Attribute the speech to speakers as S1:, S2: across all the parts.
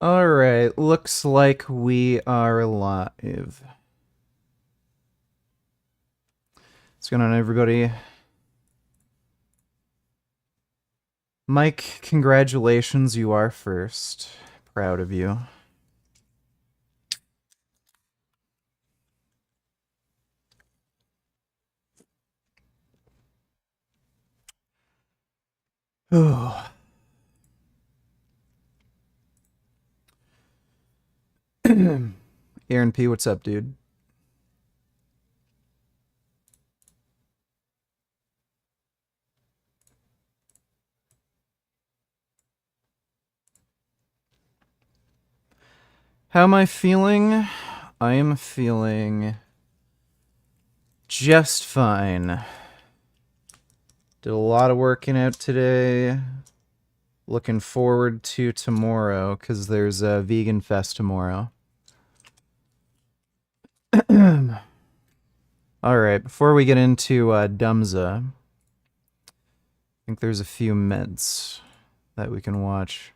S1: All right, looks like we are live. What's going on, everybody? Mike, congratulations, you are first. Proud of you. Oh. Aaron P, what's up, dude? How am I feeling? I am feeling just fine. Did a lot of working out today. Looking forward to tomorrow, because there's a vegan fest tomorrow. Alright, before we get into Dumza, I think there's a few meds that we can watch.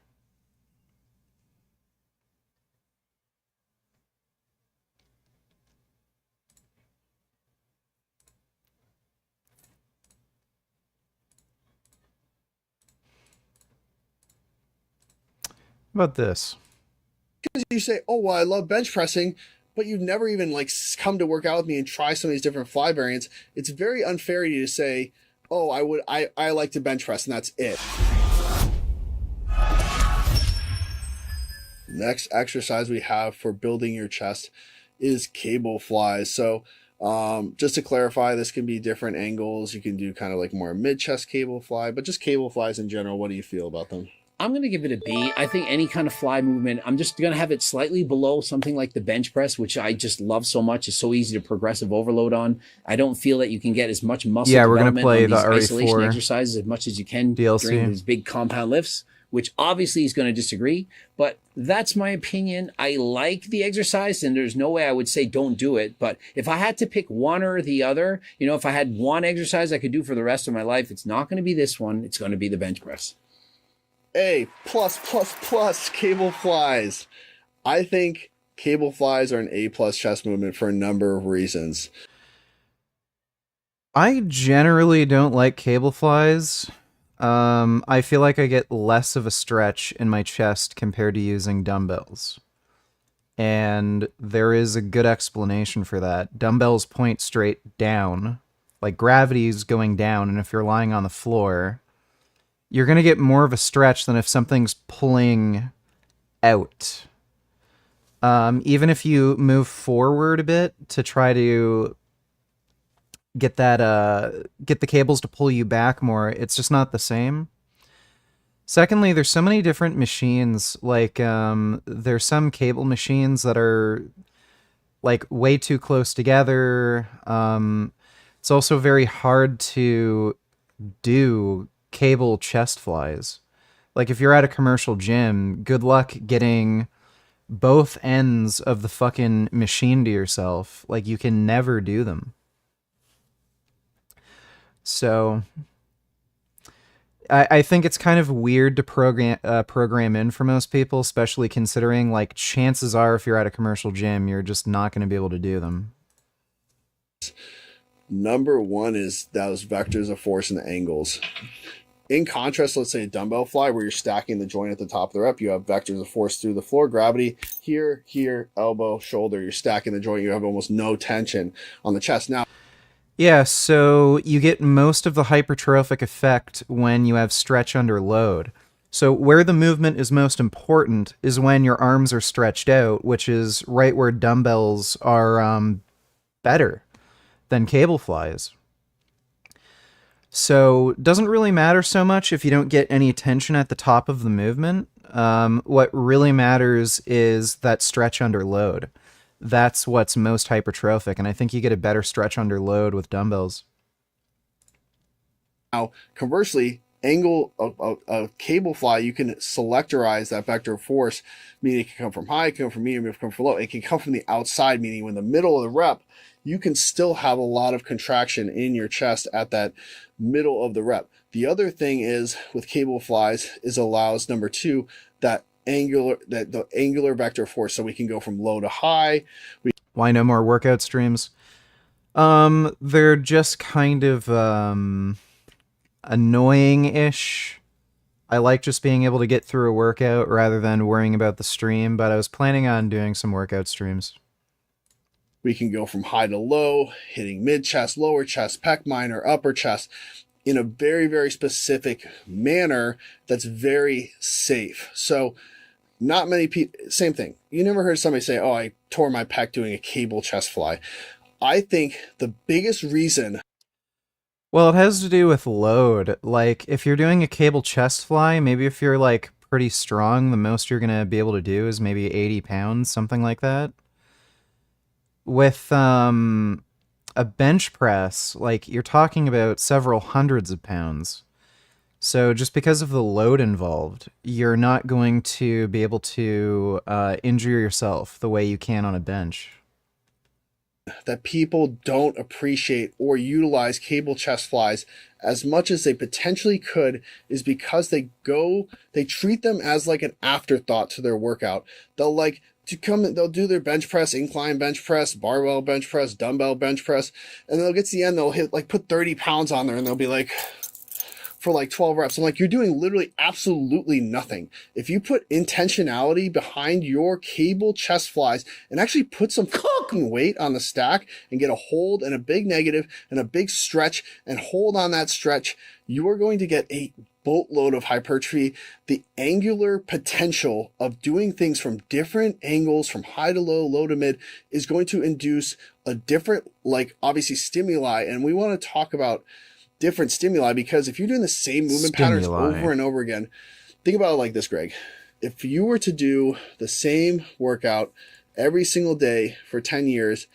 S1: How about this?
S2: Because you say, "Oh, well, I love bench pressing," but you've never even come to work out with me and try some of these different fly variants. It's very unfair to you to say, "Oh, I like to bench press," and that's it. Next exercise we have for building your chest is cable flies. So, just to clarify, this can be different angles. You can do kind of like more mid chest cable fly, but just cable flies in general. What do you feel about them?
S3: I'm going to give it a B. I think any kind of fly movement, I'm just going to have it slightly below something like the bench press, which I just love so much. It's so easy to progressive overload on. I don't feel that you can get as much muscle development on these isolation exercises as much as you can during these big compound lifts, which obviously he's going to disagree. But that's my opinion. I like the exercise, and there's no way I would say don't do it. But if I had to pick one or the other, if I had one exercise I could do for the rest of my life, it's not going to be this one. It's going to be the bench press.
S2: A plus plus plus cable flies. I think cable flies are an A plus chest movement for a number of reasons.
S1: I generally don't like cable flies. I feel like I get less of a stretch in my chest compared to using dumbbells. And there is a good explanation for that. Dumbbells point straight down. Like gravity's going down, and if you're lying on the floor, you're going to get more of a stretch than if something's pulling out. Even if you move forward a bit to try to get the cables to pull you back more, it's just not the same. Secondly, there's so many different machines. Like, there's some cable machines that are like way too close together. It's also very hard to do cable chest flies. Like if you're at a commercial gym, good luck getting both ends of the fucking machine to yourself. Like you can never do them. So I think it's kind of weird to program in for most people, especially considering like chances are if you're at a commercial gym, you're just not going to be able to do them.
S2: Number one is those vectors of force and the angles. In contrast, let's say a dumbbell fly where you're stacking the joint at the top of the rep, you have vectors of force through the floor, gravity here, elbow, shoulder. You're stacking the joint, you have almost no tension on the chest. Now,
S1: yeah, so you get most of the hypertrophic effect when you have stretch under load. So where the movement is most important is when your arms are stretched out, which is right where dumbbells are better than cable flies. So it doesn't really matter so much if you don't get any tension at the top of the movement. What really matters is that stretch under load. That's what's most hypertrophic, and I think you get a better stretch under load with dumbbells.
S2: Now, conversely, angle a cable fly, you can selectorize that vector of force, meaning it can come from high, it can come from medium, it can come from low. It can come from the outside, meaning in the middle of the rep, you can still have a lot of contraction in your chest at that middle of the rep. The other thing is with cable flies is allows number two, that angular vector force, so we can go from low to high.
S1: Why no more workout streams? They're just kind of annoying-ish. I like just being able to get through a workout rather than worrying about the stream, but I was planning on doing some workout streams.
S2: We can go from high to low, hitting mid chest, lower chest, pec minor, upper chest, in a very, very specific manner that's very safe. So not many people, same thing. You never heard somebody say, oh, I tore my pec doing a cable chest fly. I think the biggest reason...
S1: Well, it has to do with load. Like, if you're doing a cable chest fly, maybe if you're, like, pretty strong, the most you're going to be able to do is maybe 80 pounds, something like that. With a bench press, like, you're talking about several hundreds of pounds. So just because of the load involved, you're not going to be able to injure yourself the way you can on a bench.
S2: That people don't appreciate or utilize cable chest flies as much as they potentially could is because they treat them as like an afterthought to their workout. They'll do their bench press, incline bench press, barbell bench press, dumbbell bench press, and they'll get to the end, they'll put 30 pounds on there and they'll be like, for like 12 reps. I'm like, you're doing literally absolutely nothing. If you put intentionality behind your cable chest flies and actually put some fucking weight on the stack and get a hold and a big negative and a big stretch and hold on that stretch, you are going to get a boatload of hypertrophy. The angular potential of doing things from different angles, from high to low, low to mid, is going to induce a different, like, obviously stimuli. And we want to talk about different stimuli, because if you're doing the same movement patterns over and over again, think about it like this, Greg. If you were to do the same workout every single day for 10 years,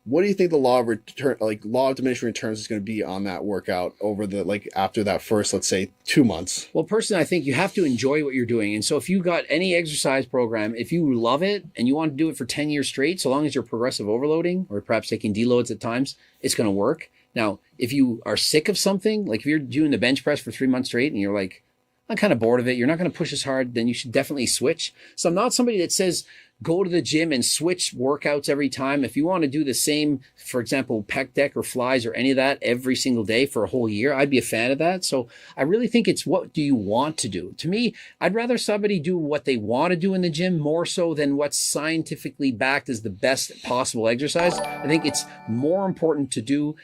S2: what do you think the law of diminishing returns is going to be on that workout over after that first, let's say, 2 months?
S3: Well, personally, I think you have to enjoy what you're doing. And so if you got any exercise program, if you love it and you want to do it for 10 years straight, so long as you're progressive overloading or perhaps taking deloads at times, it's going to work. Now, if you are sick of something, like if you're doing the bench press for 3 months straight and you're like, I'm kind of bored of it, you're not going to push as hard, then you should definitely switch. So I'm not somebody that says go to the gym and switch workouts every time. If you want to do the same, for example, pec deck or flies or any of that every single day for a whole year, I'd be a fan of that. So I really think it's what do you want to do? To me, I'd rather somebody do what they want to do in the gym more so than what's scientifically backed as the best possible exercise. I think it's more important to do.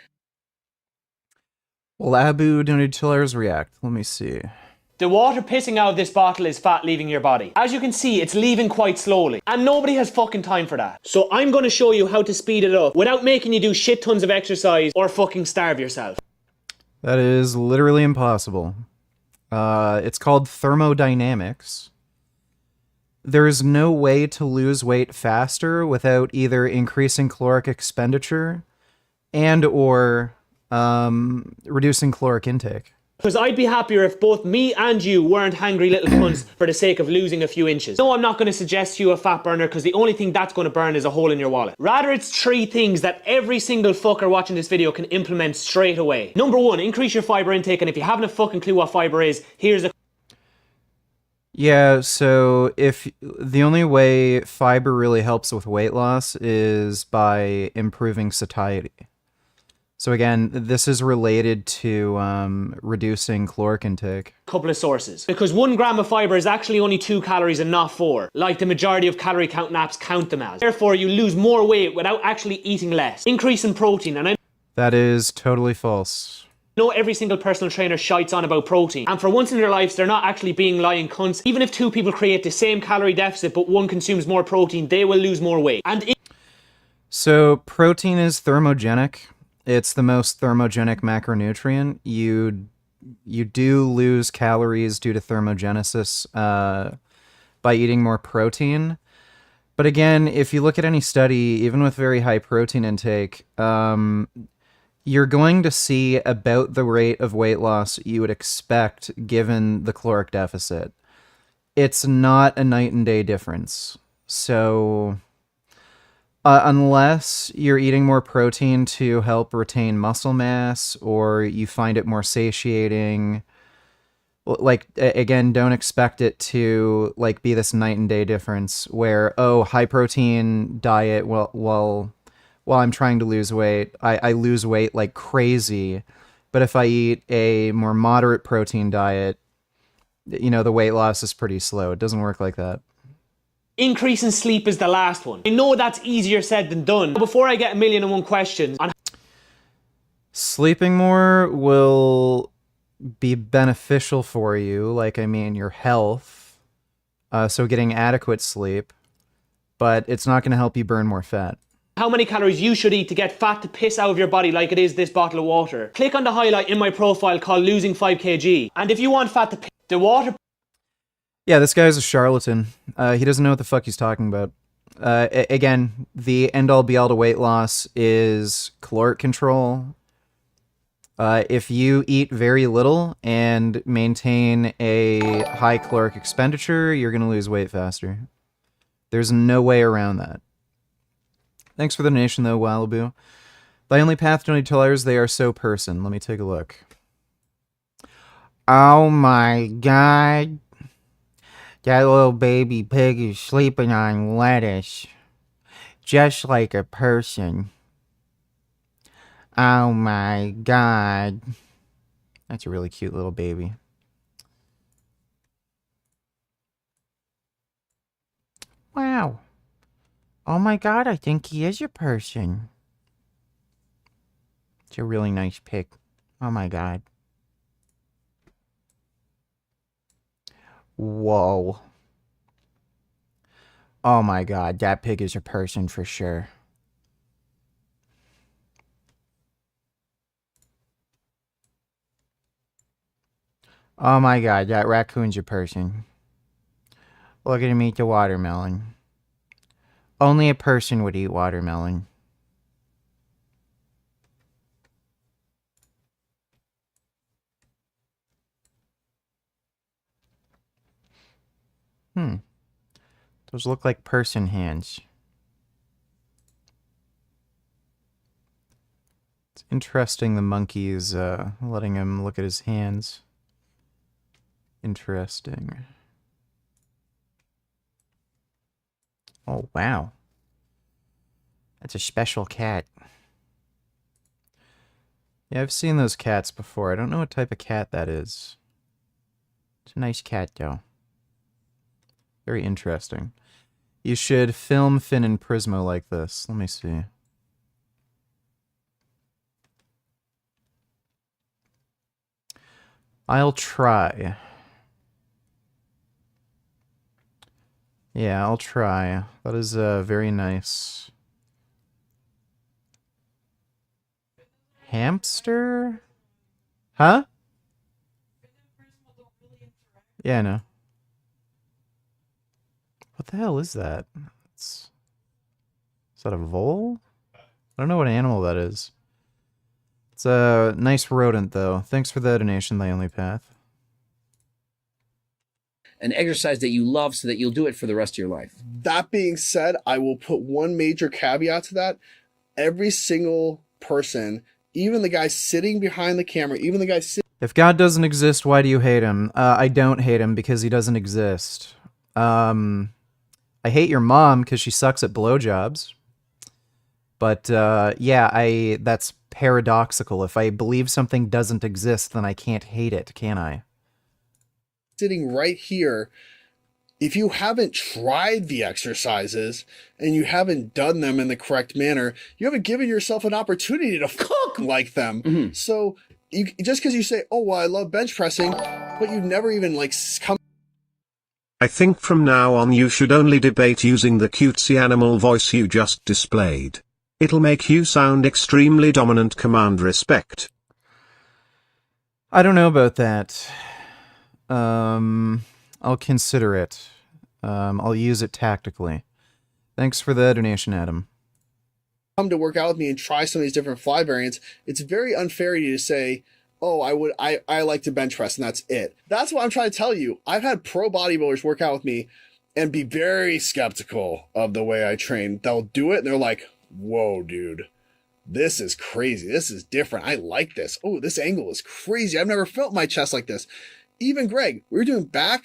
S1: Well, Abu donated $2 react. Let me see.
S4: The water pissing out of this bottle is fat leaving your body. As you can see, it's leaving quite slowly. And nobody has fucking time for that. So I'm going to show you how to speed it up without making you do shit tons of exercise or fucking starve yourself.
S1: That is literally impossible. It's called thermodynamics. There is no way to lose weight faster without either increasing caloric expenditure and or reducing caloric intake.
S4: Because I'd be happier if both me and you weren't hangry little cunts for the sake of losing a few inches. No, I'm not going to suggest to you a fat burner because the only thing that's going to burn is a hole in your wallet. Rather, it's 3 things that every single fucker watching this video can implement straight away. Number 1, increase your fiber intake, and if you haven't a fucking clue what fiber is, here's a...
S1: Yeah, so if the only way fiber really helps with weight loss is by improving satiety. So again, this is related to reducing caloric intake.
S4: Couple of sources. Because 1 gram of fiber is actually only 2 calories and not 4, like the majority of calorie count apps count them as. Therefore, you lose more weight without actually eating less. Increase in protein, and
S1: that is totally false.
S4: I know every single personal trainer shites on about protein, and for once in their lives, they're not actually being lying cunts. Even if 2 people create the same calorie deficit, but one consumes more protein, they will lose more weight.
S1: So protein is thermogenic. It's the most thermogenic macronutrient. You do lose calories due to thermogenesis by eating more protein. But again, if you look at any study, even with very high protein intake, you're going to see about the rate of weight loss you would expect given the caloric deficit. It's not a night and day difference. So... unless you're eating more protein to help retain muscle mass, or you find it more satiating, like again, don't expect it to like be this night and day difference where, oh, high protein diet, while I'm trying to lose weight, I lose weight like crazy. But if I eat a more moderate protein diet, the weight loss is pretty slow. It doesn't work like that.
S4: Increase in sleep is the last one. I know that's easier said than done. Before I get 1,000,001 questions on
S1: sleeping more will be beneficial for you, like, I mean, your health, so getting adequate sleep, but it's not going to help you burn more fat.
S4: How many calories you should eat to get fat to piss out of your body like it is this bottle of water. Click on the highlight in my profile called Losing 5 kg. And if you want fat to piss, the water...
S1: Yeah, this guy's a charlatan. He doesn't know what the fuck he's talking about. Again, the end-all be-all to weight loss is caloric control. If you eat very little and maintain a high caloric expenditure, you're going to lose weight faster. There's no way around that. Thanks for the donation, though, Wallabu. Thy only path to tell others they are so person. Let me take a look. Oh my god. That little baby pig is sleeping on lettuce. Just like a person. Oh my god. That's a really cute little baby. Wow. Oh my god, I think he is a person. It's a really nice pig. Oh my god. Whoa. Oh my god, that pig is a person for sure. Oh my god, that raccoon's a person. Look at him eat the watermelon. Only a person would eat watermelon. Those look like person hands. It's interesting the monkey's letting him look at his hands. Interesting. Oh, wow. That's a special cat. Yeah, I've seen those cats before. I don't know what type of cat that is. It's a nice cat, though. Very interesting. You should film Finn and Prismo like this. Let me see. I'll try. Yeah, I'll try. That is very nice. Hamster? Huh? Yeah, I know. What the hell is that? Is that a vole? I don't know what animal that is. It's a nice rodent, though. Thanks for the donation, Thy Only Path.
S3: An exercise that you love so that you'll do it for the rest of your life.
S2: That being said, I will put one major caveat to that. Every single person, even the guy sitting behind the camera, even the guy sitting...
S1: If God doesn't exist, why do you hate him? I don't hate him because he doesn't exist. I hate your mom because she sucks at blowjobs. But, yeah, that's paradoxical. If I believe something doesn't exist, then I can't hate it, can I?
S2: Sitting right here, if you haven't tried the exercises and you haven't done them in the correct manner, you haven't given yourself an opportunity to cook like them.
S3: Mm-hmm.
S2: So just because you say, oh, well, I love bench pressing, but you've never even like come...
S5: I think from now on you should only debate using the cutesy animal voice you just displayed. It'll make you sound extremely dominant. Command respect.
S1: I don't know about that. I'll consider it. I'll use it tactically. Thanks for the donation, Adam.
S2: Come to work out with me and try some of these different fly variants. It's very unfair to you to say, oh, I like to bench press and that's it. That's what I'm trying to tell you. I've had pro bodybuilders work out with me and be very skeptical of the way I train. They'll do it and they're like, whoa, dude, this is crazy. This is different. I like this. Oh, this angle is crazy. I've never felt my chest like this. even Greg, we were doing back.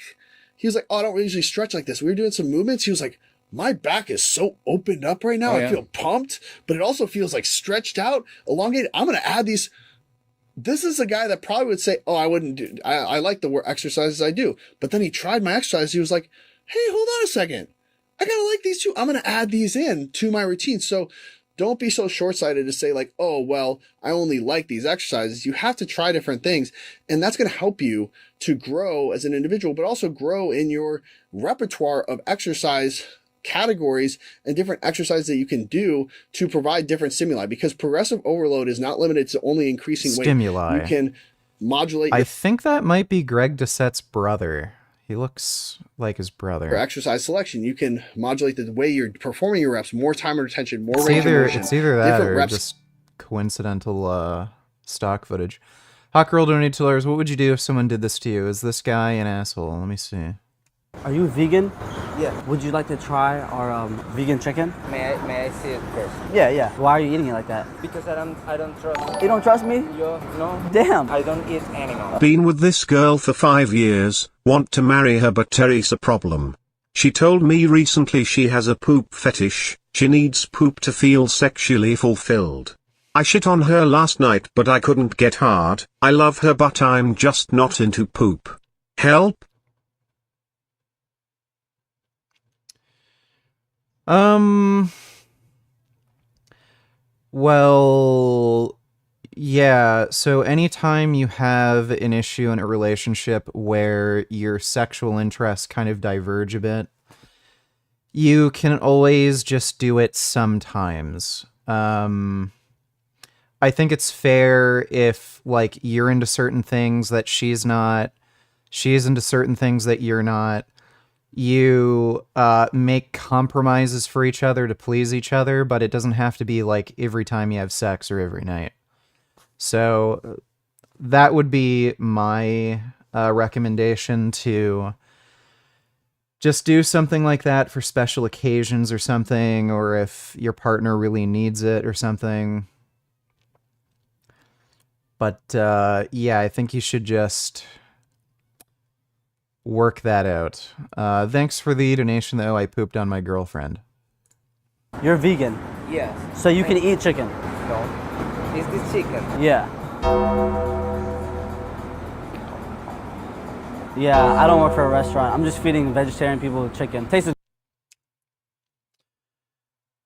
S2: He was like, oh, I don't usually stretch like this. We were doing some movements. He was like, my back is so opened up right now. I feel pumped, but it also feels like stretched out, elongated. I'm going to add these. This is a guy that probably would say, oh, I wouldn't do, I like the exercises I do. But then he tried my exercise. He was like, hey, hold on a second. I kind of like these too. I'm going to add these in to my routine. So don't be so short-sighted to say like, oh, well, I only like these exercises. You have to try different things, and that's going to help you to grow as an individual, but also grow in your repertoire of exercise categories and different exercises that you can do to provide different stimuli, because progressive overload is not limited to only increasing
S1: stimuli.
S2: Weight. You can modulate.
S1: I think that might be Greg Doucette's brother. He looks like his brother.
S2: For exercise selection, you can modulate the way you're performing your reps, more time and retention, more range of motion.
S1: It's either that or reps. Just coincidental stock footage. Hot Girl donated $2. What would you do if someone did this to you? Is this guy an asshole? Let me see.
S6: Are you vegan?
S7: Yeah.
S6: Would you like to try our vegan chicken?
S7: May I see it first?
S6: Yeah. Why are you eating it like that?
S7: Because I don't trust.
S6: You don't trust me?
S7: No.
S6: Damn.
S7: I don't eat animals.
S5: Been with this girl for 5 years, want to marry her but Terry's a problem. She told me recently she has a poop fetish, she needs poop to feel sexually fulfilled. I shit on her last night but I couldn't get hard, I love her but I'm just not into poop. Help?
S1: Well, yeah, so anytime you have an issue in a relationship where your sexual interests kind of diverge a bit, you can always just do it sometimes. I think it's fair if, like, you're into certain things that she's not, she's into certain things that you're not. You make compromises for each other to please each other, but it doesn't have to be like every time you have sex or every night. So that would be my recommendation, to just do something like that for special occasions or something, or if your partner really needs it or something. But yeah, I think you should just work that out. Thanks for the donation, though. I pooped on my girlfriend.
S6: You're vegan?
S7: Yes.
S6: So you can eat chicken?
S7: No. Is this chicken?
S6: Yeah. Yeah, I don't work for a restaurant. I'm just feeding vegetarian people chicken. Tastes.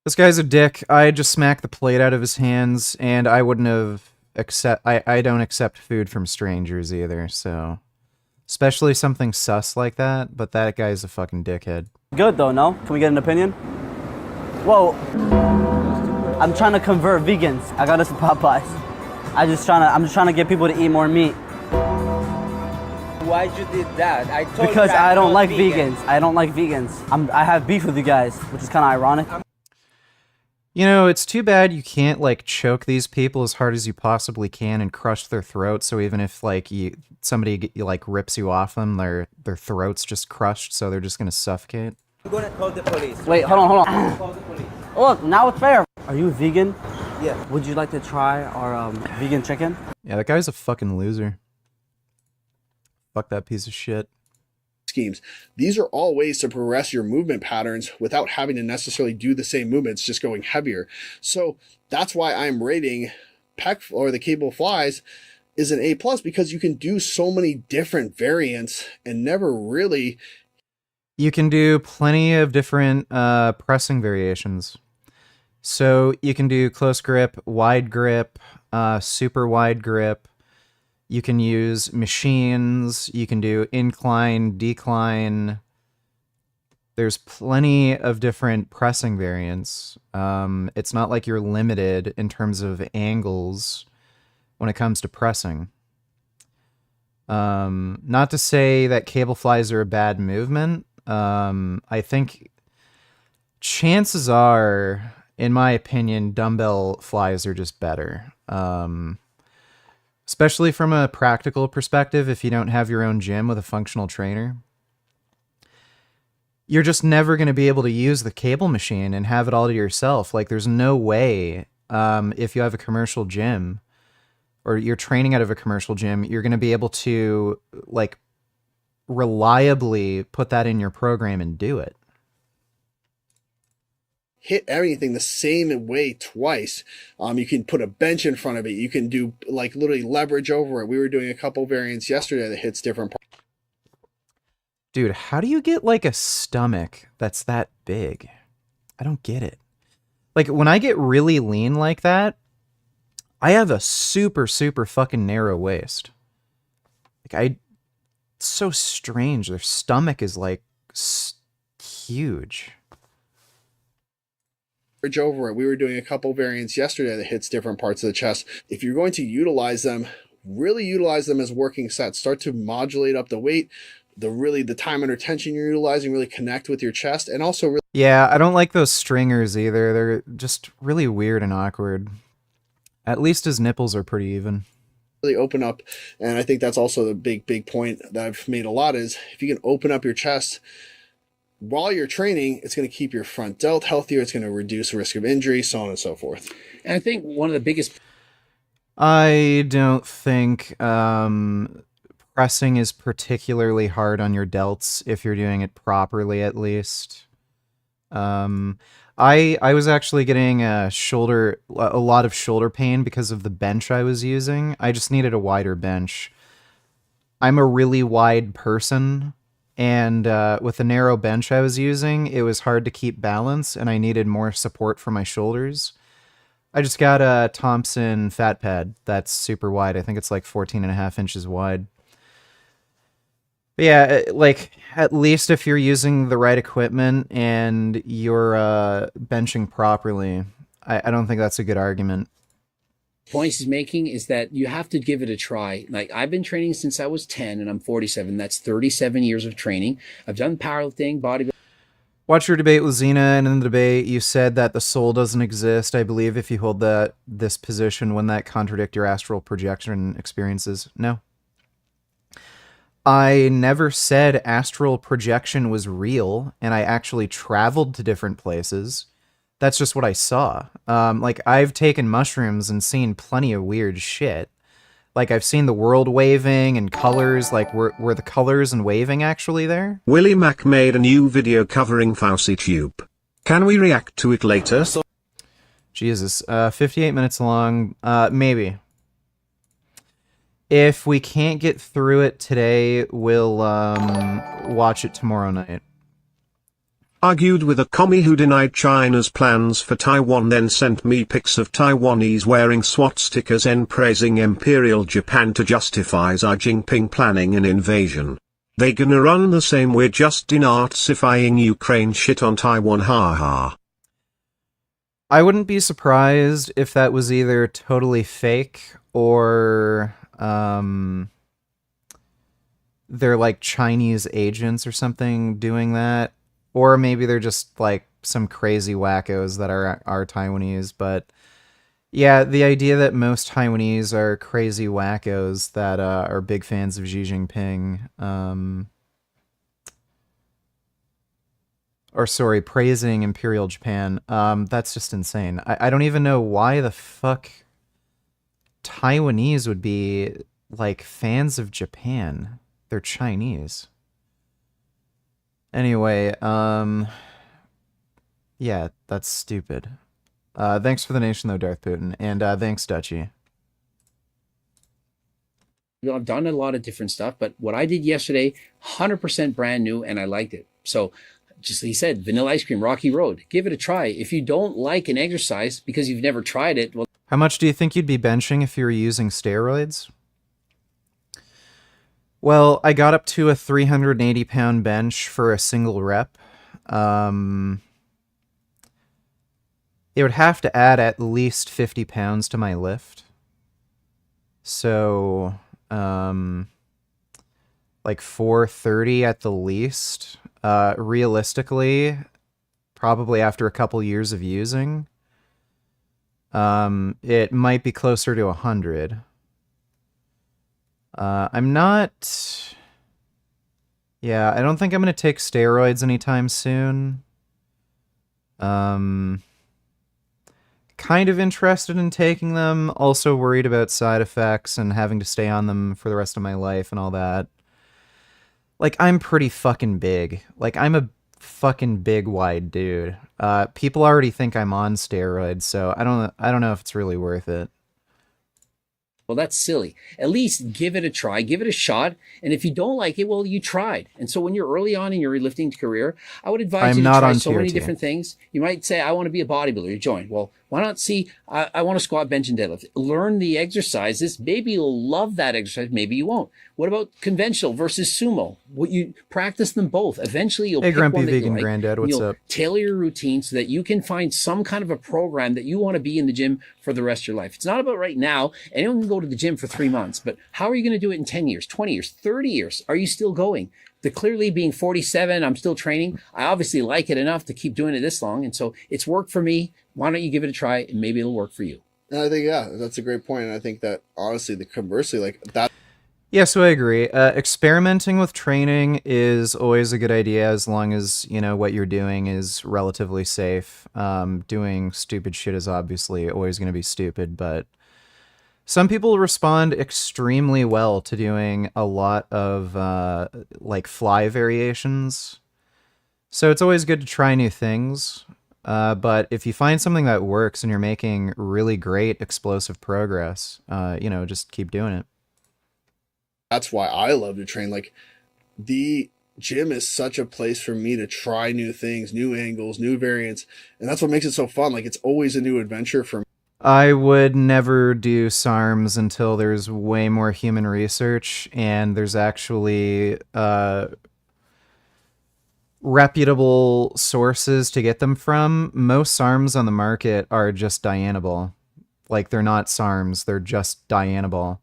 S1: This guy's a dick. I just smacked the plate out of his hands, and I wouldn't have I don't accept food from strangers either, so... Especially something sus like that, but that guy's a fucking dickhead.
S6: Good though, no? Can we get an opinion? Whoa. I'm trying to convert vegans. I got us some Popeyes. I'm just trying to get people to eat more meat.
S7: Why'd you did that? I told
S6: because
S7: you
S6: I don't like
S7: vegan.
S6: vegans. I don't like vegans. I have beef with you guys, which is kind of ironic.
S1: You know, it's too bad you can't, like, choke these people as hard as you possibly can and crush their throat, so even if, like, somebody like rips you off them, their throat's just crushed, so they're just gonna suffocate.
S7: I'm gonna call the police.
S6: Wait, hold on.
S7: Call the police.
S6: Look, now it's fair. Are you vegan?
S7: Yeah.
S6: Would you like to try our vegan chicken?
S1: Yeah, that guy's a fucking loser. Fuck that piece of shit.
S2: Schemes. These are all ways to progress your movement patterns without having to necessarily do the same movements, just going heavier. So that's why I'm rating pec or the cable flies is an A+, because you can do so many different variants and never really.
S1: You can do plenty of different pressing variations. So you can do close grip, wide grip, super wide grip. You can use machines, you can do incline, decline. There's plenty of different pressing variants. It's not like you're limited in terms of angles when it comes to pressing. Not to say that cable flies are a bad movement. I think chances are, in my opinion, dumbbell flies are just better. Especially from a practical perspective, if you don't have your own gym with a functional trainer, you're just never going to be able to use the cable machine and have it all to yourself. Like, there's no way, if you have a commercial gym or you're training out of a commercial gym, you're going to be able to, like, reliably put that in your program and do it.
S2: Hit everything the same way twice. You can put a bench in front of it. You can do like literally leverage over it. We were doing a couple variants yesterday that hits different parts.
S1: Dude, how do you get like a stomach that's that big? I don't get it. Like when I get really lean like that, I have a super, super fucking narrow waist. Like it's so strange. Their stomach is like huge.
S2: Over it. We were doing a couple variants yesterday that hits different parts of the chest. If you're going to utilize them, really utilize them as working sets. Start to modulate up the weight, the time under tension you're utilizing, really connect with your chest, and also really.
S1: Yeah, I don't like those stringers either. They're just really weird and awkward. At least his nipples are pretty even.
S2: Really open up, and I think that's also the big point that I've made a lot is if you can open up your chest while you're training, it's going to keep your front delt healthier. It's going to reduce risk of injury, so on and so forth.
S3: And I think one of the biggest...
S1: I don't think pressing is particularly hard on your delts if you're doing it properly, at least. I was actually getting a lot of shoulder pain because of the bench I was using. I just needed a wider bench. I'm a really wide person, and with the narrow bench I was using, it was hard to keep balance, and I needed more support for my shoulders. I just got a Thompson fat pad that's super wide. I think it's like 14.5 inches wide. But yeah, like, at least if you're using the right equipment and you're benching properly, I don't think that's a good argument.
S3: Points he's making is that you have to give it a try. Like, I've been training since I was 10 and I'm 47. That's 37 years of training. I've done powerlifting, bodybuilding.
S1: Watch your debate with Xena, and in the debate you said that the soul doesn't exist. I believe if you hold this position, wouldn't that contradict your astral projection experiences? No. I never said astral projection was real, and I actually traveled to different places. That's just what I saw. Like, I've taken mushrooms and seen plenty of weird shit. Like, I've seen the world waving and colors. Like, were the colors and waving actually there?
S5: Willie Mac made a new video covering FouseyTube. Can we react to it later?
S1: Jesus, 58 minutes long. Maybe. If we can't get through it today, we'll watch it tomorrow night.
S5: Argued with a commie who denied China's plans for Taiwan, then sent me pics of Taiwanese wearing SWAT stickers and praising Imperial Japan to justify Xi Jinping planning an invasion. They gonna run the same way, just denazifying Ukraine shit on Taiwan, haha.
S1: I wouldn't be surprised if that was either totally fake or they're like Chinese agents or something doing that. Or maybe they're just like some crazy wackos that are Taiwanese. But yeah, the idea that most Taiwanese are crazy wackos that are big fans of Xi Jinping, or sorry, praising Imperial Japan, that's just insane. I don't even know why the fuck Taiwanese would be like fans of Japan. They're Chinese. Anyway, yeah, that's stupid. Thanks for the nation, though, Darth Putin, and thanks, Dutchy.
S3: I've done a lot of different stuff, but what I did yesterday, 100% brand new, and I liked it. So, just like he said, vanilla ice cream, Rocky Road. Give it a try. If you don't like an exercise because you've never tried it, well...
S1: How much do you think you'd be benching if you were using steroids? Well, I got up to a 380-pound bench for a single rep. It would have to add at least 50 pounds to my lift. So, like 430 at the least. Realistically, probably after a couple years of using, it might be closer to 100. I'm not... Yeah, I don't think I'm going to take steroids anytime soon. Kind of interested in taking them, also worried about side effects and having to stay on them for the rest of my life and all that. Like, I'm pretty fucking big. Like, I'm a fucking big, wide dude. People already think I'm on steroids, so I don't know if it's really worth it.
S3: Well, that's silly. At least give it a try, give it a shot. And if you don't like it, well, you tried. And so when you're early on in your lifting career, I would advise you to try so many different things. You might say, I want to be a bodybuilder. You join. Well, why not see, I want to squat, bench, and deadlift. Learn the exercises. Maybe you'll love that exercise. Maybe you won't. What about conventional versus sumo? What you practice them both. Eventually, you'll
S1: Hey,
S3: pick
S1: Grumpy
S3: one that
S1: Vegan
S3: you like.
S1: Granddad, what's
S3: You'll
S1: up?
S3: tailor your routine so that you can find some kind of a program that you want to be in the gym for the rest of your life. It's not about right now. Anyone can go to the gym for 3 months, but how are you going to do it in 10 years, 20 years, 30 years? Are you still going? The clearly being 47, I'm still training. I obviously like it enough to keep doing it this long. And so it's worked for me. Why don't you give it a try and maybe it'll work for you?
S2: And I think, yeah, that's a great point. And I think that honestly, the conversely, like that.
S1: Yeah, so I agree. Experimenting with training is always a good idea as long as, you know, what you're doing is relatively safe. Doing stupid shit is obviously always going to be stupid, but some people respond extremely well to doing a lot of like fly variations. So it's always good to try new things. But if you find something that works and you're making really great explosive progress, you know, just keep doing it.
S2: That's why I love to train. Like, the gym is such a place for me to try new things, new angles, new variants. And that's what makes it so fun. Like, it's always a new adventure for me.
S1: I would never do SARMs until there's way more human research and there's actually reputable sources to get them from. Most SARMs on the market are just Dianabol. Like, they're not SARMs, they're just Dianabol.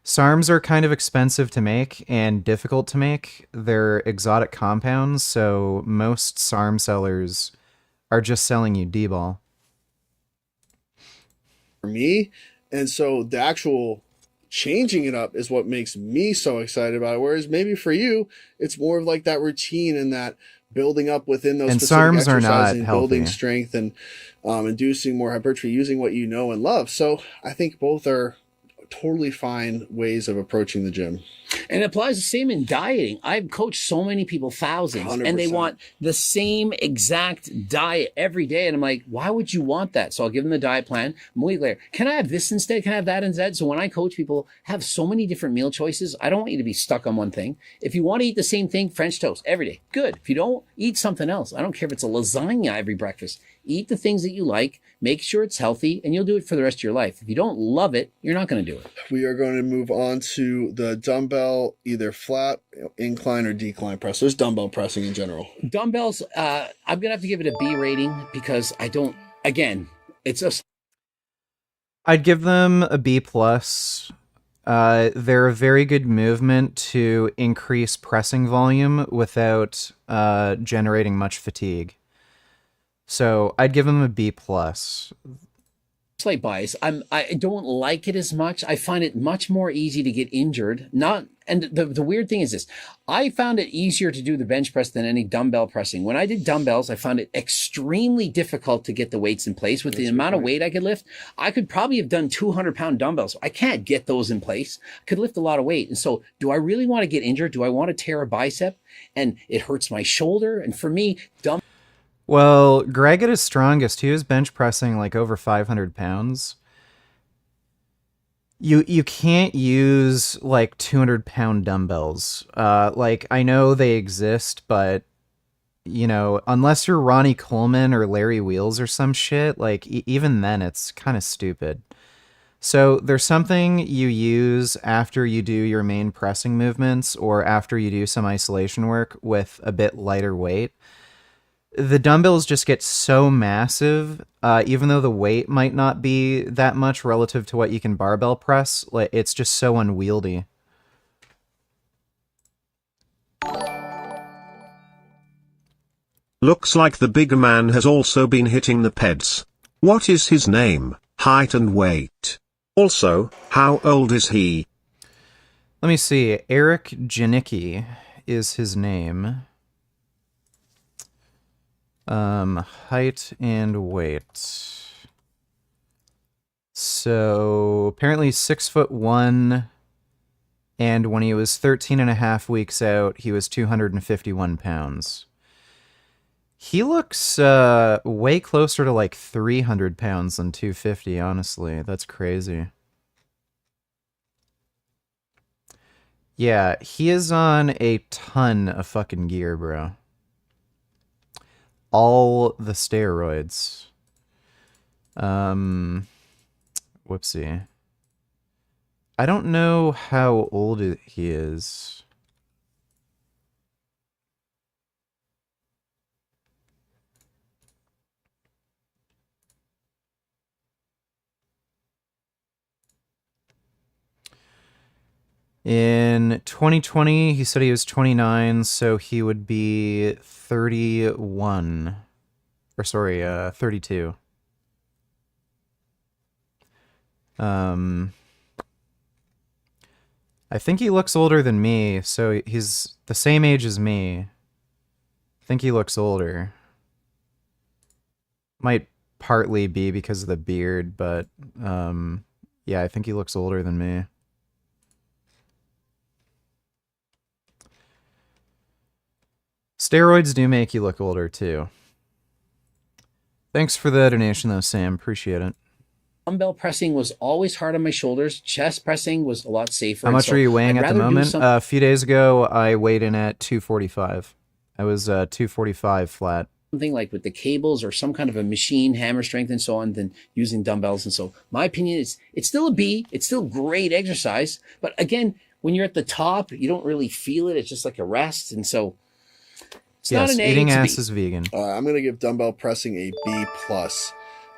S1: SARMs are kind of expensive to make and difficult to make. They're exotic compounds, so most SARM sellers are just selling you D-ball.
S2: For me. And so the actual changing it up is what makes me so excited about it. Whereas maybe for you, it's more of like that routine and that building up within those
S1: and
S2: specific
S1: SARMs are not
S2: exercises, building strength and inducing more hypertrophy using what you know and love. So I think both are totally fine ways of approaching the gym.
S3: And it applies the same in dieting. I've coached so many people, thousands,
S2: 100%.
S3: and they want the same exact diet every day. And I'm like, why would you want that? So I'll give them the diet plan. A week later, can I have this instead? Can I have that instead? So when I coach people, have so many different meal choices. I don't want you to be stuck on one thing. If you want to eat the same thing, French toast every day, good. If you don't, eat something else. I don't care if it's a lasagna every breakfast. Eat the things that you like, make sure it's healthy, and you'll do it for the rest of your life. If you don't love it, you're not going to do it.
S2: We are going to move on to the dumbbell, either flat, incline, or decline press. There's dumbbell pressing in general.
S3: Dumbbells, I'm going to have to give it a B rating because I don't, again, it's a...
S1: I'd give them a B+. They're a very good movement to increase pressing volume without generating much fatigue. So I'd give them a B+.
S3: Slight bias. I don't like it as much. I find it much more easy to get injured. And the weird thing is this. I found it easier to do the bench press than any dumbbell pressing. When I did dumbbells, I found it extremely difficult to get the weights in place. With the amount of weight I could lift, I could probably have done 200-pound dumbbells. I can't get those in place. I could lift a lot of weight. And so do I really want to get injured? Do I want to tear a bicep? And it hurts my shoulder. And for me,
S1: Well, Greg at his strongest, he was bench pressing like over 500 pounds. You can't use like 200-pound dumbbells. Like, I know they exist, but you know, unless you're Ronnie Coleman or Larry Wheels or some shit, like even then it's kind of stupid. So there's something you use after you do your main pressing movements or after you do some isolation work with a bit lighter weight. The dumbbells just get so massive, even though the weight might not be that much relative to what you can barbell press, like, it's just so unwieldy.
S5: Looks like the bigger man has also been hitting the peds. What is his name, height and weight? Also, how old is he?
S1: Let me see. Eric Janicki is his name. Height and weight. So apparently 6'1", And when he was 13 and a half weeks out, he was 251 pounds. He looks way closer to like 300 pounds than 250, honestly. That's crazy. Yeah, he is on a ton of fucking gear, bro. All the steroids. Whoopsie. I don't know how old he is. In 2020, he said he was 29, so he would be 31. Or sorry, 32. I think he looks older than me, so he's the same age as me. I think he looks older. Might partly be because of the beard, but yeah, I think he looks older than me. Steroids do make you look older, too. Thanks for the donation, though, Sam. Appreciate it.
S3: Dumbbell pressing was always hard on my shoulders. Chest pressing was a lot safer.
S1: How much are you weighing at the moment? A few days ago, I weighed in at 245. I was 245 flat.
S3: Something like with the cables or some kind of a machine, hammer strength and so on, than using dumbbells. And so my opinion is it's still a B. It's still great exercise. But again, when you're at the top, you don't really feel it. It's just like a rest. And so it's not an A,
S1: eating
S3: it's a
S1: ass
S3: B.
S1: is vegan.
S2: I'm going to give dumbbell pressing a B+.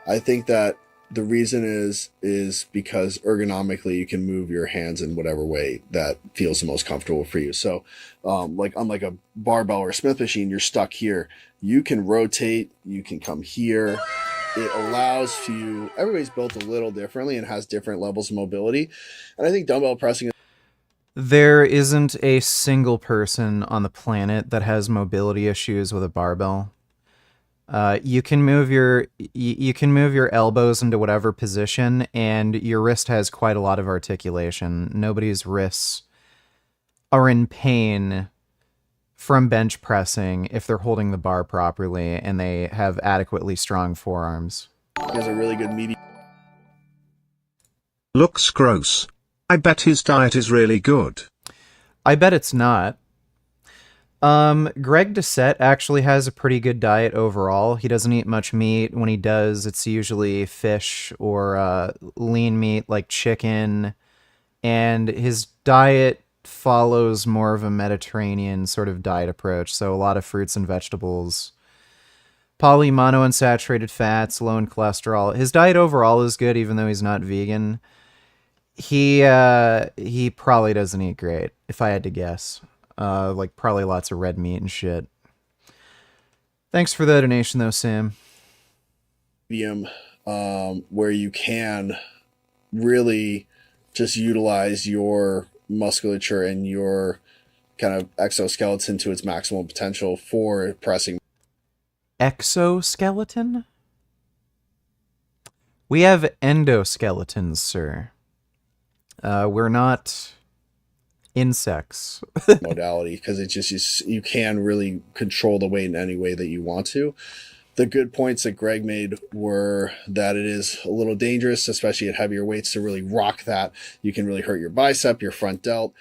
S2: I think that the reason is because ergonomically you can move your hands in whatever way that feels the most comfortable for you. So like unlike a barbell or a Smith machine, you're stuck here. You can rotate, you can come here. It allows you, everybody's built a little differently and has different levels of mobility. And I think dumbbell pressing.
S1: There isn't a single person on the planet that has mobility issues with a barbell. You can move your elbows into whatever position, and your wrist has quite a lot of articulation. Nobody's wrists are in pain from bench pressing if they're holding the bar properly and they have adequately strong forearms.
S2: There's a really good medium.
S5: Looks gross. I bet his diet is really good.
S1: I bet it's not. Greg Doucette actually has a pretty good diet overall. He doesn't eat much meat. When he does, it's usually fish or lean meat like chicken. And his diet follows more of a Mediterranean sort of diet approach. So a lot of fruits and vegetables, polymonounsaturated fats, low in cholesterol. His diet overall is good, even though he's not vegan. He probably doesn't eat great, if I had to guess. Like probably lots of red meat and shit. Thanks for the donation though, Sam.
S2: Medium, where you can really just utilize your musculature and your kind of exoskeleton to its maximum potential for pressing.
S1: Exoskeleton? We have endoskeletons, sir. We're not insects.
S2: Modality, because it just you can really control the weight in any way that you want to. The good points that Greg made were that it is a little dangerous, especially at heavier weights, to really rock that. You can really hurt your bicep, your front delt.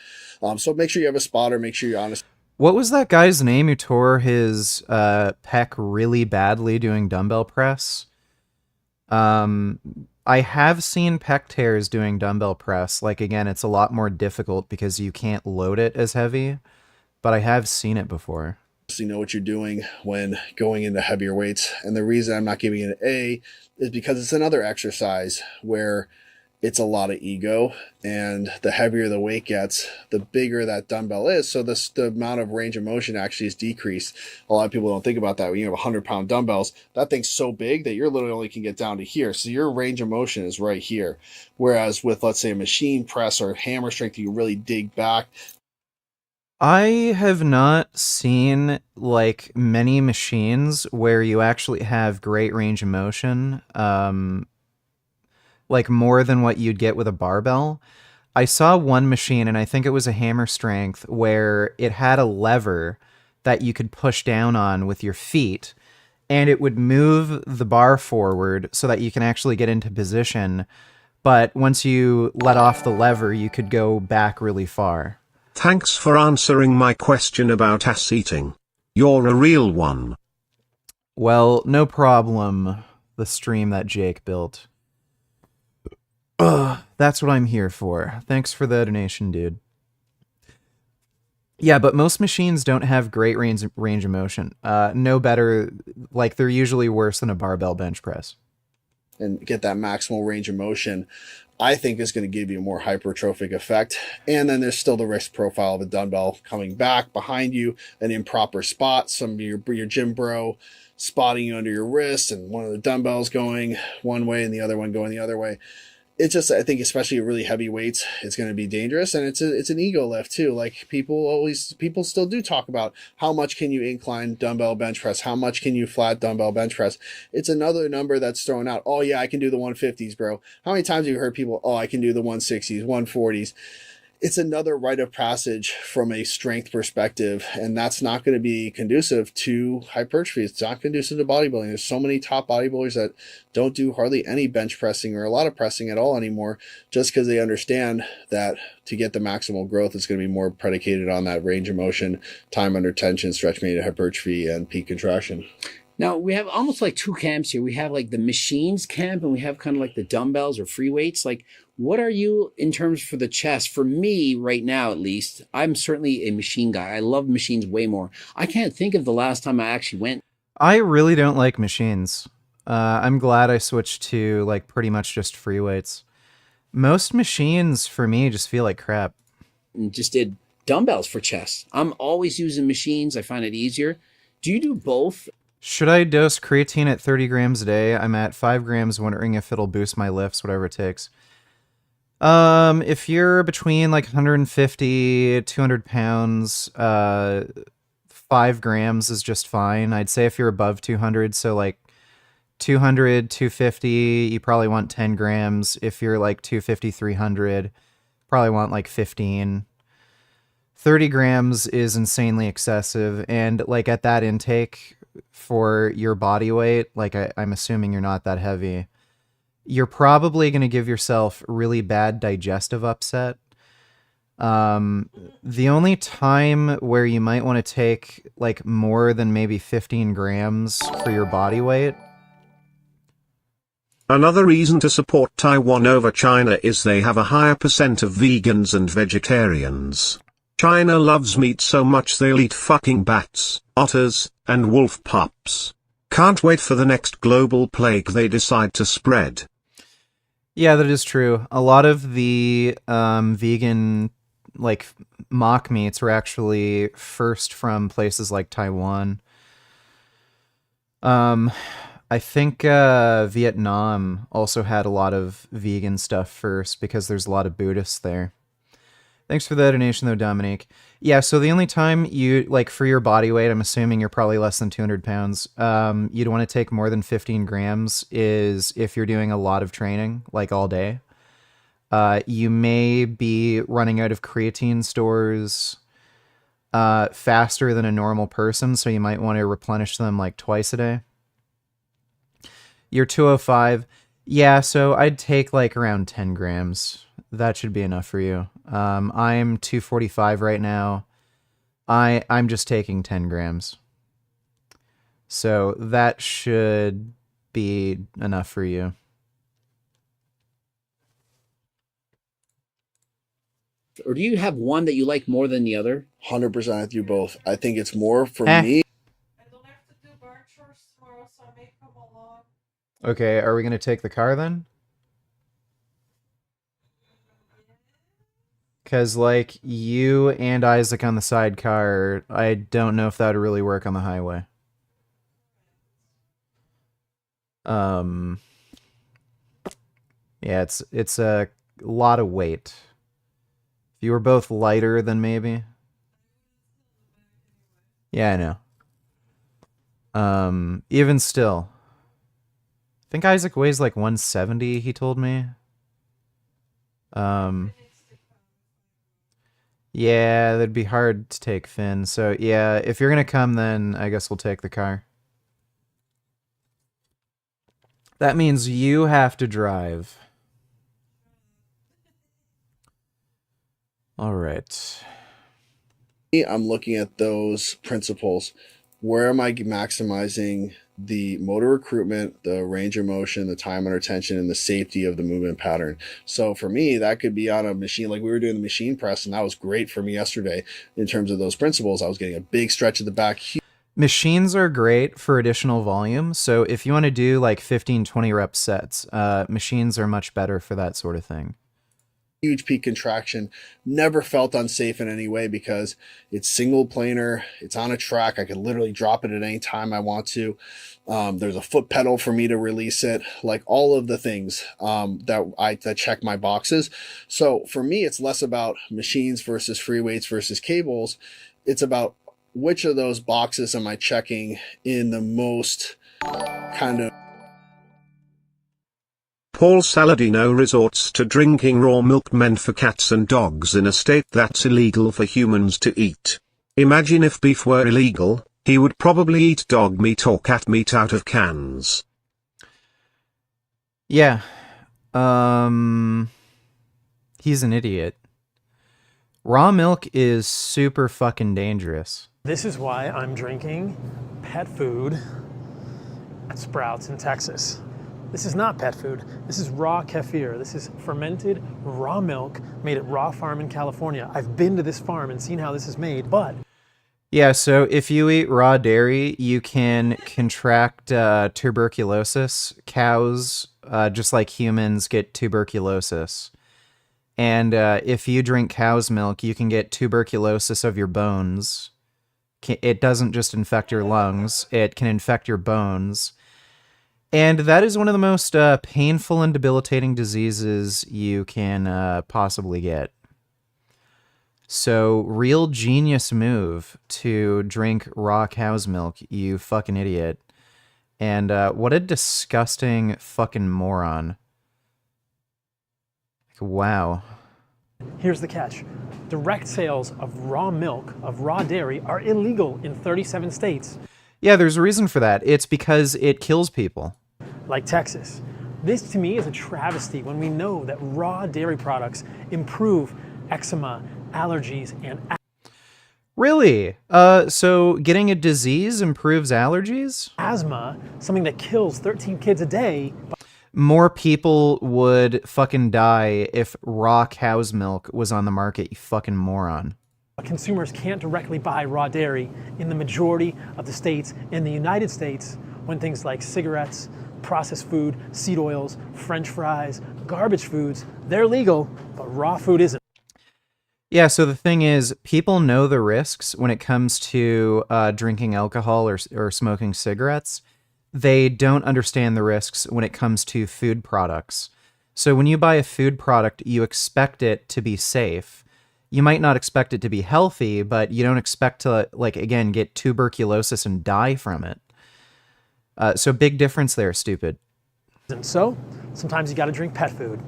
S2: So make sure you have a spotter. Make sure you're honest.
S1: What was that guy's name who tore his pec really badly doing dumbbell press? I have seen pec tears doing dumbbell press. Like, again, it's a lot more difficult because you can't load it as heavy, but I have seen it before.
S2: You know what you're doing when going into heavier weights. And the reason I'm not giving it an A is because it's another exercise where it's a lot of ego, and the heavier the weight gets, the bigger that dumbbell is. So the amount of range of motion actually is decreased. A lot of people don't think about that. When you have 100-pound dumbbells, that thing's so big that you're literally only can get down to here. So your range of motion is right here. Whereas with, let's say, a machine press or hammer strength, you really dig back.
S1: I have not seen like many machines where you actually have great range of motion, like more than what you'd get with a barbell. I saw one machine, and I think it was a hammer strength, where it had a lever that you could push down on with your feet, and it would move the bar forward so that you can actually get into position. But once you let off the lever, you could go back really far.
S5: Thanks for answering my question about ass eating. You're a real one.
S1: Well, no problem. The stream that Jake built. That's what I'm here for. Thanks for the donation, dude. Yeah, but most machines don't have great range of motion. No better, like they're usually worse than a barbell bench press.
S2: And get that maximal range of motion, I think is going to give you a more hypertrophic effect. And then there's still the risk profile of a dumbbell coming back behind you, an improper spot, some of your gym bro spotting you under your wrist, and one of the dumbbells going one way and the other one going the other way. It's just, I think, especially really heavy weights, it's going to be dangerous. And it's an ego lift too. Like people still do talk about how much can you incline dumbbell bench press? How much can you flat dumbbell bench press? It's another number that's thrown out. Oh yeah, I can do the 150s, bro. How many times have you heard people, oh, I can do the 160s, 140s? It's another rite of passage from a strength perspective, and that's not going to be conducive to hypertrophy. It's not conducive to bodybuilding. There's so many top bodybuilders that don't do hardly any bench pressing or a lot of pressing at all anymore, just because they understand that to get the maximal growth, it's going to be more predicated on that range of motion, time under tension, stretch mediated hypertrophy, and peak contraction.
S3: Now, we have almost like two camps here. We have like the machines camp, and we have kind of like the dumbbells or free weights. Like, what are you in terms for the chest? For me, right now at least, I'm certainly a machine guy. I love machines way more. I can't think of the last time I actually went.
S1: I really don't like machines. I'm glad I switched to like pretty much just free weights. Most machines for me just feel like crap.
S3: And just did dumbbells for chest. I'm always using machines. I find it easier. Do you do both?
S1: Should I dose creatine at 30 grams a day? I'm at 5 grams, wondering if it'll boost my lifts, whatever it takes. If you're between like 150, 200 pounds, 5 grams is just fine. I'd say if you're above 200, so like 200, 250, you probably want 10 grams. If you're like 250, 300, probably want like 15. 30 grams is insanely excessive, and like at that intake for your body weight, like I'm assuming you're not that heavy, you're probably going to give yourself really bad digestive upset. The only time where you might want to take like more than maybe 15 grams for your body weight.
S5: Another reason to support Taiwan over China is they have a higher percent of vegans and vegetarians. China loves meat so much they'll eat fucking bats, otters, and wolf pups. Can't wait for the next global plague they decide to spread.
S1: Yeah, that is true. A lot of the vegan, like, mock meats were actually first from places like Taiwan. I think Vietnam also had a lot of vegan stuff first because there's a lot of Buddhists there. Thanks for the donation, though, Dominique. Yeah, so the only time you, like, for your body weight, I'm assuming you're probably less than 200 pounds, you'd want to take more than 15 grams is if you're doing a lot of training, like all day. You may be running out of creatine stores faster than a normal person, so you might want to replenish them, like, twice a day. You're 205. Yeah, so I'd take, like, around 10 grams. That should be enough for you. I'm 245 right now. I'm just taking 10 grams. So that should be enough for you.
S3: Or do you have one that you like more than the other?
S2: 100% I do both. I think it's more for me.
S8: I don't have to do bar chores tomorrow, so I may come along.
S1: Okay, are we going to take the car then? Because, like, you and Isaac on the sidecar, I don't know if that would really work on the highway. Yeah, it's a lot of weight. If you were both lighter, then maybe. Yeah, I know. Even still. I think Isaac weighs like 170, he told me. Yeah, that'd be hard to take Finn. So yeah, if you're gonna come, then I guess we'll take the car. That means you have to drive. All right.
S2: I'm looking at those principles. Where am I maximizing the motor recruitment, the range of motion, the time under tension, and the safety of the movement pattern? So for me, that could be on a machine like we were doing the machine press, and that was great for me yesterday in terms of those principles. I was getting a big stretch at the back.
S1: Machines are great for additional volume. So if you want to do like 15, 20 rep sets, machines are much better for that sort of thing.
S2: Huge peak contraction, never felt unsafe in any way because it's single planar, it's on a track. I can literally drop it at any time I want to. There's a foot pedal for me to release it, like all of the things that check my boxes. So for me, it's less about machines versus free weights versus cables. It's about which of those boxes am I checking in the most kind of.
S5: Paul Saladino resorts to drinking raw milk meant for cats and dogs in a state that's illegal for humans to eat. Imagine if beef were illegal, he would probably eat dog meat or cat meat out of cans.
S1: Yeah. He's an idiot. Raw milk is super fucking dangerous.
S9: This is why I'm drinking pet food at Sprouts in Texas. This is not pet food. This is raw kefir. This is fermented raw milk made at Raw Farm in California. I've been to this farm and seen how this is made, but...
S1: Yeah, so if you eat raw dairy, you can contract tuberculosis. Cows, just like humans, get tuberculosis. And if you drink cow's milk, you can get tuberculosis of your bones. It doesn't just infect your lungs, it can infect your bones. And that is one of the most painful and debilitating diseases you can possibly get. So, real genius move to drink raw cow's milk, you fucking idiot. And what a disgusting fucking moron. Wow.
S9: Here's the catch. Direct sales of raw milk, of raw dairy, are illegal in 37 states.
S1: Yeah, there's a reason for that. It's because it kills people.
S9: Like Texas. This to me is a travesty when we know that raw dairy products improve eczema, allergies, and
S1: Really? So getting a disease improves allergies?
S9: asthma, something that kills 13 kids a day.
S1: More people would fucking die if raw cow's milk was on the market, you fucking moron.
S9: Consumers can't directly buy raw dairy in the majority of the states in the United States when things like cigarettes, processed food, seed oils, French fries, garbage foods, they're legal, but raw food isn't.
S1: Yeah, so the thing is, people know the risks when it comes to drinking alcohol or smoking cigarettes. They don't understand the risks when it comes to food products. So when you buy a food product, you expect it to be safe. You might not expect it to be healthy, but you don't expect to, like, again, get tuberculosis and die from it. So big difference there, stupid.
S9: And so, sometimes you gotta drink pet food.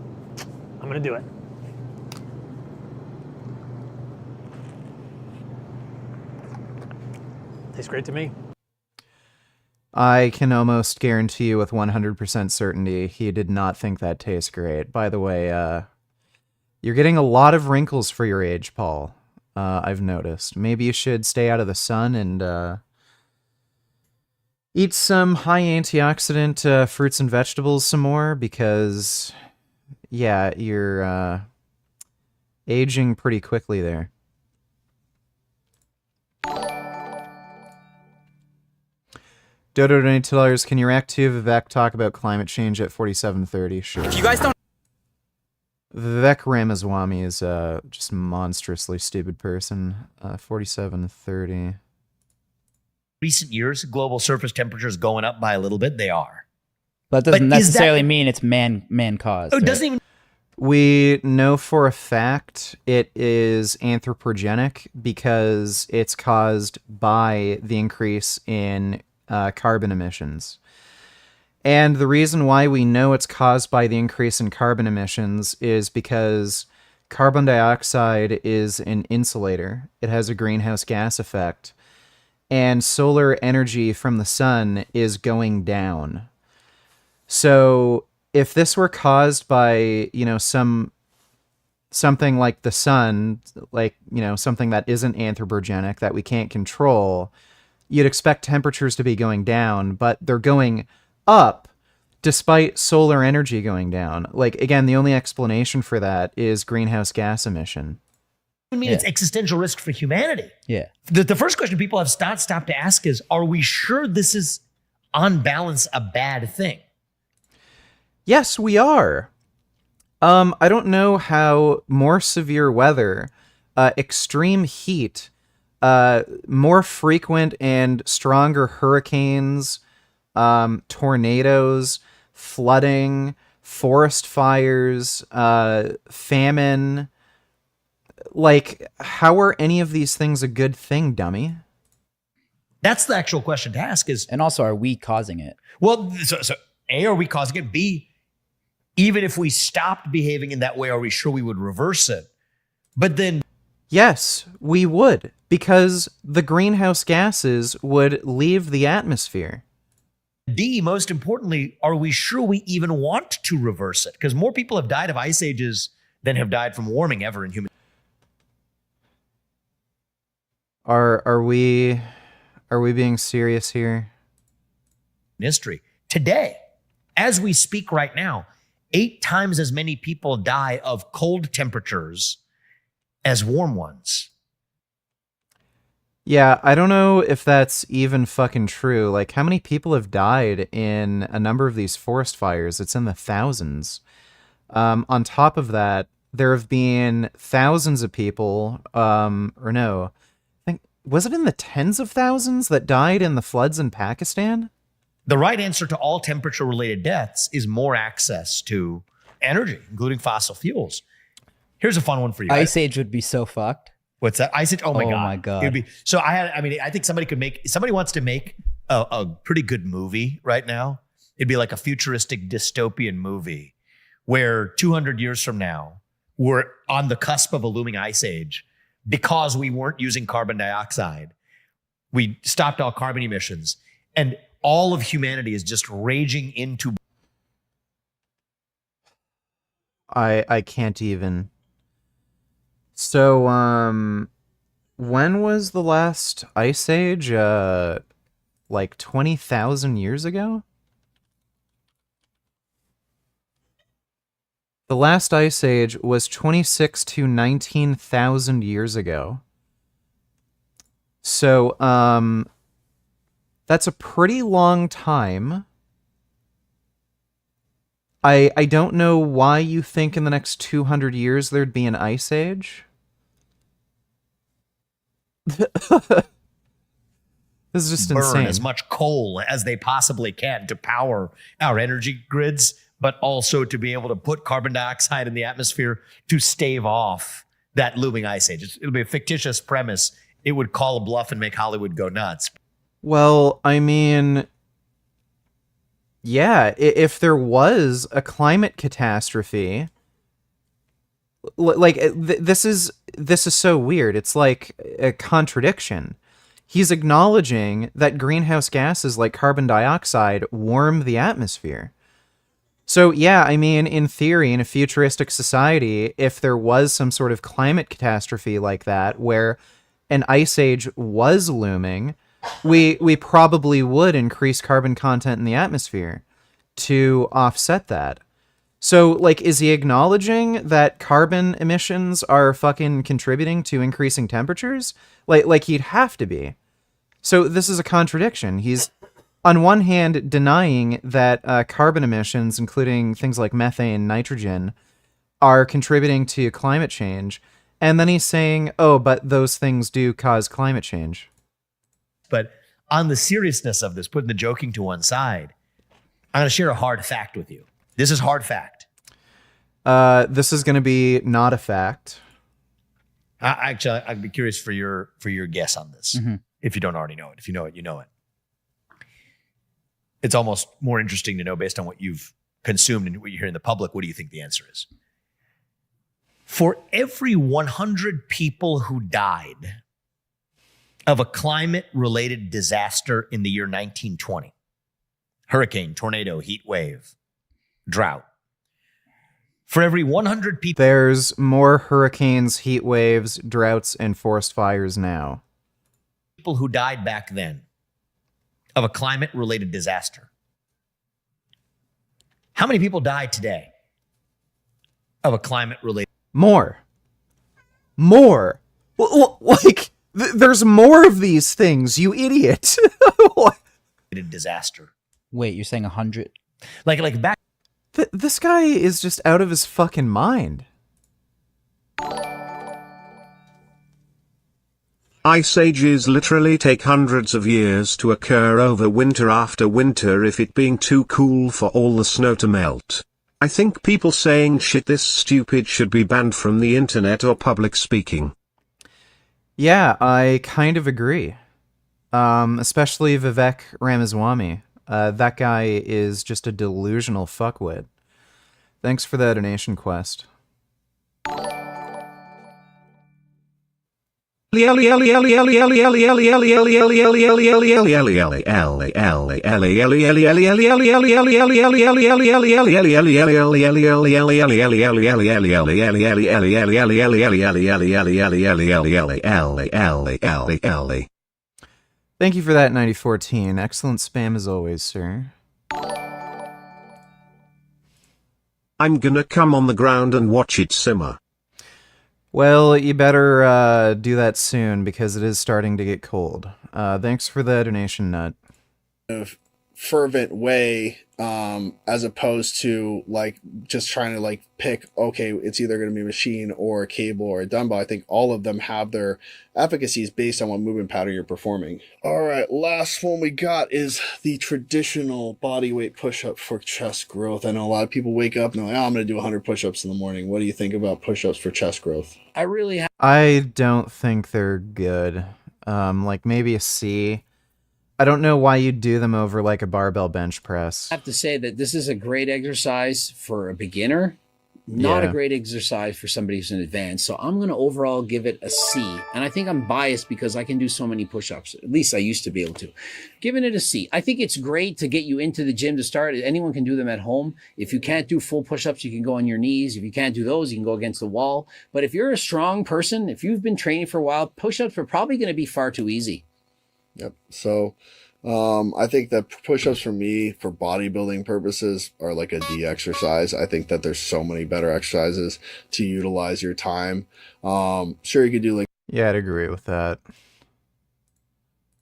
S9: I'm gonna do it. Tastes great to me.
S1: I can almost guarantee you with 100% certainty he did not think that tastes great. By the way, you're getting a lot of wrinkles for your age, Paul. I've noticed. Maybe you should stay out of the sun and eat some high antioxidant fruits and vegetables some more because, yeah, you're aging pretty quickly there. Dodo $22, can you react to Vivek talk about climate change at 47:30? Sure.
S10: If you guys don't...
S1: Vivek Ramaswamy is just a monstrously stupid person. 47:30.
S10: Recent years, global surface temperatures going up by a little bit. They are.
S11: But that doesn't necessarily mean it's man caused.
S10: Oh, it doesn't even...
S1: We know for a fact it is anthropogenic because it's caused by the increase in carbon emissions. And the reason why we know it's caused by the increase in carbon emissions is because carbon dioxide is an insulator. It has a greenhouse gas effect. And solar energy from the sun is going down. So if this were caused by, something like the sun, like, something that isn't anthropogenic that we can't control, you'd expect temperatures to be going down, but they're going up despite solar energy going down. Like, again, the only explanation for that is greenhouse gas emission.
S10: I mean, it's existential risk for humanity.
S11: Yeah.
S10: The first question people have stopped to ask is, are we sure this is on balance a bad thing?
S1: Yes, we are. I don't know how more severe weather, extreme heat, more frequent and stronger hurricanes, tornadoes, flooding, forest fires, famine. Like, how are any of these things a good thing, dummy?
S10: That's the actual question to ask is...
S11: And also, are we causing it?
S10: Well, so A, are we causing it? B, even if we stopped behaving in that way, are we sure we would reverse it? But then...
S1: Yes, we would, because the greenhouse gases would leave the atmosphere.
S10: D, most importantly, are we sure we even want to reverse it? Because more people have died of ice ages than have died from warming ever in human...
S1: Are we being serious here?
S10: history. Today, as we speak right now, 8 times as many people die of cold temperatures as warm ones.
S1: Yeah, I don't know if that's even fucking true. Like, how many people have died in a number of these forest fires? It's in the thousands. On top of that, there have been thousands of people, or no, I think, was it in the tens of thousands that died in the floods in Pakistan?
S10: The right answer to all temperature-related deaths is more access to energy, including fossil fuels. Here's a fun one for you.
S11: Ice Age would be so fucked.
S10: What's that? Ice Age? Oh my God.
S11: Oh my God.
S10: It'd be, so I think somebody wants to make a pretty good movie right now. It'd be like a futuristic dystopian movie where 200 years from now, we're on the cusp of a looming ice age because we weren't using carbon dioxide. We stopped all carbon emissions, and all of humanity is just raging into...
S1: I can't even. So, when was the last ice age? Like 20,000 years ago? The last ice age was 26 to 19,000 years ago. So, that's a pretty long time. I don't know why you think in the next 200 years there'd be an ice age. This is just
S10: burn
S1: insane.
S10: as much coal as they possibly can to power our energy grids, but also to be able to put carbon dioxide in the atmosphere to stave off that looming ice age. It'll be a fictitious premise. It would call a bluff and make Hollywood go nuts.
S1: Well, I mean, yeah, if there was a climate catastrophe, like this is so weird. It's like a contradiction. He's acknowledging that greenhouse gases like carbon dioxide warm the atmosphere. So yeah, I mean, in theory, in a futuristic society, if there was some sort of climate catastrophe like that, where an ice age was looming, we probably would increase carbon content in the atmosphere to offset that. So, like, is he acknowledging that carbon emissions are fucking contributing to increasing temperatures? Like he'd have to be. So this is a contradiction. He's, on one hand, denying that carbon emissions, including things like methane, nitrogen, are contributing to climate change. And then he's saying, oh, but those things do cause climate change.
S10: But on the seriousness of this, putting the joking to one side, I'm going to share a hard fact with you. This is hard fact.
S1: This is going to be not a fact.
S10: Actually, I'd be curious for your guess on this.
S11: Mm-hmm.
S10: If you don't already know it. If you know it, you know it. It's almost more interesting to know based on what you've consumed and what you hear in the public. What do you think the answer is? For every 100 people who died of a climate-related disaster in the year 1920, hurricane, tornado, heat wave, drought, for every 100 people...
S1: There's more hurricanes, heat waves, droughts, and forest fires now.
S10: People who died back then of a climate-related disaster. How many people died today of a climate-related...
S1: More. Like, there's more of these things, you idiot.
S10: disaster.
S11: Wait, you're saying 100?
S10: Like back...
S1: This guy is just out of his fucking mind.
S5: Ice ages literally take hundreds of years to occur over winter after winter, if it being too cool for all the snow to melt. I think people saying shit this stupid should be banned from the internet or public speaking.
S1: Yeah, I kind of agree. Especially Vivek Ramaswamy. That guy is just a delusional fuckwit. Thanks for the donation, Quest. Thank you for that, 9014. Excellent spam as always, sir.
S5: I'm gonna come on the ground and watch it simmer.
S1: Well, you better do that soon, because it is starting to get cold. Thanks for the donation, Nut.
S2: Fervent way, as opposed to like just trying to like pick, okay, it's either going to be a machine or a cable or a dumbbell. I think all of them have their efficacies based on what movement pattern you're performing. All right, last one we got is the traditional body weight push-up for chest growth. I know a lot of people wake up and they're like, oh, I'm going to do 100 push-ups in the morning. What do you think about push-ups for chest growth?
S1: I don't think they're good. Like maybe a C. I don't know why you'd do them over like a barbell bench press.
S3: I have to say that this is a great exercise for a beginner, not
S1: Yeah.
S3: a great exercise for somebody who's in advance. So I'm going to overall give it a C. And I think I'm biased because I can do so many push-ups. At least I used to be able to. Giving it a C. I think it's great to get you into the gym to start. Anyone can do them at home. If you can't do full push-ups, you can go on your knees. If you can't do those, you can go against the wall. But if you're a strong person, if you've been training for a while, push-ups are probably going to be far too easy.
S2: Yep. So I think that push-ups for me, for bodybuilding purposes, are like a D exercise. I think that there's so many better exercises to utilize your time. Sure, you could do like...
S1: Yeah, I'd agree with that.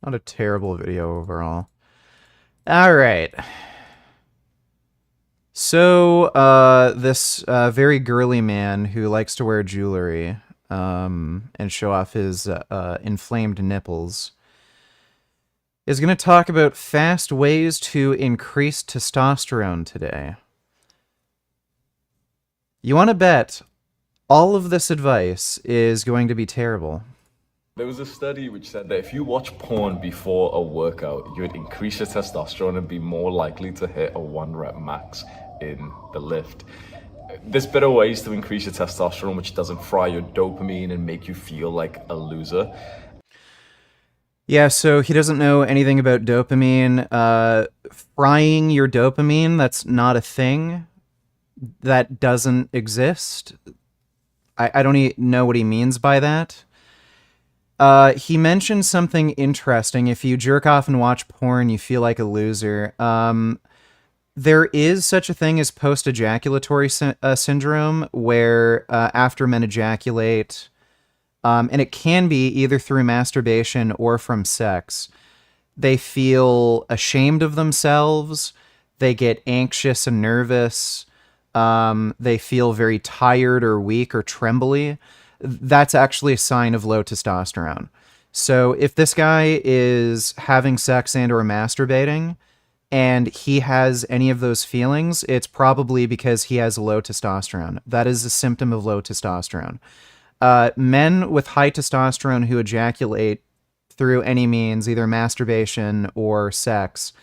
S1: Not a terrible video overall. All right. So, this very girly man who likes to wear jewelry and show off his inflamed nipples is going to talk about fast ways to increase testosterone today. You want to bet all of this advice is going to be terrible.
S12: There was a study which said that if you watch porn before a workout, you would increase your testosterone and be more likely to hit a 1 rep max in the lift. There's better ways to increase your testosterone which doesn't fry your dopamine and make you feel like a loser.
S1: Yeah, so he doesn't know anything about dopamine. Frying your dopamine, that's not a thing. That doesn't exist. I don't even know what he means by that. He mentioned something interesting. If you jerk off and watch porn, you feel like a loser. There is such a thing as post-ejaculatory syndrome, where after men ejaculate... and it can be either through masturbation or from sex, they feel ashamed of themselves, they get anxious and nervous, they feel very tired or weak or trembly. That's actually a sign of low testosterone. So if this guy is having sex and or masturbating, and he has any of those feelings, it's probably because he has low testosterone. That is a symptom of low testosterone. Men with high testosterone who ejaculate through any means, either masturbation or sex,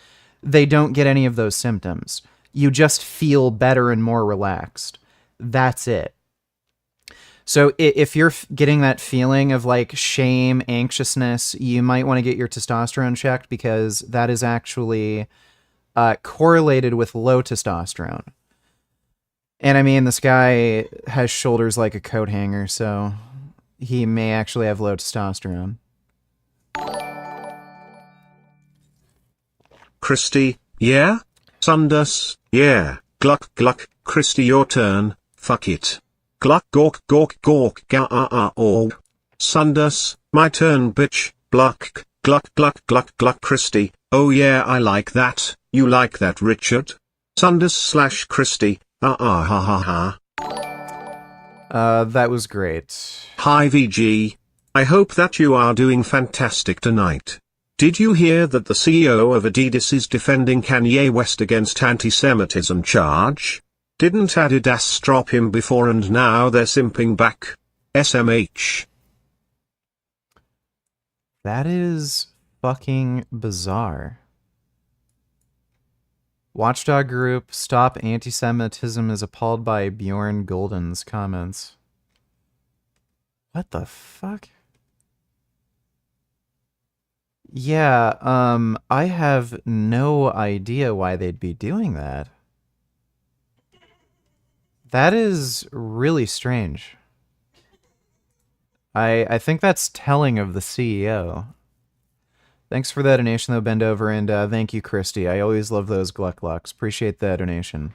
S1: they don't get any of those symptoms. You just feel better and more relaxed. That's it. So if you're getting that feeling of like shame, anxiousness, you might want to get your testosterone checked, because that is actually correlated with low testosterone. And I mean, this guy has shoulders like a coat hanger, so he may actually have low testosterone.
S5: Christy, yeah? Sundus, yeah. Gluck gluck, Christy, your turn, fuck it. Gluck gawk gawk gawk ga Sundus, my turn, bitch. Gluck gluck gluck gluck gluck, Christy, oh yeah, I like that. You like that, Richard? Sundus / Christy, ha ha ha.
S1: That was great.
S5: Hi VG. I hope that you are doing fantastic tonight. Did you hear that the CEO of Adidas is defending Kanye West against anti-Semitism charge? Didn't Adidas drop him before and now they're simping back? SMH.
S1: That is fucking bizarre. Watchdog group Stop Anti-Semitism is appalled by Bjorn Golden's comments. What the fuck? Yeah, I have no idea why they'd be doing that. That is really strange. I think that's telling of the CEO. Thanks for that donation, though, Bend Over, and thank you, Christy. I always love those Gluck Glucks. Appreciate that donation.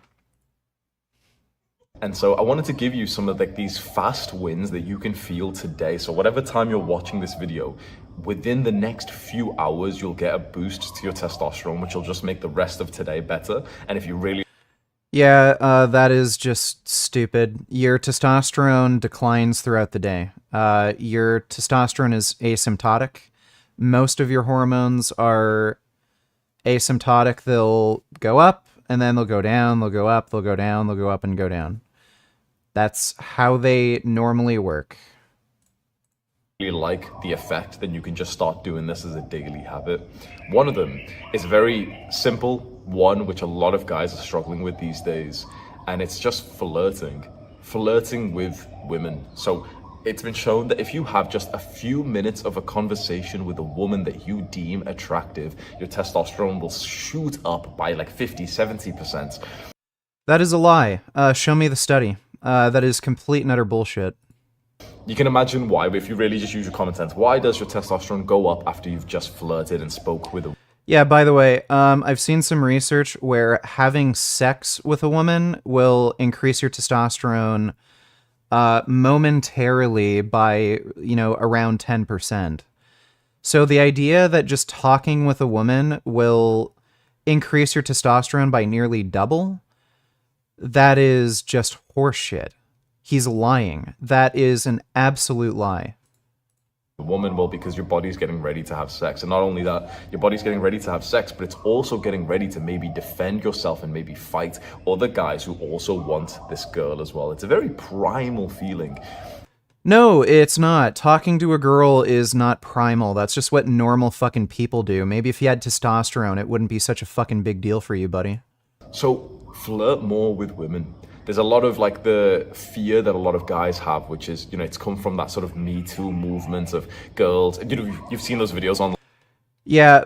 S12: And so I wanted to give you some of like these fast wins that you can feel today. So whatever time you're watching this video, within the next few hours, you'll get a boost to your testosterone, which will just make the rest of today better. And if you really...
S1: Yeah, that is just stupid. Your testosterone declines throughout the day. Your testosterone is asymptotic. Most of your hormones are asymptotic. They'll go up, and then they'll go down, they'll go up, they'll go down, they'll go up and go down. That's how they normally work.
S12: Like the effect, then you can just start doing this as a daily habit. One of them is a very simple one, which a lot of guys are struggling with these days, and it's just flirting with women. So it's been shown that if you have just a few minutes of a conversation with a woman that you deem attractive, your testosterone will shoot up by like 50-70%.
S1: That is a lie. Show me the study. That is complete and utter bullshit.
S12: You can imagine why, but if you really just use your common sense, why does your testosterone go up after you've just flirted and spoke with a...
S1: Yeah, by the way, I've seen some research where having sex with a woman will increase your testosterone momentarily by, around 10%. So the idea that just talking with a woman will increase your testosterone by nearly double, that is just horseshit. He's lying. That is an absolute lie.
S12: A woman, well, because your body's getting ready to have sex. And not only that, your body's getting ready to have sex, but it's also getting ready to maybe defend yourself and maybe fight other guys who also want this girl as well. It's a very primal feeling.
S1: No, it's not. Talking to a girl is not primal. That's just what normal fucking people do. Maybe if you had testosterone, it wouldn't be such a fucking big deal for you, buddy.
S12: So flirt more with women. There's a lot of like the fear that a lot of guys have, which is, it's come from that sort of Me Too movement of girls. You've seen those videos on.
S1: Yeah,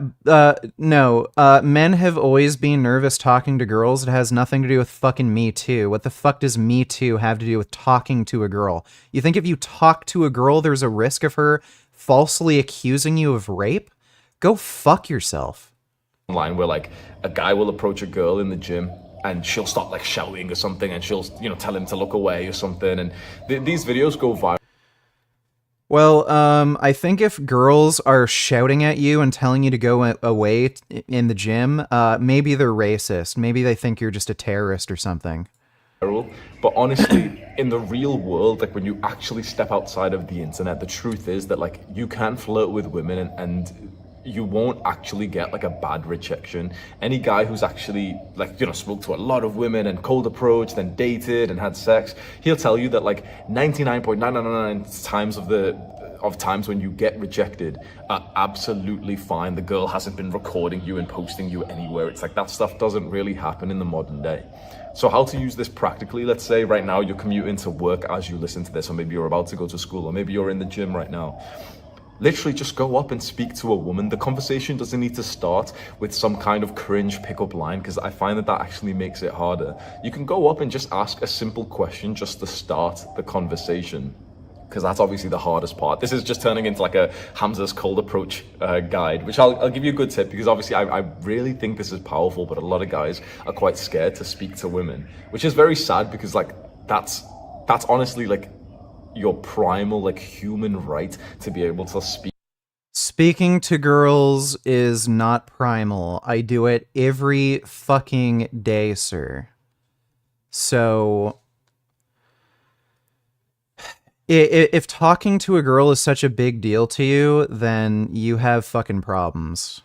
S1: no. Men have always been nervous talking to girls. It has nothing to do with fucking Me Too. What the fuck does Me Too have to do with talking to a girl? You think if you talk to a girl, there's a risk of her falsely accusing you of rape? Go fuck yourself.
S12: Online where like a guy will approach a girl in the gym and she'll start like shouting or something, and she'll, tell him to look away or something. And these videos go viral.
S1: Well, I think if girls are shouting at you and telling you to go away in the gym, maybe they're racist. Maybe they think you're just a terrorist or something.
S12: But honestly, in the real world, like when you actually step outside of the internet, the truth is that like you can flirt with women and you won't actually get like a bad rejection. Any guy who's actually like, spoke to a lot of women and cold approached and dated and had sex, he'll tell you that like 99.999 times of of times when you get rejected are absolutely fine. The girl hasn't been recording you and posting you anywhere. It's like that stuff doesn't really happen in the modern day. So how to use this practically? Let's say right now you're commuting to work as you listen to this, or maybe you're about to go to school, or maybe you're in the gym right now. Literally just go up and speak to a woman. The conversation doesn't need to start with some kind of cringe pickup line, because I find that actually makes it harder. You can go up and just ask a simple question just to start the conversation, because that's obviously the hardest part. This is just turning into like a Hamza's cold approach guide, which I'll give you a good tip, because obviously I really think this is powerful, but a lot of guys are quite scared to speak to women, which is very sad, because like that's honestly like your primal like human right to be able to speak.
S1: Speaking to girls is not primal. I do it every fucking day, sir. So if talking to a girl is such a big deal to you, then you have fucking problems.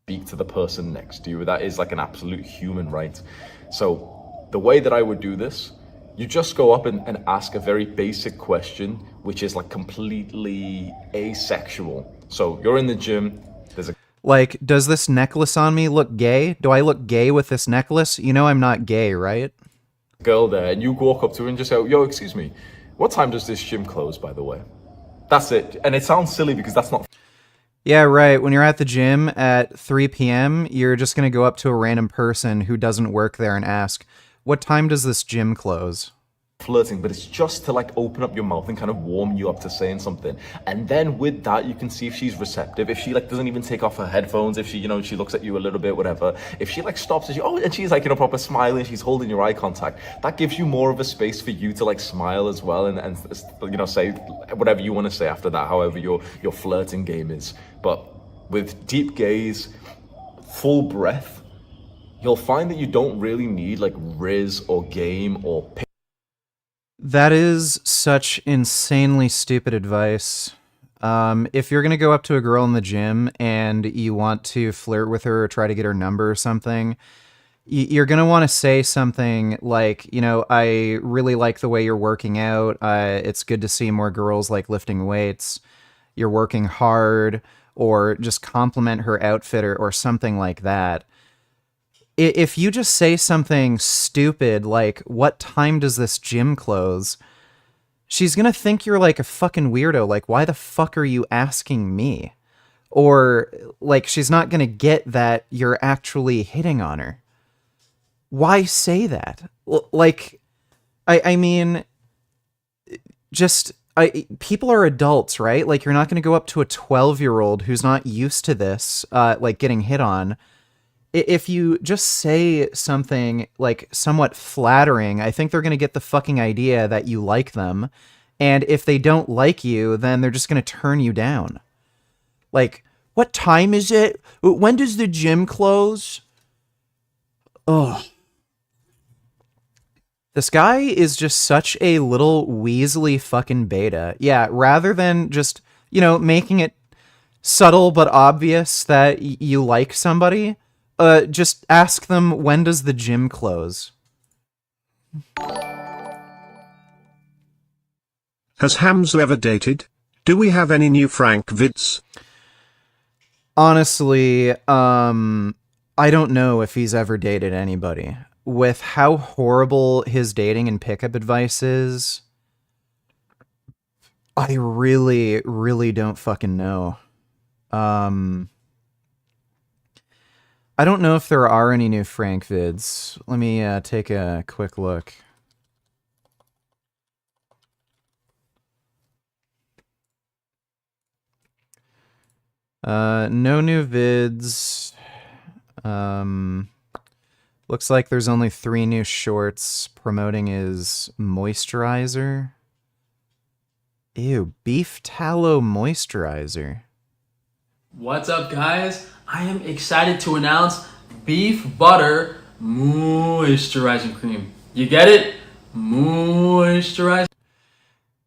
S12: Speak to the person next to you. That is like an absolute human right. So the way that I would do this, you just go up and ask a very basic question, which is like completely asexual. So you're in the gym, there's a...
S1: Like, does this necklace on me look gay? Do I look gay with this necklace? You know I'm not gay, right?
S12: Girl there, and you walk up to her and just go, yo, excuse me, what time does this gym close, by the way? That's it. And it sounds silly because that's not...
S1: Yeah, right. When you're at the gym at 3 p.m., you're just going to go up to a random person who doesn't work there and ask, what time does this gym close?
S12: Flirting, but it's just to like open up your mouth and kind of warm you up to saying something. And then with that, you can see if she's receptive, if she like doesn't even take off her headphones, if she, you know, she looks at you a little bit, whatever. If she like stops and and she's like, you know, proper smiling, she's holding your eye contact, that gives you more of a space for you to like smile as well and you know, say whatever you want to say after that, however your flirting game is. But with deep gaze, full breath, you'll find that you don't really need like riz or game or pick.
S1: That is such insanely stupid advice. If you're going to go up to a girl in the gym and you want to flirt with her or try to get her number or something, you're going to want to say something like, you know, I really like the way you're working out. It's good to see more girls like lifting weights. You're working hard, or just compliment her outfit or something like that. If you just say something stupid like, what time does this gym close? She's gonna think you're like a fucking weirdo. Like, why the fuck are you asking me? Or like, she's not gonna get that you're actually hitting on her. Why say that? Like, I mean, just... people are adults, right? Like, you're not gonna go up to a 12-year-old who's not used to this, like getting hit on. If you just say something like somewhat flattering, I think they're going to get the fucking idea that you like them. And if they don't like you, then they're just going to turn you down. Like, what time is it? When does the gym close? Ugh. This guy is just such a little weaselly fucking beta. Yeah, rather than just, you know, making it subtle but obvious that you like somebody... just ask them, when does the gym close?
S5: Has Hamza ever dated? Do we have any new Frank vids?
S1: Honestly, I don't know if he's ever dated anybody. With how horrible his dating and pickup advice is, I really, really don't fucking know. I don't know if there are any new Frank vids. Let me take a quick look. No new vids. Looks like there's only 3 new shorts promoting his moisturizer. Ew, beef tallow moisturizer.
S13: What's up, guys? I am excited to announce Beef Butter Moisturizing Cream. You get it? Moisturizing.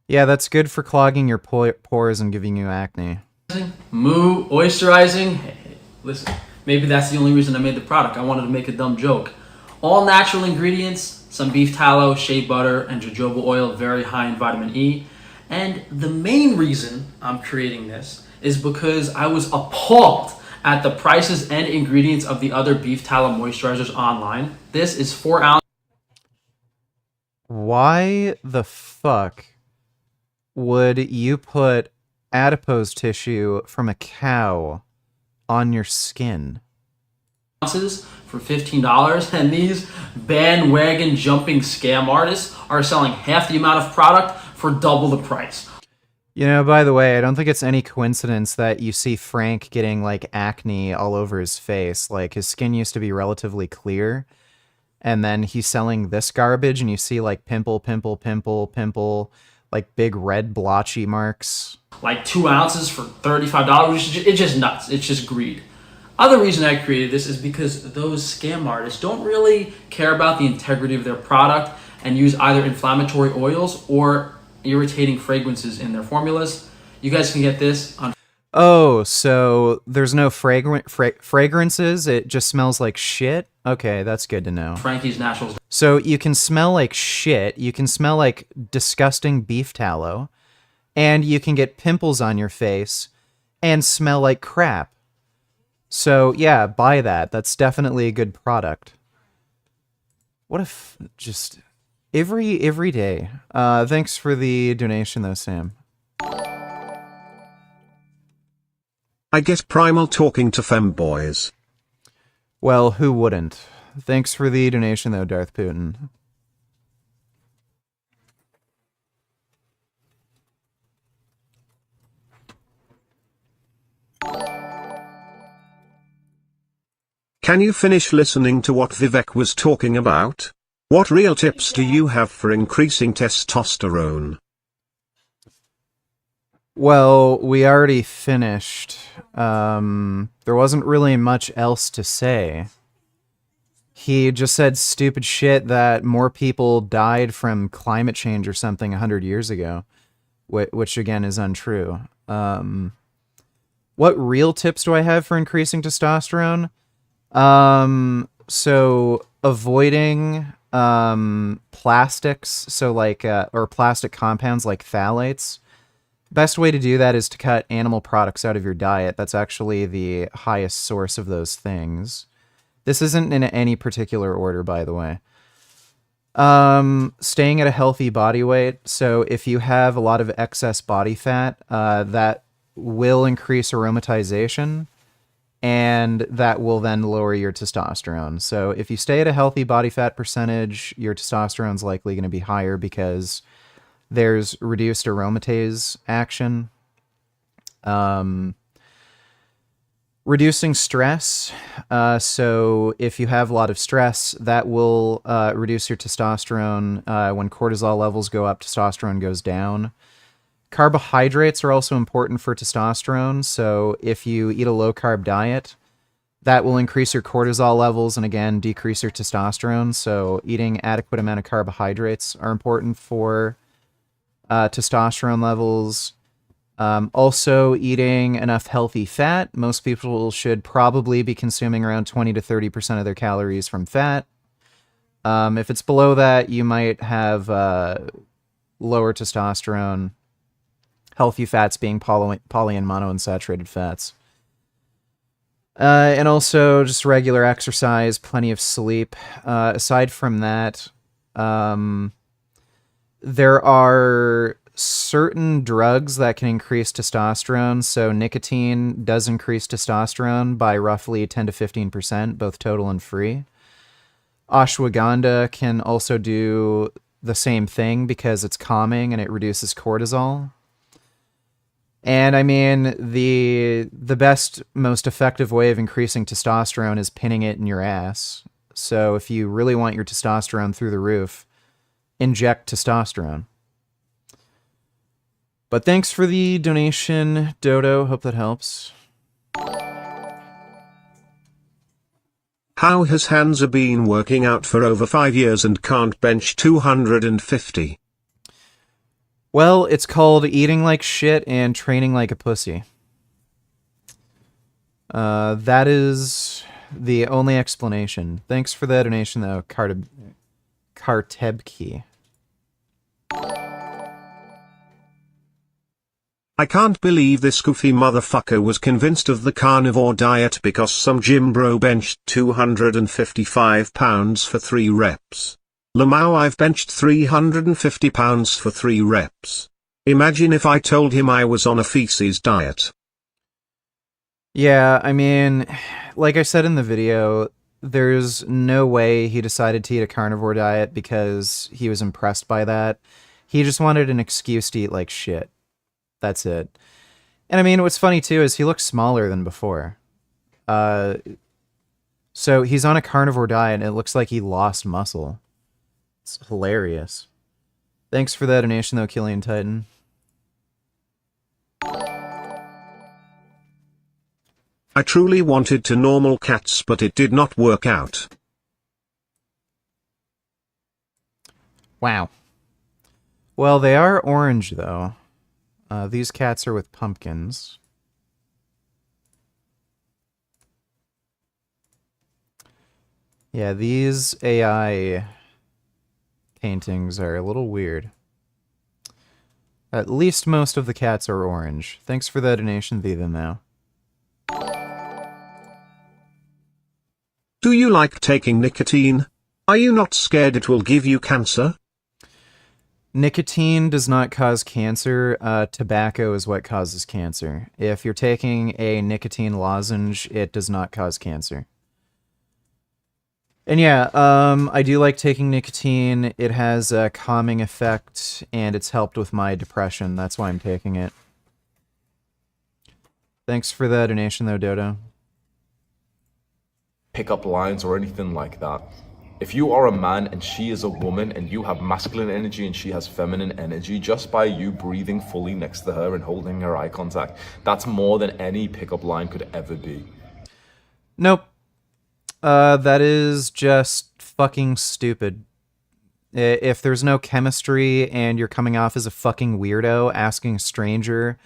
S1: Yeah, that's good for clogging your pores and giving you acne.
S13: Moisturizing. Hey, listen, maybe that's the only reason I made the product. I wanted to make a dumb joke. All natural ingredients, some beef tallow, shea butter, and jojoba oil, very high in vitamin E. And the main reason I'm creating this is because I was appalled at the prices and ingredients of the other beef tallow moisturizers online. This is 4 ounces.
S1: Why the fuck would you put adipose tissue from a cow on your skin?
S13: For $15, and these bandwagon jumping scam artists are selling half the amount of product for double the price.
S1: You know, by the way, I don't think it's any coincidence that you see Frank getting like acne all over his face. Like his skin used to be relatively clear, and then he's selling this garbage and you see like pimple, like big red blotchy marks.
S13: Like 2 ounces for $35. It's just nuts. It's just greed. Other reason I created this is because those scam artists don't really care about the integrity of their product and use either inflammatory oils or irritating fragrances in their formulas. You guys can get this on...
S1: Oh, so there's no fragrances? It just smells like shit? Okay, that's good to know.
S13: Frankie's Naturals.
S1: So you can smell like shit, you can smell like disgusting beef tallow, and you can get pimples on your face and smell like crap. So yeah, buy that. That's definitely a good product. What if just every day. Thanks for the donation though, Sam.
S5: I get primal talking to femboys.
S1: Well, who wouldn't? Thanks for the donation though, Darth Putin.
S5: Can you finish listening to what Vivek was talking about? What real tips do you have for increasing testosterone?
S1: Well, we already finished. There wasn't really much else to say. He just said stupid shit that more people died from climate change or something 100 years ago, which again is untrue. What real tips do I have for increasing testosterone? So avoiding plastics, so like or plastic compounds like phthalates. Best way to do that is to cut animal products out of your diet. That's actually the highest source of those things. This isn't in any particular order, by the way. Staying at a healthy body weight. So if you have a lot of excess body fat, that will increase aromatization, and that will then lower your testosterone. So if you stay at a healthy body fat percentage, your testosterone is likely going to be higher because there's reduced aromatase action. Reducing stress. So if you have a lot of stress, that will reduce your testosterone. When cortisol levels go up, testosterone goes down. Carbohydrates are also important for testosterone. So if you eat a low-carb diet, that will increase your cortisol levels and again decrease your testosterone. So eating adequate amount of carbohydrates are important for testosterone levels. Also eating enough healthy fat. Most people should probably be consuming around 20 to 30% of their calories from fat. If it's below that, you might have lower testosterone. Healthy fats being poly and monounsaturated fats. And also just regular exercise, plenty of sleep. Aside from that, there are certain drugs that can increase testosterone. So nicotine does increase testosterone by roughly 10 to 15%, both total and free. Ashwagandha can also do the same thing because it's calming and it reduces cortisol. And I mean, the best, most effective way of increasing testosterone is pinning it in your ass. So if you really want your testosterone through the roof, inject testosterone. But thanks for the donation, Dodo. Hope that helps.
S5: How has Hansa been working out for over 5 years and can't bench 250?
S1: Well, it's called eating like shit and training like a pussy. That is the only explanation. Thanks for the donation, though, Kartebki.
S5: I can't believe this goofy motherfucker was convinced of the carnivore diet because some gym bro benched 255 pounds for 3 reps. Lamau, I've benched 350 pounds for 3 reps. Imagine if I told him I was on a feces diet.
S1: Yeah, I mean, like I said in the video, there's no way he decided to eat a carnivore diet because he was impressed by that. He just wanted an excuse to eat like shit. That's it. And I mean, what's funny too is he looks smaller than before. So he's on a carnivore diet and it looks like he lost muscle. It's hilarious. Thanks for that donation though, Killian Titan.
S5: I truly wanted to normal cats, but it did not work out.
S1: Wow. Well, they are orange though. These cats are with pumpkins. Yeah, these AI paintings are a little weird. At least most of the cats are orange. Thanks for the donation, Viva now.
S5: Do you like taking nicotine? Are you not scared it will give you cancer?
S1: Nicotine does not cause cancer. Tobacco is what causes cancer. If you're taking a nicotine lozenge, it does not cause cancer. And yeah, I do like taking nicotine. It has a calming effect, and it's helped with my depression. That's why I'm taking it. Thanks for the donation, though, Dodo.
S12: Pick-up lines or anything like that. If you are a man and she is a woman and you have masculine energy and she has feminine energy, just by you breathing fully next to her and holding her eye contact, that's more than any pickup line could ever be.
S1: Nope. That is just fucking stupid. If there's no chemistry and you're coming off as a fucking weirdo asking a stranger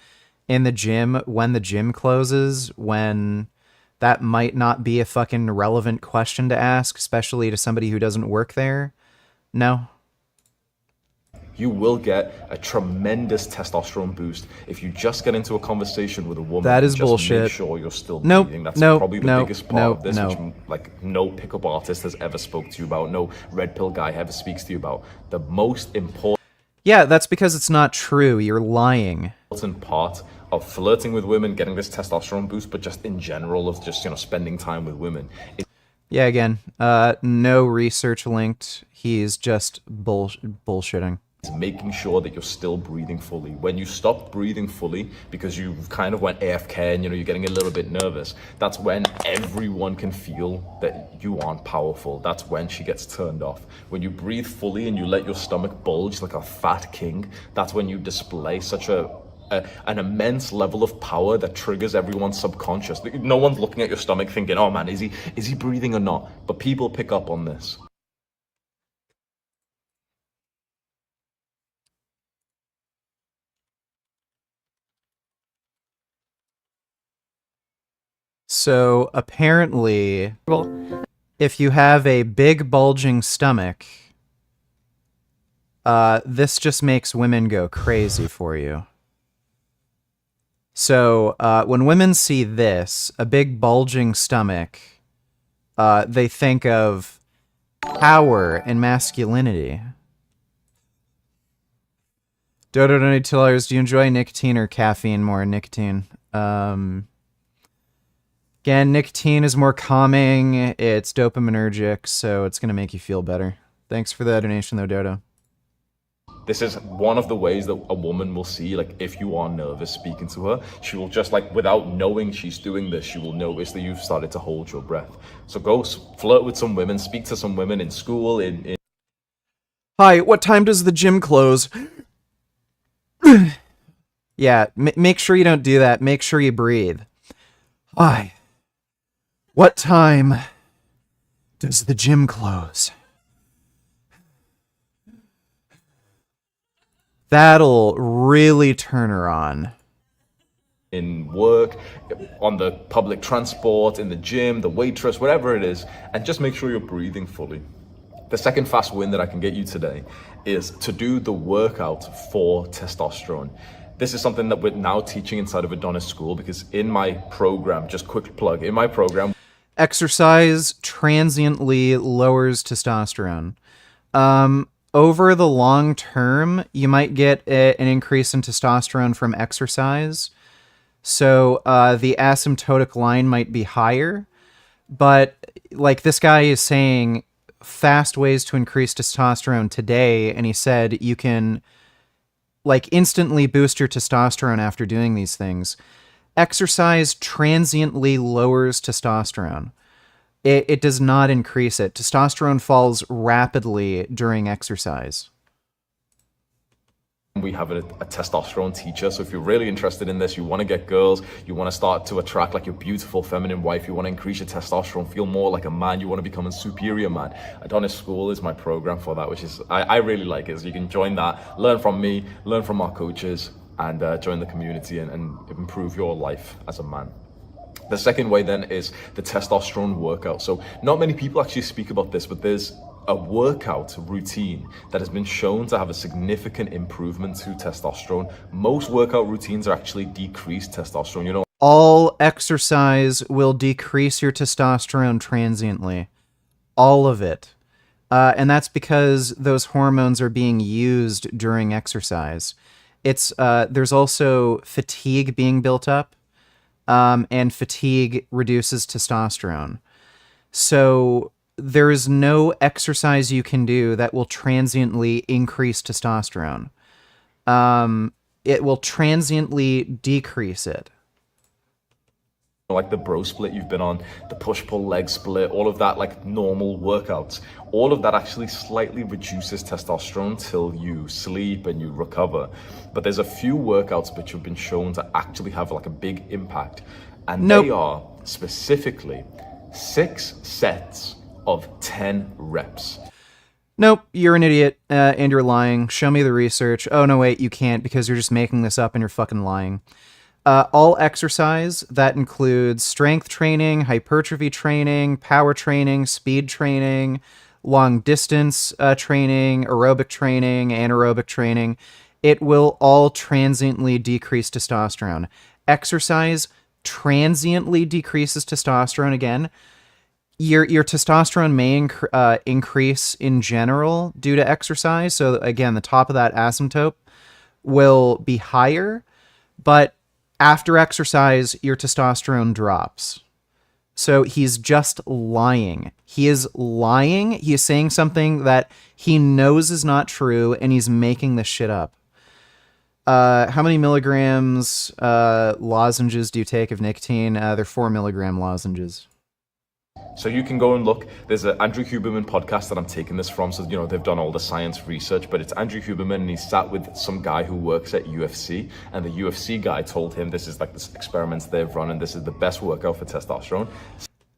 S1: in the gym when the gym closes, when that might not be a fucking relevant question to ask, especially to somebody who doesn't work there. No.
S12: You will get a tremendous testosterone boost if you just get into a conversation with a woman.
S1: That is
S12: just
S1: bullshit.
S12: Make sure you're still
S1: Nope,
S12: breathing. That's
S1: nope,
S12: probably the
S1: nope,
S12: biggest part
S1: nope,
S12: of this,
S1: nope.
S12: which like no pickup artist has ever spoke to you about, no red pill guy ever speaks to you about. The most important
S1: Yeah, that's because it's not true. You're lying.
S12: part of flirting with women, getting this testosterone boost, but just in general of just, spending time with women.
S1: Yeah, again, no research linked. He's just bullshitting.
S12: It's making sure that you're still breathing fully. When you stop breathing fully because you kind of went AFK and you're getting a little bit nervous, that's when everyone can feel that you aren't powerful. That's when she gets turned off. When you breathe fully and you let your stomach bulge like a fat king, that's when you display such an immense level of power that triggers everyone's subconscious. No one's looking at your stomach thinking, oh man, is he breathing or not? But people pick up on this.
S1: So apparently, if you have a big bulging stomach, this just makes women go crazy for you. So when women see this, a big bulging stomach, they think of power and masculinity. Dodo $2, do you enjoy nicotine or caffeine more? Nicotine. Again, nicotine is more calming, it's dopaminergic, so it's going to make you feel better. Thanks for the donation though, Dodo.
S12: This is one of the ways that a woman will see, like, if you are nervous speaking to her, she will just, like, without knowing she's doing this, she will notice that you've started to hold your breath. So go flirt with some women, speak to some women in school,
S1: Hi, what time does the gym close? Yeah, make sure you don't do that. Make sure you breathe. Hi. What time does the gym close? That'll really turn her on.
S12: in work, on the public transport, in the gym, the waitress, whatever it is, and just make sure you're breathing fully. The second fast win that I can get you today is to do the workout for testosterone. This is something that we're now teaching inside of Adonis School, because in my program, just quick plug, in my program,
S1: exercise transiently lowers testosterone. Over the long term, you might get an increase in testosterone from exercise. So the asymptotic line might be higher. But like this guy is saying fast ways to increase testosterone today, and he said you can like instantly boost your testosterone after doing these things. Exercise transiently lowers testosterone. It does not increase it. Testosterone falls rapidly during exercise.
S12: we have a testosterone teacher. So if you're really interested in this, you want to get girls, you want to start to attract like your beautiful feminine wife, you want to increase your testosterone, feel more like a man, you want to become a superior man, Adonis School is my program for that, which is, I really like it. So you can join that, learn from me, learn from our coaches, and join the community and improve your life as a man. The second way then is the testosterone workout. So not many people actually speak about this, but there's a workout routine that has been shown to have a significant improvement to testosterone. Most workout routines are actually decreased testosterone. You know,
S1: all exercise will decrease your testosterone transiently. All of it. And that's because those hormones are being used during exercise. It's there's also fatigue being built up, and fatigue reduces testosterone. So there is no exercise you can do that will transiently increase testosterone. It will transiently decrease it.
S12: Like the bro split you've been on, the push-pull leg split, all of that, like normal workouts, all of that actually slightly reduces testosterone till you sleep and you recover. But there's a few workouts which have been shown to actually have like a big impact, and they are specifically 6 sets of 10 reps.
S1: Nope, you're an idiot, and you're lying. Show me the research. Oh, no, wait, you can't, because you're just making this up and you're fucking lying. All exercise, that includes strength training, hypertrophy training, power training, speed training, long distance training, aerobic training, anaerobic training, it will all transiently decrease testosterone. Exercise transiently decreases testosterone again. Your testosterone may increase in general due to exercise. So again, the top of that asymptote will be higher, but after exercise, your testosterone drops. So he's just lying. He is lying. He is saying something that he knows is not true, and he's making this shit up. How many milligrams lozenges do you take of nicotine? They're 4 milligram lozenges.
S12: So you can go and look. There's an Andrew Huberman podcast that I'm taking this from. So, you know, they've done all the science research, but it's Andrew Huberman, and he sat with some guy who works at UFC, and the UFC guy told him this is like this experiments they've run, and this is the best workout for testosterone.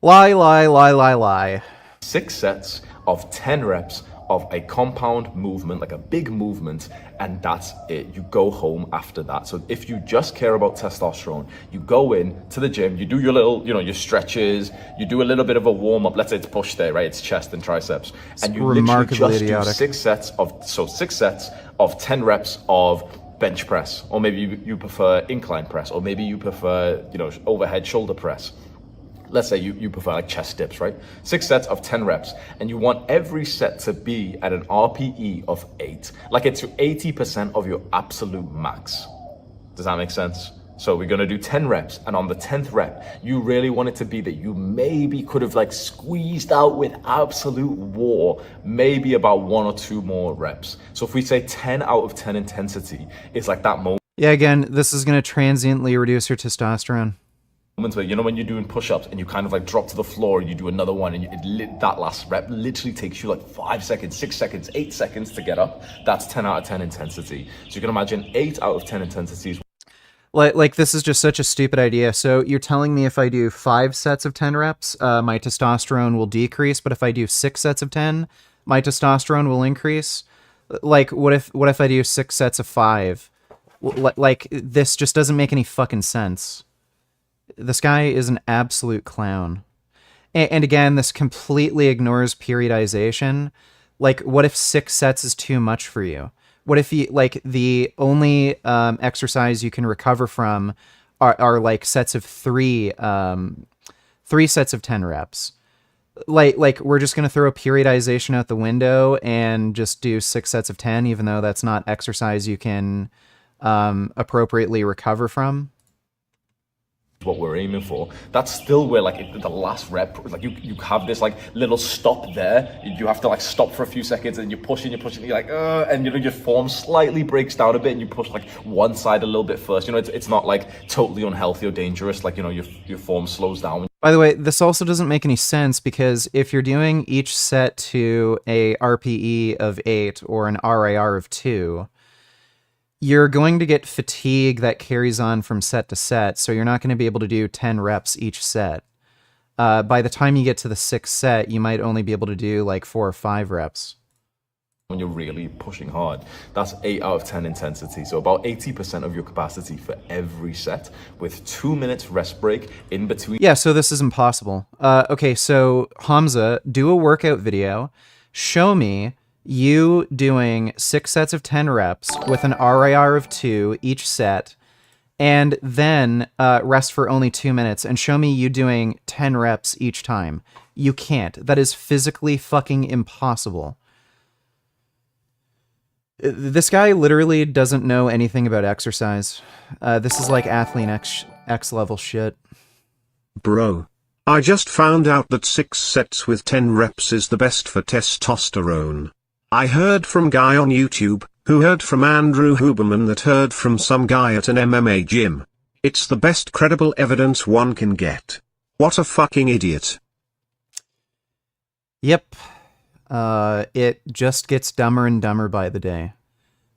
S1: Lie.
S12: 6 sets of 10 reps of a compound movement, like a big movement, and that's it. You go home after that. So if you just care about testosterone, you go in to the gym, you do your little, you know, your stretches, you do a little bit of a warm up. Let's say it's push day, right? It's chest and triceps. And you literally just
S1: idiotic.
S12: do 6 sets of 10 reps of bench press, or maybe you prefer incline press, or maybe you prefer, you know, overhead shoulder press. Let's say you prefer like chest dips, right? 6 sets of 10 reps, and you want every set to be at an RPE of 8. Like it's 80% of your absolute max. Does that make sense? So we're gonna do 10 reps, and on the 10th rep, you really want it to be that you maybe could have like squeezed out with absolute war, maybe about 1 or 2 more reps. So if we say 10 out of 10 intensity, it's like that moment.
S1: Yeah, again, this is gonna transiently reduce your testosterone.
S12: Where, you know, when you're doing push-ups and you kind of like drop to the floor and you do another one, and that last rep literally takes you like 5 seconds, 6 seconds, 8 seconds to get up. That's 10 out of 10 intensity. So you can imagine 8 out of 10 intensities.
S1: Like this is just such a stupid idea. So you're telling me if I do 5 sets of 10 reps, my testosterone will decrease, but if I do 6 sets of 10, my testosterone will increase? Like, what if I do 6 sets of 5? Like, this just doesn't make any fucking sense. This guy is an absolute clown. And again, this completely ignores periodization. Like, what if 6 sets is too much for you? What if you like the only exercise you can recover from are like sets of three sets of 10 reps? Like we're just gonna throw periodization out the window and just do 6 sets of 10, even though that's not exercise you can appropriately recover from.
S12: What we're aiming for, that's still where like the last rep, like you have this like little stop there. You have to like stop for a few seconds, and you're pushing, you're like and you know your form slightly breaks down a bit, and you push like one side a little bit first. You know, it's not like totally unhealthy or dangerous. Like, you know, your form slows down.
S1: By the way, this also doesn't make any sense, because if you're doing each set to a RPE of 8 or an RIR of 2, you're going to get fatigue that carries on from set to set, so you're not going to be able to do 10 reps each set. By the time you get to the 6th set, you might only be able to do like 4 or 5 reps.
S12: When you're really pushing hard, that's 8 out of 10 intensity, so about 80% of your capacity for every set, with 2 minutes rest break in between.
S1: Yeah, so this is impossible. Okay, so Hamza, do a workout video. Show me you doing 6 sets of 10 reps with an RIR of 2 each set, and then rest for only 2 minutes, and show me you doing 10 reps each time. You can't. That is physically fucking impossible. This guy literally doesn't know anything about exercise. This is like athlete X level shit.
S5: Bro, I just found out that 6 sets with 10 reps is the best for testosterone. I heard from guy on YouTube, who heard from Andrew Huberman, that heard from some guy at an MMA gym. It's the best credible evidence one can get. What a fucking idiot.
S1: Yep. It just gets dumber and dumber by the day.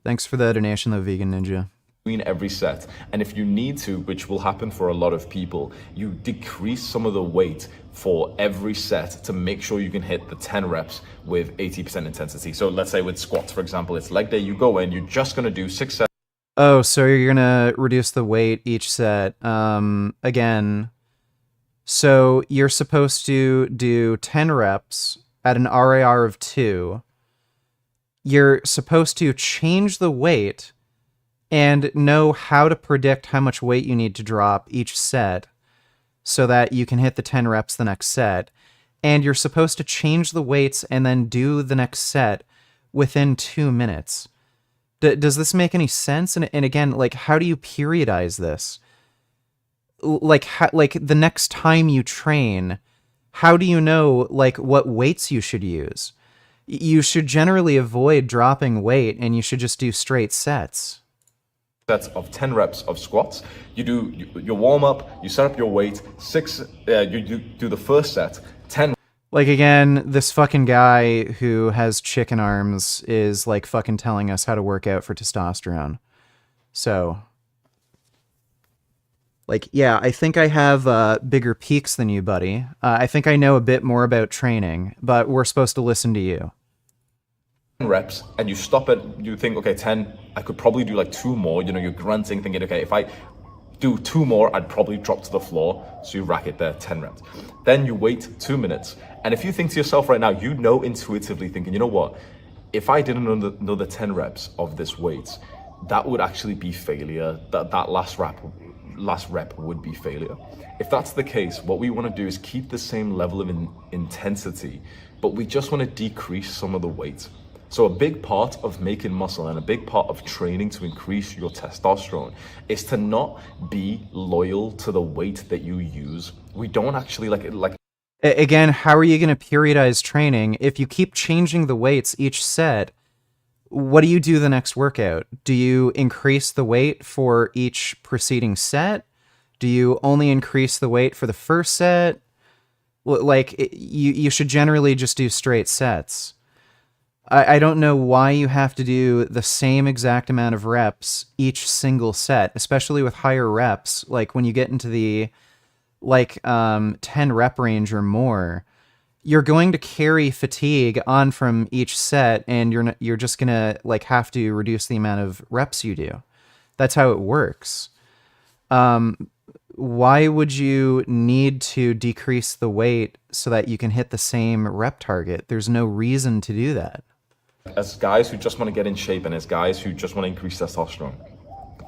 S1: Thanks for the donation, though, Vegan Ninja.
S12: Between every set, and if you need to, which will happen for a lot of people, you decrease some of the weight for every set to make sure you can hit the 10 reps with 80% intensity. So let's say with squats, for example, it's leg day, you go in, you're just going to do 6 sets.
S1: Oh, so you're gonna reduce the weight each set. Again, so you're supposed to do 10 reps at an RIR of 2. You're supposed to change the weight and know how to predict how much weight you need to drop each set so that you can hit the 10 reps the next set. And you're supposed to change the weights and then do the next set within 2 minutes. Does this make any sense? And again, like, how do you periodize this? Like the next time you train, how do you know like what weights you should use? You should generally avoid dropping weight, and you should just do straight sets.
S12: Sets of 10 reps of squats. You do your warm up, you set up your weight, you do the first set, 10.
S1: Like, again, this fucking guy who has chicken arms is like fucking telling us how to work out for testosterone. So, like, yeah, I think I have bigger peaks than you, buddy. I think I know a bit more about training, but we're supposed to listen to you.
S12: Reps, and you stop at, you think, okay, 10, I could probably do like 2 more. You know, you're grunting, thinking, okay, if I do 2 more, I'd probably drop to the floor. So you rack it there, 10 reps. Then you wait 2 minutes. And if you think to yourself right now, you know intuitively thinking, you know what, if I did another 10 reps of this weight, that would actually be failure. That last rep would be failure. If that's the case, what we want to do is keep the same level of intensity, but we just want to decrease some of the weight. So a big part of making muscle and a big part of training to increase your testosterone is to not be loyal to the weight that you use. We don't actually like.
S1: Again, how are you going to periodize training if you keep changing the weights each set? What do you do the next workout? Do you increase the weight for each preceding set? Do you only increase the weight for the first set? Like, you should generally just do straight sets. I don't know why you have to do the same exact amount of reps each single set, especially with higher reps. Like, when you get into the, 10 rep range or more, you're going to carry fatigue on from each set, and you're just gonna have to reduce the amount of reps you do. That's how it works. Why would you need to decrease the weight so that you can hit the same rep target? There's no reason to do that.
S12: As guys who just want to get in shape and as guys who just want to increase testosterone,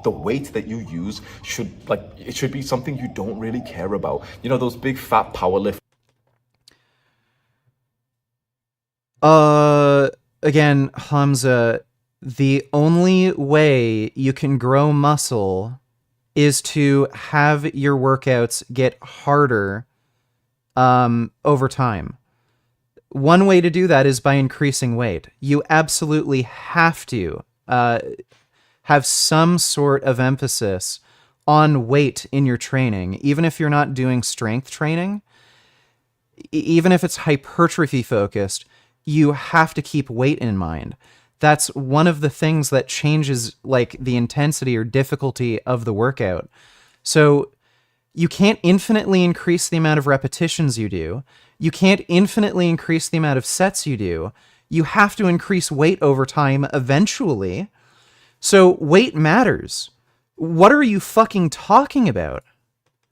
S12: the weight that you use it should be something you don't really care about. You know, those big fat power lift.
S1: Again, Hamza, the only way you can grow muscle is to have your workouts get harder over time. One way to do that is by increasing weight. You absolutely have to have some sort of emphasis on weight in your training, even if you're not doing strength training, even if it's hypertrophy focused, you have to keep weight in mind. That's one of the things that changes like the intensity or difficulty of the workout. So you can't infinitely increase the amount of repetitions you do. You can't infinitely increase the amount of sets you do. You have to increase weight over time eventually. So weight matters. What are you fucking talking about?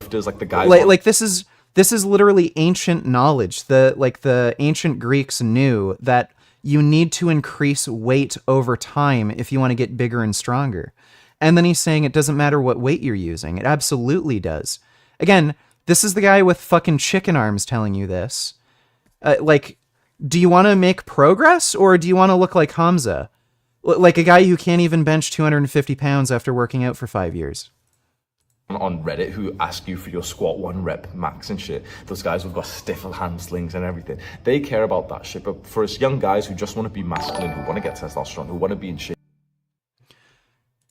S12: There's like the guys
S1: like this is literally ancient knowledge. The ancient Greeks knew that you need to increase weight over time if you want to get bigger and stronger. And then he's saying it doesn't matter what weight you're using. It absolutely does. Again, this is the guy with fucking chicken arms telling you this. Do you want to make progress or do you want to look like Hamza? Like a guy who can't even bench 250 pounds after working out for 5 years.
S12: On Reddit who ask you for your squat 1 rep max and shit. Those guys who've got stiff hamstrings and everything. They care about that shit. But for us young guys who just want to be masculine, who want to get testosterone, who want to be in shape.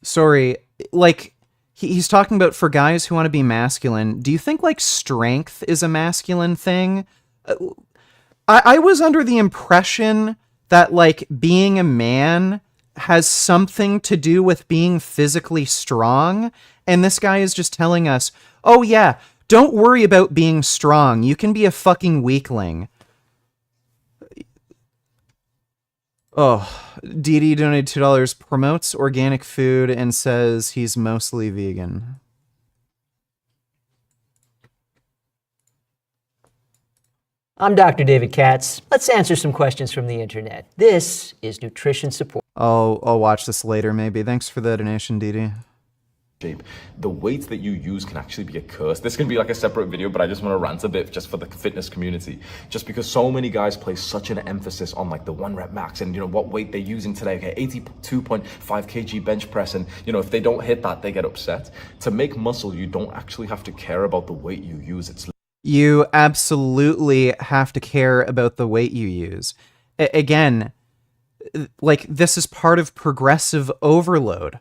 S1: Sorry, like he's talking about for guys who want to be masculine. Do you think like strength is a masculine thing? I was under the impression that like being a man has something to do with being physically strong. And this guy is just telling us, oh yeah, don't worry about being strong. You can be a fucking weakling. Oh, DD donated $2, promotes organic food and says he's mostly vegan.
S14: I'm Dr. David Katz. Let's answer some questions from the internet. This is Nutrition Support.
S1: I'll watch this later maybe. Thanks for the donation, DD.
S12: Shape. The weights that you use can actually be a curse. This can be like a separate video, but I just want to rant a bit just for the fitness community. Just because so many guys place such an emphasis on like the 1 rep max and you know what weight they're using today. Okay, 82.5 kg bench press, and you know if they don't hit that, they get upset. To make muscle, you don't actually have to care about the weight you use.
S1: You absolutely have to care about the weight you use. Again, like this is part of progressive overload.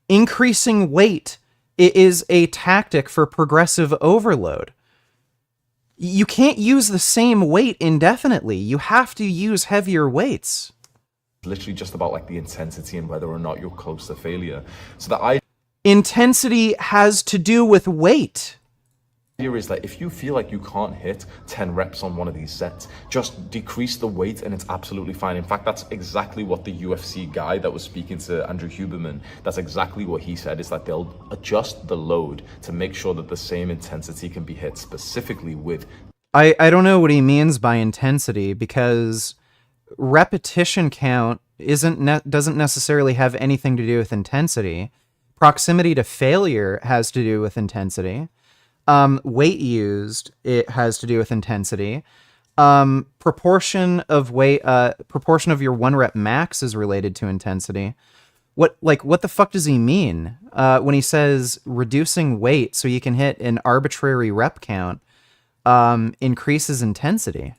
S1: Increasing weight is a tactic for progressive overload. You can't use the same weight indefinitely. You have to use heavier weights.
S12: It's literally just about like the intensity and whether or not you're close to failure. So
S1: intensity has to do with weight.
S12: Here is that if you feel like you can't hit 10 reps on one of these sets, just decrease the weight and it's absolutely fine. In fact, that's exactly what the UFC guy that was speaking to Andrew Huberman, that's exactly what he said, is that they'll adjust the load to make sure that the same intensity can be hit specifically with...
S1: I don't know what he means by intensity, because repetition count doesn't necessarily have anything to do with intensity. Proximity to failure has to do with intensity. Weight used, it has to do with intensity. Proportion of your 1 rep max is related to intensity. What the fuck does he mean when he says reducing weight so you can hit an arbitrary rep count increases intensity?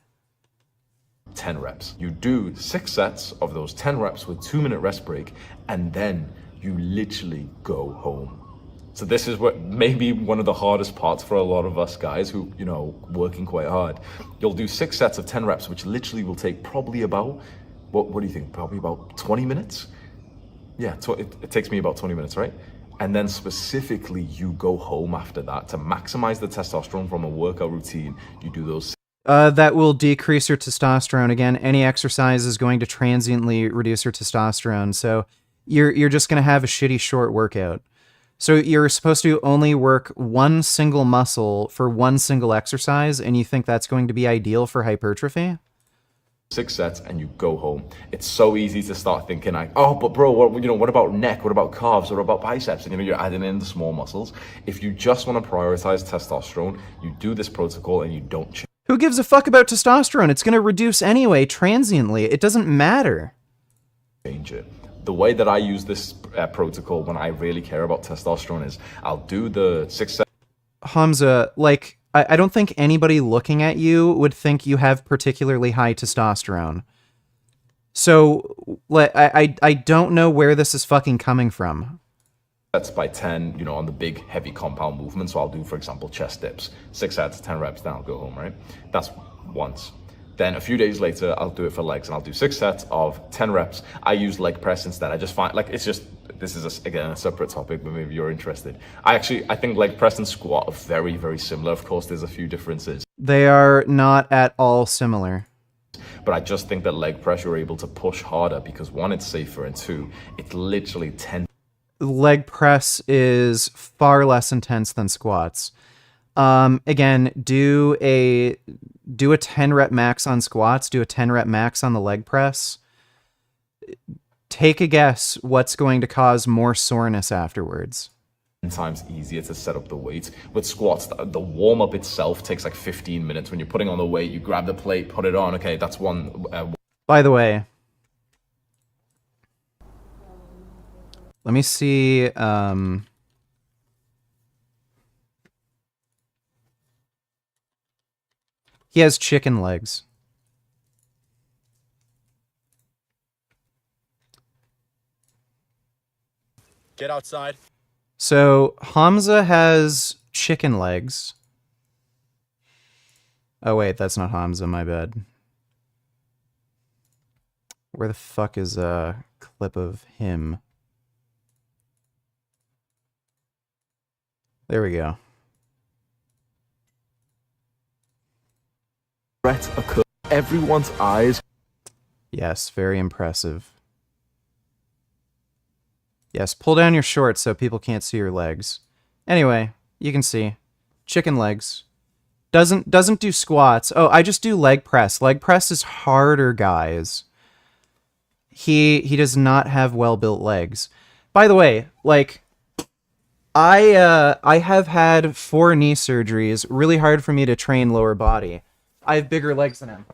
S12: 10 reps. You do 6 sets of those 10 reps with 2-minute rest break, and then you literally go home. So this is what maybe one of the hardest parts for a lot of us guys who, you know, working quite hard. You'll do 6 sets of 10 reps, which literally will take probably about, what do you think? Probably about 20 minutes? Yeah, it takes me about 20 minutes, right? And then specifically you go home after that to maximize the testosterone from a workout routine. You do those.
S1: That will decrease your testosterone. Again, any exercise is going to transiently reduce your testosterone. So you're just going to have a shitty short workout. So you're supposed to only work one single muscle for one single exercise, and you think that's going to be ideal for hypertrophy?
S12: 6 sets and you go home. It's so easy to start thinking like, oh, but bro, what about neck? What about calves? What about biceps? And you're adding in the small muscles. If you just want to prioritize testosterone, you do this protocol and you don't change.
S1: Who gives a fuck about testosterone? It's going to reduce anyway, transiently. It doesn't matter.
S12: Change it. The way that I use this protocol when I really care about testosterone is I'll do the 6 sets.
S1: Hamza, like, I don't think anybody looking at you would think you have particularly high testosterone. So, I don't know where this is fucking coming from.
S12: Sets by 10, on the big heavy compound movement. So I'll do, for example, chest dips, 6 sets, 10 reps, then I'll go home, right? That's once. Then a few days later, I'll do it for legs and I'll do 6 sets of 10 reps. I use leg press instead. I just find, this is, again, a separate topic, but maybe you're interested. I think leg press and squat are very, very similar. Of course, there's a few differences.
S1: They are not at all similar.
S12: But I just think that leg press, you're able to push harder because 1, it's safer, and 2, it's literally 10.
S1: Leg press is far less intense than squats. Again, do a 10 rep max on squats, do a 10 rep max on the leg press. Take a guess what's going to cause more soreness afterwards.
S12: 10 times easier to set up the weight. With squats, the warm up itself takes like 15 minutes. When you're putting on the weight, you grab the plate, put it on. Okay, that's one.
S1: By the way, let me see. He has chicken legs.
S15: Get outside.
S1: So Hamza has chicken legs. Oh wait, that's not Hamza, my bad. Where the fuck is a clip of him? There we go.
S15: Everyone's eyes.
S1: Yes, very impressive. Yes, pull down your shorts so people can't see your legs. Anyway, you can see. Chicken legs. Doesn't do squats. Oh, I just do leg press. Leg press is harder, guys. He does not have well-built legs. By the way, like, I have had 4 knee surgeries. Really hard for me to train lower body. I have bigger legs than him.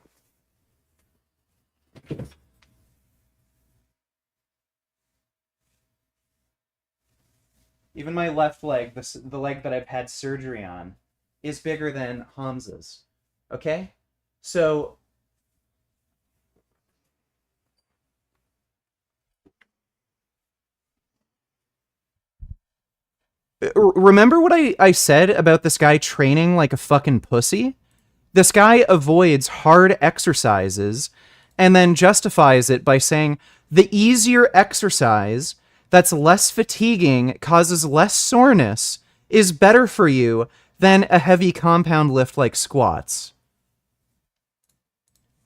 S1: Even my left leg, the leg that I've had surgery on, is bigger than Hamza's. Okay? So remember what I said about this guy training like a fucking pussy? This guy avoids hard exercises and then justifies it by saying the easier exercise that's less fatiguing, causes less soreness, is better for you than a heavy compound lift like squats.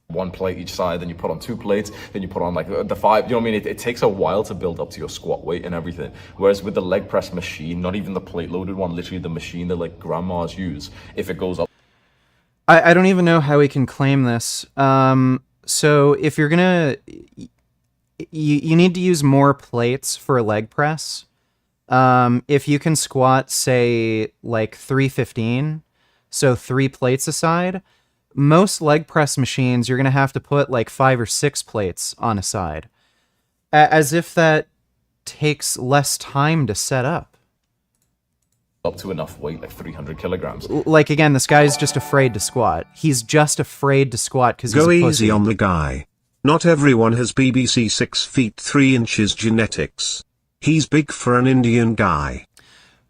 S12: 1 plate each side, then you put on 2 plates, then you put on like the 5, you know what I mean? It takes a while to build up to your squat weight and everything. Whereas with the leg press machine, not even the plate loaded one, literally the machine that like grandmas use, if it goes up.
S1: I don't even know how we can claim this. So if you're gonna, you need to use more plates for a leg press. If you can squat, say, like 315, so 3 plates aside, most leg press machines, you're going to have to put like 5 or 6 plates on a side. As if that takes less time to set up.
S12: Up to enough weight, like 300 kilograms.
S1: Like, again, this guy's just afraid to squat. He's just afraid to squat because he's a pussy.
S5: Go easy on the guy. Not everyone has BBC 6 feet 3 inches genetics. He's big for an Indian guy.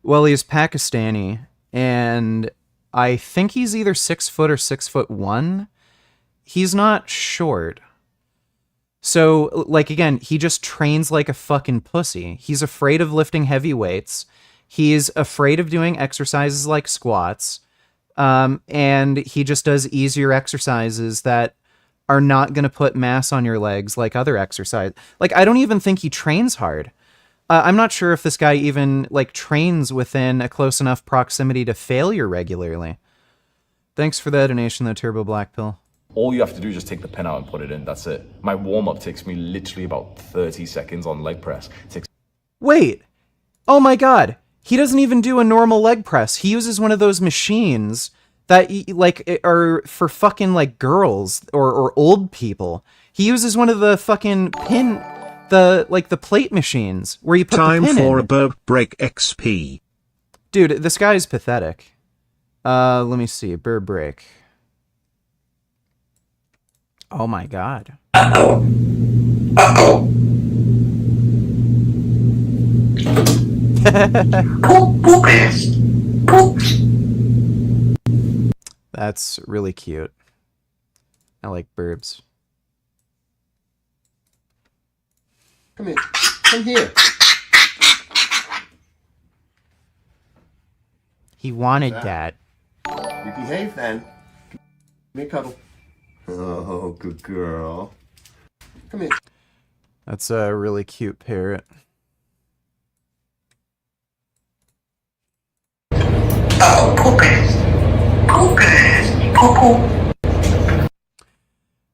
S1: Well, he's Pakistani, and I think he's either 6 foot or 6'1". He's not short. So, like, again, he just trains like a fucking pussy. He's afraid of lifting heavy weights. He's afraid of doing exercises like squats. And he just does easier exercises that are not going to put mass on your legs like other exercise. Like, I don't even think he trains hard. I'm not sure if this guy even, like, trains within a close enough proximity to failure regularly. Thanks for the donation, though, Turbo Black Pill.
S12: All you have to do is just take the pin out and put it in. That's it. My warm-up takes me literally about 30 seconds on leg press.
S1: Wait! Oh my god! He doesn't even do a normal leg press. He uses one of those machines that, like, are for fucking, like, girls or old people. He uses one of the fucking the plate machines where you put the pin in.
S5: Time for a burp break XP.
S1: Dude, this guy is pathetic. Let me see. Burp break. Oh my god. Uh-oh. Uh-oh. That's really cute. I like burps.
S2: Come here. Come here.
S1: He wanted that.
S2: You behave then. Give me a cuddle. Oh, good girl. Come here.
S1: That's a really cute parrot.
S16: Oh, poopers. Poopers. Poo-poo.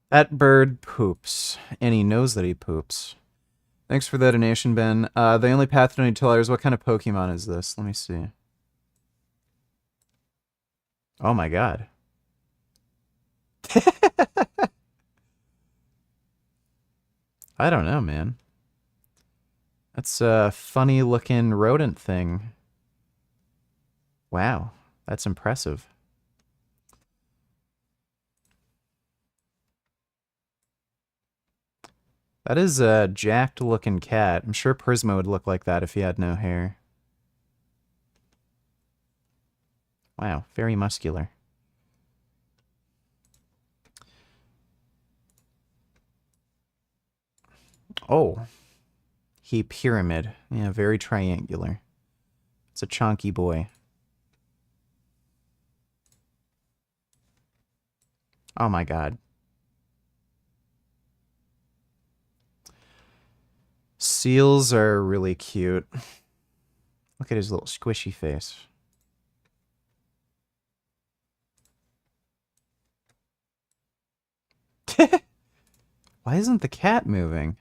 S1: That bird poops, and he knows that he poops. Thanks for the donation, Ben. The only path to Nutella is what kind of Pokemon is this? Let me see. Oh my god. I don't know, man. That's a funny looking rodent thing. Wow, that's impressive. That is a jacked looking cat. I'm sure Prisma would look like that if he had no hair. Wow, very muscular. Oh. He pyramid. Yeah, very triangular. It's a chonky boy. Oh my god. Seals are really cute. Look at his little squishy face. Why isn't the cat moving?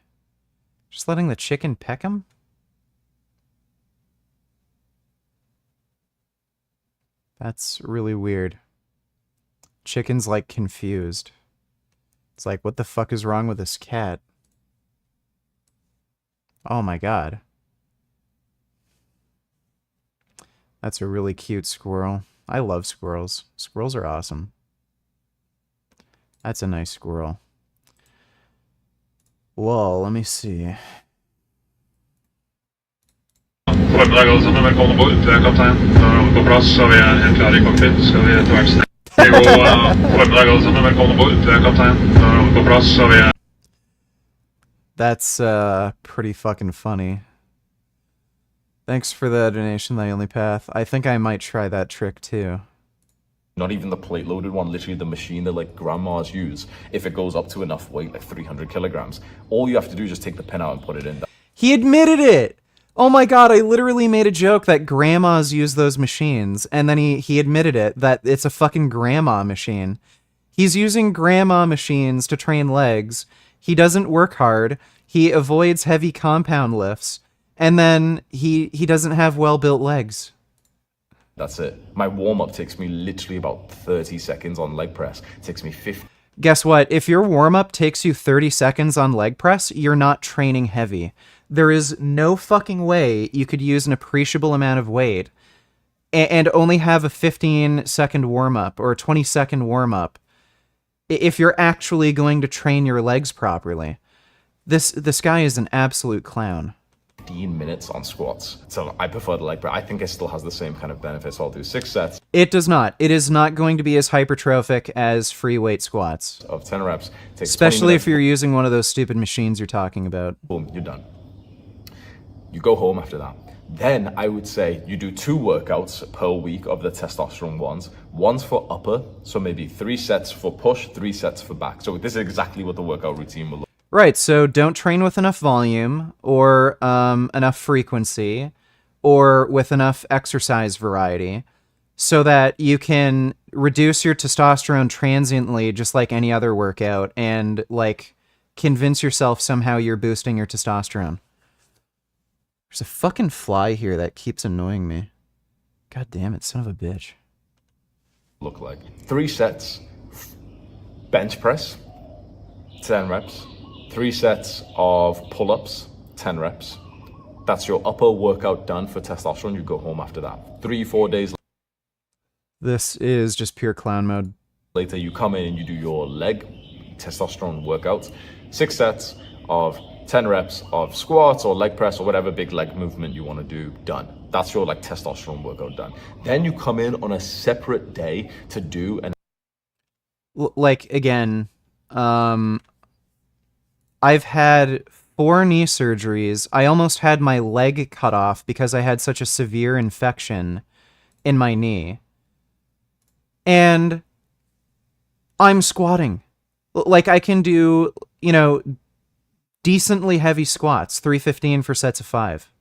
S1: Just letting the chicken peck him? That's really weird. Chicken's like confused. It's like, what the fuck is wrong with this cat? Oh my god. That's a really cute squirrel. I love squirrels. Squirrels are awesome. That's a nice squirrel. Well, let me see.
S17: Formiddag alle sammen, velkommen ombord. Du er kaptein. Da er alle på plass, så vi er helt klare i cockpit. Skal vi etter hvert formiddag alle sammen, velkommen ombord. Du er kaptein. Da er alle på plass, så vi er...
S1: That's pretty fucking funny. Thanks for the donation, The Only Path. I think I might try that trick too.
S12: Not even the plate-loaded one, literally the machine that like grandmas use. If it goes up to enough weight, like 300 kilograms, all you have to do is just take the pin out and put it in.
S1: He admitted it! Oh my god, I literally made a joke that grandmas use those machines, and then he admitted it, that it's a fucking grandma machine. He's using grandma machines to train legs. He doesn't work hard. He avoids heavy compound lifts. And then he doesn't have well-built legs.
S12: That's it. My warm-up takes me literally about 30 seconds on leg press. It takes me 50.
S1: Guess what? If your warm-up takes you 30 seconds on leg press, you're not training heavy. There is no fucking way you could use an appreciable amount of weight and only have a 15-second warm-up or a 20-second warm-up if you're actually going to train your legs properly. This guy is an absolute clown.
S12: 15 minutes on squats. So I prefer the leg press. I think it still has the same kind of benefits. I'll do 6 sets.
S1: It does not. It is not going to be as hypertrophic as free weight squats.
S12: Of 10 reps.
S1: Especially if you're using one of those stupid machines you're talking about.
S12: Boom, you're done. You go home after that. Then I would say you do 2 workouts per week of the testosterone ones. One's for upper, so maybe 3 sets for push, 3 sets for back. So this is exactly what the workout routine will look like.
S1: Right, so don't train with enough volume, or enough frequency, or with enough exercise variety, so that you can reduce your testosterone transiently, just like any other workout, and like convince yourself somehow you're boosting your testosterone. There's a fucking fly here that keeps annoying me. God damn it, son of a bitch.
S12: Look like 3 sets, bench press, 10 reps, 3 sets of pull-ups, 10 reps. That's your upper workout done for testosterone. You go home after that. 3-4 days
S1: This is just pure clown mode.
S12: later, you come in and you do your leg testosterone workouts. 6 sets of 10 reps of squats or leg press or whatever big leg movement you want to do, done. That's your like testosterone workout done. Then you come in on a separate day to do an
S1: like again, I've had 4 knee surgeries. I almost had my leg cut off because I had such a severe infection in my knee. And I'm squatting. Like I can do, you know, decently heavy squats, 315 for sets of 5.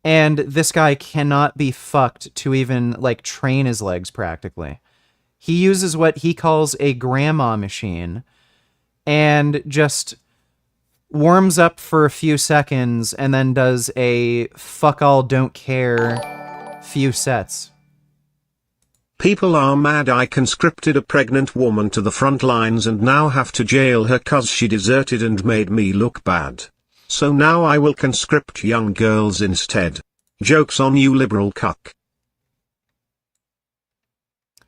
S1: And this guy cannot be fucked to even like train his legs practically. He uses what he calls a grandma machine and just warms up for a few seconds and then does a fuck all don't care few sets.
S5: People are mad I conscripted a pregnant woman to the front lines and now have to jail her cause she deserted and made me look bad. So now I will conscript young girls instead. Joke's on you liberal cuck.
S1: In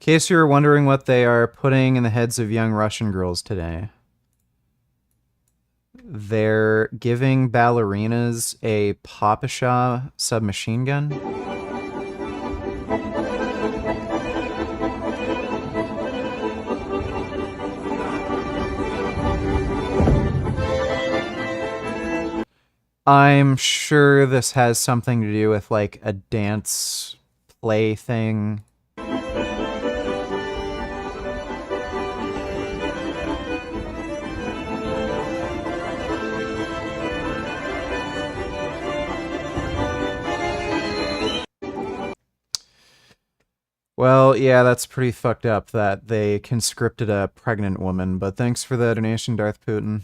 S1: case you're wondering what they are putting in the heads of young Russian girls today, they're giving ballerinas a Papasha submachine gun. I'm sure this has something to do with like a dance play thing. Well, yeah, that's pretty fucked up that they conscripted a pregnant woman, but thanks for the donation, Darth Putin.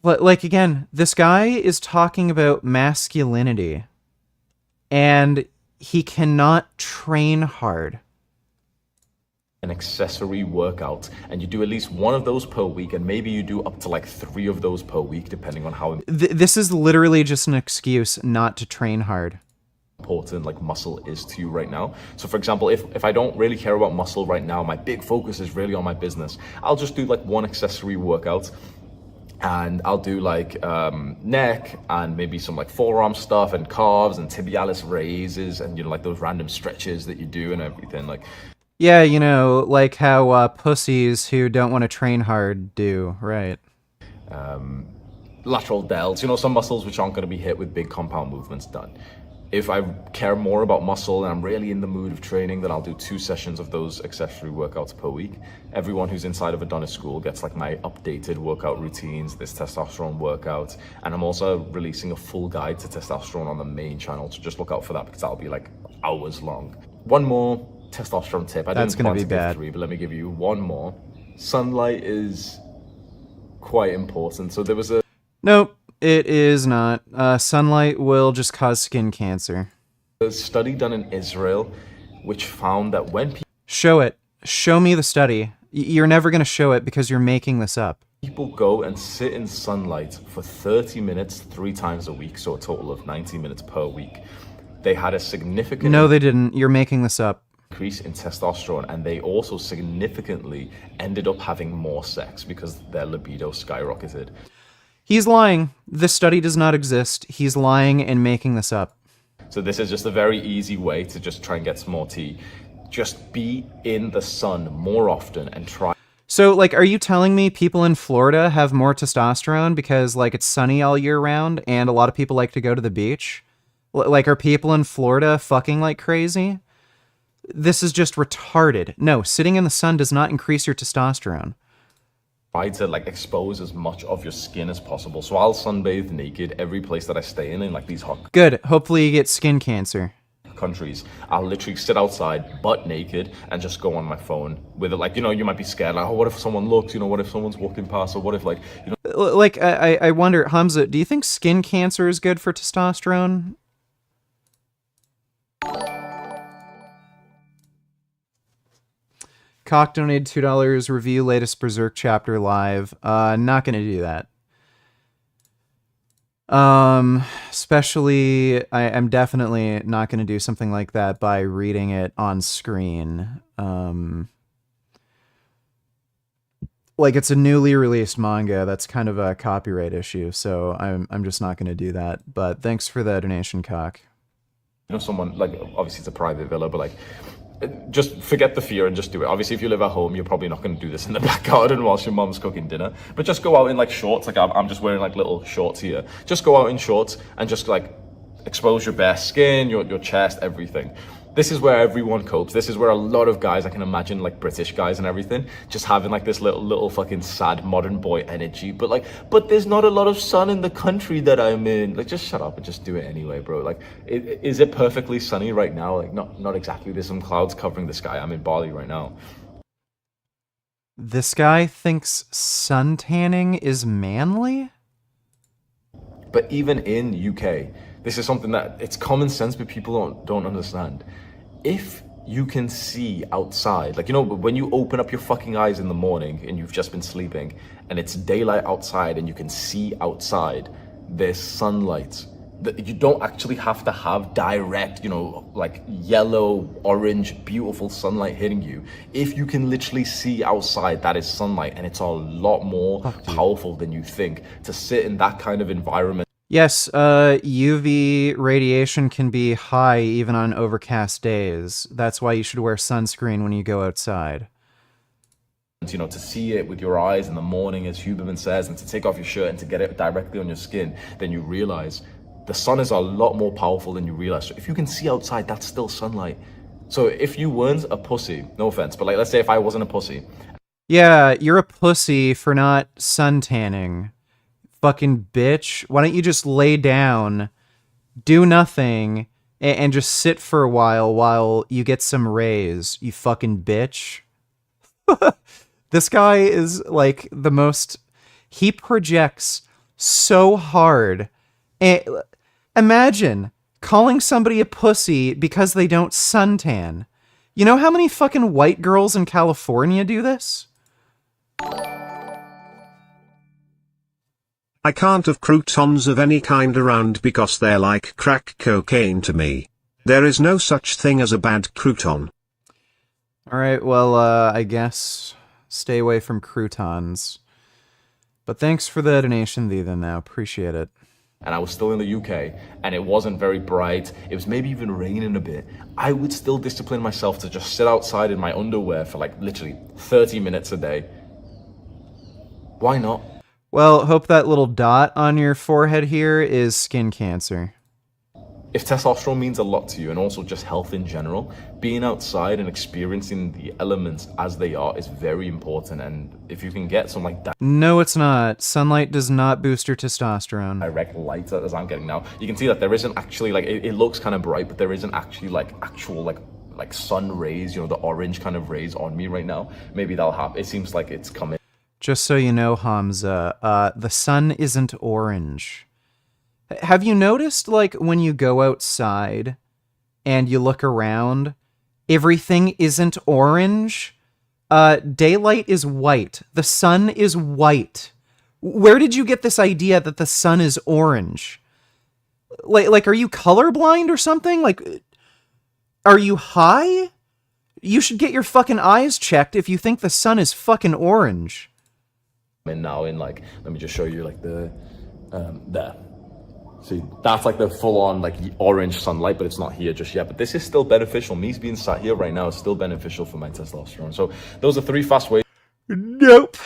S1: Like, again, this guy is talking about masculinity, and he cannot train hard.
S12: an accessory workout, and you do at least one of those per week, and maybe you do up to like 3 of those per week, depending on how
S1: This is literally just an excuse not to train hard.
S12: Important like muscle is to you right now. So for example, if I don't really care about muscle right now, my big focus is really on my business, I'll just do like one accessory workout, and I'll do like neck and maybe some like forearm stuff and calves and tibialis raises and, you know, like those random stretches that you do and everything. Like,
S1: yeah, you know, like how pussies who don't want to train hard do, right?
S12: Lateral delts, you know, some muscles which aren't going to be hit with big compound movements done. If I care more about muscle and I'm really in the mood of training, then I'll do 2 sessions of those accessory workouts per week. Everyone who's inside of Adonis School gets like my updated workout routines, this testosterone workout, and I'm also releasing a full guide to testosterone on the main channel, so just look out for that because that'll be like hours long. One more testosterone tip.
S1: That's going to be bad.
S12: 3, but let me give you one more. Sunlight is quite important. So there was a...
S1: Nope. It is not. Sunlight will just cause skin cancer.
S12: A study done in Israel which found that when people...
S1: Show it. Show me the study. You're never going to show it because you're making this up.
S12: People go and sit in sunlight for 30 minutes 3 times a week, so a total of 90 minutes per week. They had a significant...
S1: No, they didn't. You're making this up.
S12: Increase in testosterone, and they also significantly ended up having more sex because their libido skyrocketed.
S1: He's lying. This study does not exist. He's lying and making this up.
S12: So this is just a very easy way to just try and get some more tea. Just be in the sun more often and try.
S1: So, like, are you telling me people in Florida have more testosterone because, like, it's sunny all year round and a lot of people like to go to the beach? Like, are people in Florida fucking like crazy? This is just retarded. No, sitting in the sun does not increase your testosterone.
S12: Try to like expose as much of your skin as possible. So I'll sunbathe naked every place that I stay in like these hot...
S1: Good. Hopefully you get skin cancer.
S12: countries, I'll literally sit outside butt naked and just go on my phone with it. Like, you know, you might be scared, like, oh, what if someone looks, you know, what if someone's walking past, or what if, like, you know.
S1: Like, I wonder, Hamza, do you think skin cancer is good for testosterone? Cock donated $2, review latest Berserk chapter live. Not gonna do that. Especially, I'm definitely not gonna do something like that by reading it on screen. Like, it's a newly released manga, that's kind of a copyright issue, so I'm just not gonna do that. But thanks for the donation, Cock.
S12: You know, someone, like, obviously it's a private villa, but like, just forget the fear and just do it. Obviously, if you live at home, you're probably not going to do this in the back garden whilst your mom's cooking dinner. But just go out in like shorts. Like I'm just wearing like little shorts here. Just go out in shorts and just like expose your bare skin, your chest, everything. This is where everyone copes. This is where a lot of guys, I can imagine, like British guys and everything, just having like this little fucking sad modern boy energy. But there's not a lot of sun in the country that I'm in. Like, just shut up and just do it anyway, bro. Like, is it perfectly sunny right now? Like, not exactly. There's some clouds covering the sky. I'm in Bali right now.
S1: This guy thinks sun tanning is manly?
S12: But even in UK, this is something that it's common sense, but people don't understand. If you can see outside, like, you know, when you open up your fucking eyes in the morning and you've just been sleeping and it's daylight outside and you can see outside, there's sunlight. You don't actually have to have direct, you know, like yellow, orange, beautiful sunlight hitting you. If you can literally see outside, that is sunlight, and it's a lot more powerful than you think to sit in that kind of environment.
S1: Yes, UV radiation can be high even on overcast days. That's why you should wear sunscreen when you go outside.
S12: You know, to see it with your eyes in the morning, as Huberman says, and to take off your shirt and to get it directly on your skin, then you realize the sun is a lot more powerful than you realize. So if you can see outside, that's still sunlight. So if you weren't a pussy, no offense, but like, let's say if I wasn't a pussy.
S1: Yeah, you're a pussy for not sun tanning. Fucking bitch. Why don't you just lay down, do nothing, and just sit for a while you get some rays, you fucking bitch. This guy is like the most... He projects so hard. Imagine calling somebody a pussy because they don't suntan. You know how many fucking white girls in California do this?
S5: I can't have croutons of any kind around because they're like crack cocaine to me. There is no such thing as a bad crouton.
S1: Alright, well, I guess stay away from croutons. But thanks for the donation, then, now. Appreciate it.
S12: And I was still in the UK, and it wasn't very bright, it was maybe even raining a bit, I would still discipline myself to just sit outside in my underwear for like literally 30 minutes a day. Why not?
S1: Well, hope that little dot on your forehead here is skin cancer.
S12: If testosterone means a lot to you, and also just health in general, being outside and experiencing the elements as they are is very important. And if you can get some like that...
S1: No, it's not. Sunlight does not boost your testosterone.
S12: Direct light as I'm getting now, you can see that there isn't actually like, it looks kind of bright, but there isn't actually like actual like sun rays, you know, the orange kind of rays on me right now. Maybe that'll happen. It seems like it's coming.
S1: Just so you know, Hamza, the sun isn't orange. Have you noticed, like, when you go outside and you look around, everything isn't orange? Daylight is white. The sun is white. Where did you get this idea that the sun is orange? Like, are you colorblind or something? Like, are you high? You should get your fucking eyes checked if you think the sun is fucking orange.
S12: And now in like, let me just show you like the, there. See, that's like the full-on like orange sunlight, but it's not here just yet. But this is still beneficial. Me being sat here right now is still beneficial for my testosterone. So those are 3 fast ways.
S1: Nope.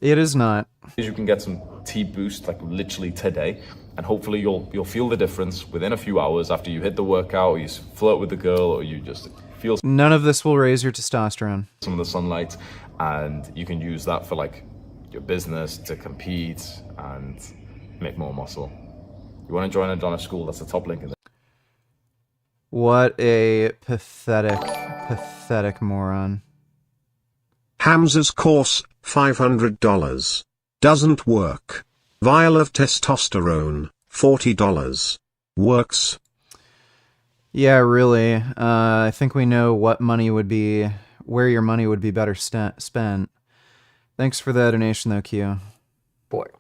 S1: It is not.
S12: You can get some T-boost like literally today, and hopefully you'll feel the difference within a few hours after you hit the workout, or you flirt with the girl, or you just feel...
S1: None of this will raise your testosterone.
S12: Some of the sunlight, and you can use that for like your business to compete and make more muscle. You want to join a Donna school? That's the top link in there.
S1: What a pathetic moron.
S5: Hamza's course, $500. Doesn't work. Vial of testosterone, $40. Works.
S1: Yeah, really. I think we know what money would be, where your money would be better spent. Thanks for the donation, though, Q.
S14: Board.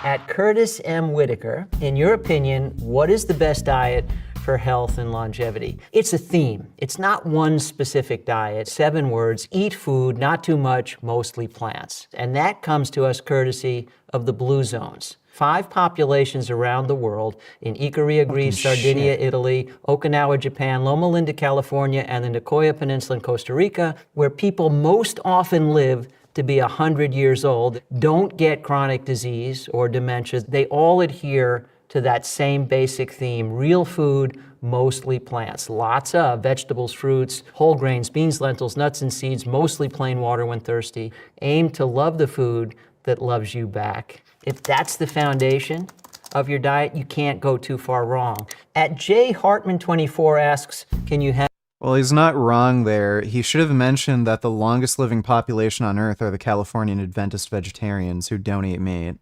S14: At Curtis M. Whitaker, in your opinion, what is the best diet for health and longevity? It's a theme. It's not one specific diet. 7 words: eat food, not too much, mostly plants. And that comes to us courtesy of the Blue Zones. 5 populations around the world, in Ikaria, Greece, Sardinia, Italy, Okinawa, Japan, Loma Linda, California, and the Nicoya Peninsula in Costa Rica, where people most often live to be 100 years old, don't get chronic disease or dementia. They all adhere to that same basic theme: real food, mostly plants. Lots of vegetables, fruits, whole grains, beans, lentils, nuts, and seeds, mostly plain water when thirsty. Aim to love the food that loves you back. If that's the foundation of your diet, you can't go too far wrong. At J. Hartman24 asks, can you have...
S1: Well, he's not wrong there. He should have mentioned that the longest living population on Earth are the Californian Adventist vegetarians who don't eat meat.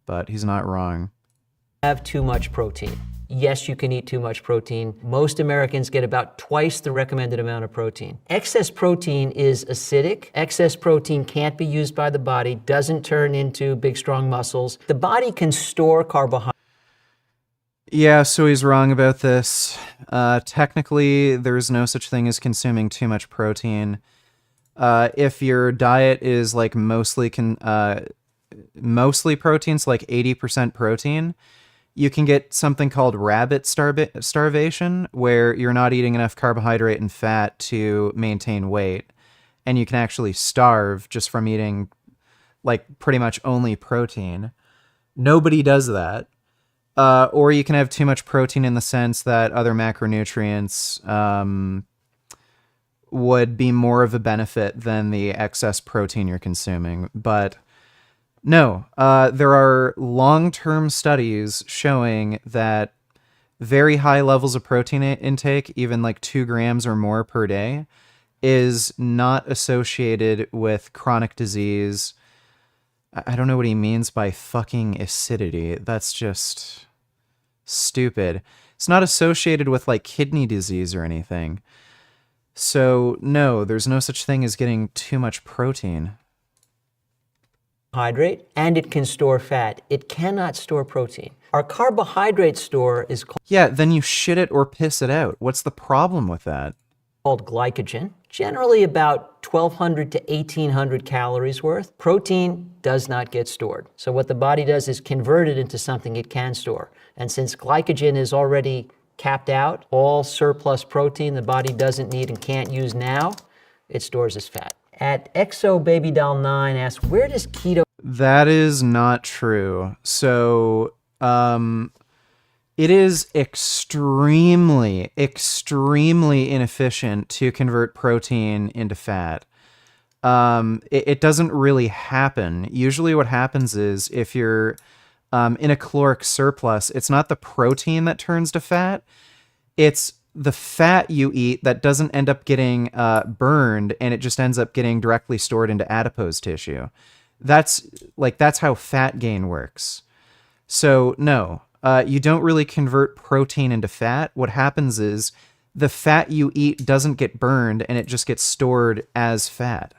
S1: But he's not wrong.
S14: Have too much protein? Yes, you can eat too much protein. Most Americans get about twice the recommended amount of protein. Excess protein is acidic. Excess protein can't be used by the body, doesn't turn into big, strong muscles. The body can store carbohydrates.
S1: Yeah, so he's wrong about this. Technically, there's no such thing as consuming too much protein. If your diet is like mostly protein, so like 80% protein, you can get something called rabbit starvation, where you're not eating enough carbohydrate and fat to maintain weight. And you can actually starve just from eating like pretty much only protein. Nobody does that. Or you can have too much protein in the sense that other macronutrients would be more of a benefit than the excess protein you're consuming. But no, there are long-term studies showing that very high levels of protein intake, even like 2 grams or more per day, is not associated with chronic disease. I don't know what he means by fucking acidity. That's just stupid. It's not associated with like kidney disease or anything. So no, there's no such thing as getting too much protein.
S14: Hydrate, and it can store fat. It cannot store protein. Our carbohydrate store is called...
S1: Yeah, then you shit it or piss it out. What's the problem with that?
S14: Called glycogen. Generally about 1,200 to 1,800 calories worth. Protein does not get stored. So what the body does is convert it into something it can store. And since glycogen is already capped out, all surplus protein the body doesn't need and can't use now, it stores as fat. At ExoBabyDoll9 asks, where does keto...
S1: That is not true. So, it is extremely inefficient to convert protein into fat. It doesn't really happen. Usually what happens is if you're in a caloric surplus, it's not the protein that turns to fat. It's the fat you eat that doesn't end up getting burned, and it just ends up getting directly stored into adipose tissue. That's how fat gain works. So no, you don't really convert protein into fat. What happens is the fat you eat doesn't get burned, and it just gets stored as fat.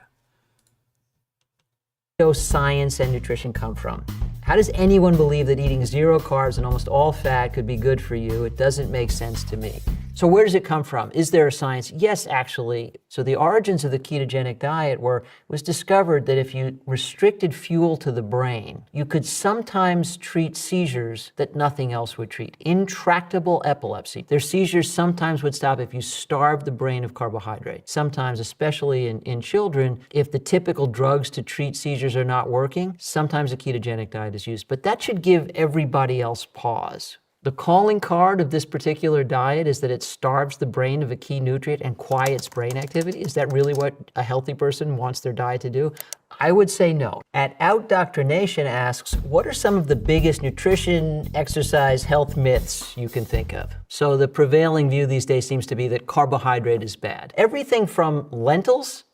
S14: Where does science and nutrition come from? How does anyone believe that eating 0 carbs and almost all fat could be good for you? It doesn't make sense to me. So where does it come from? Is there a science? Yes, actually. So the origins of the ketogenic diet was discovered that if you restricted fuel to the brain, you could sometimes treat seizures that nothing else would treat. Intractable epilepsy. Their seizures sometimes would stop if you starved the brain of carbohydrate. Sometimes, especially in children, if the typical drugs to treat seizures are not working, sometimes a ketogenic diet is used. But that should give everybody else pause. The calling card of this particular diet is that it starves the brain of a key nutrient and quiets brain activity. Is that really what a healthy person wants their diet to do? I would say no. At Outdoctrination asks, what are some of the biggest nutrition, exercise, health myths you can think of? So the prevailing view these days seems to be that carbohydrate is bad. Everything from lentils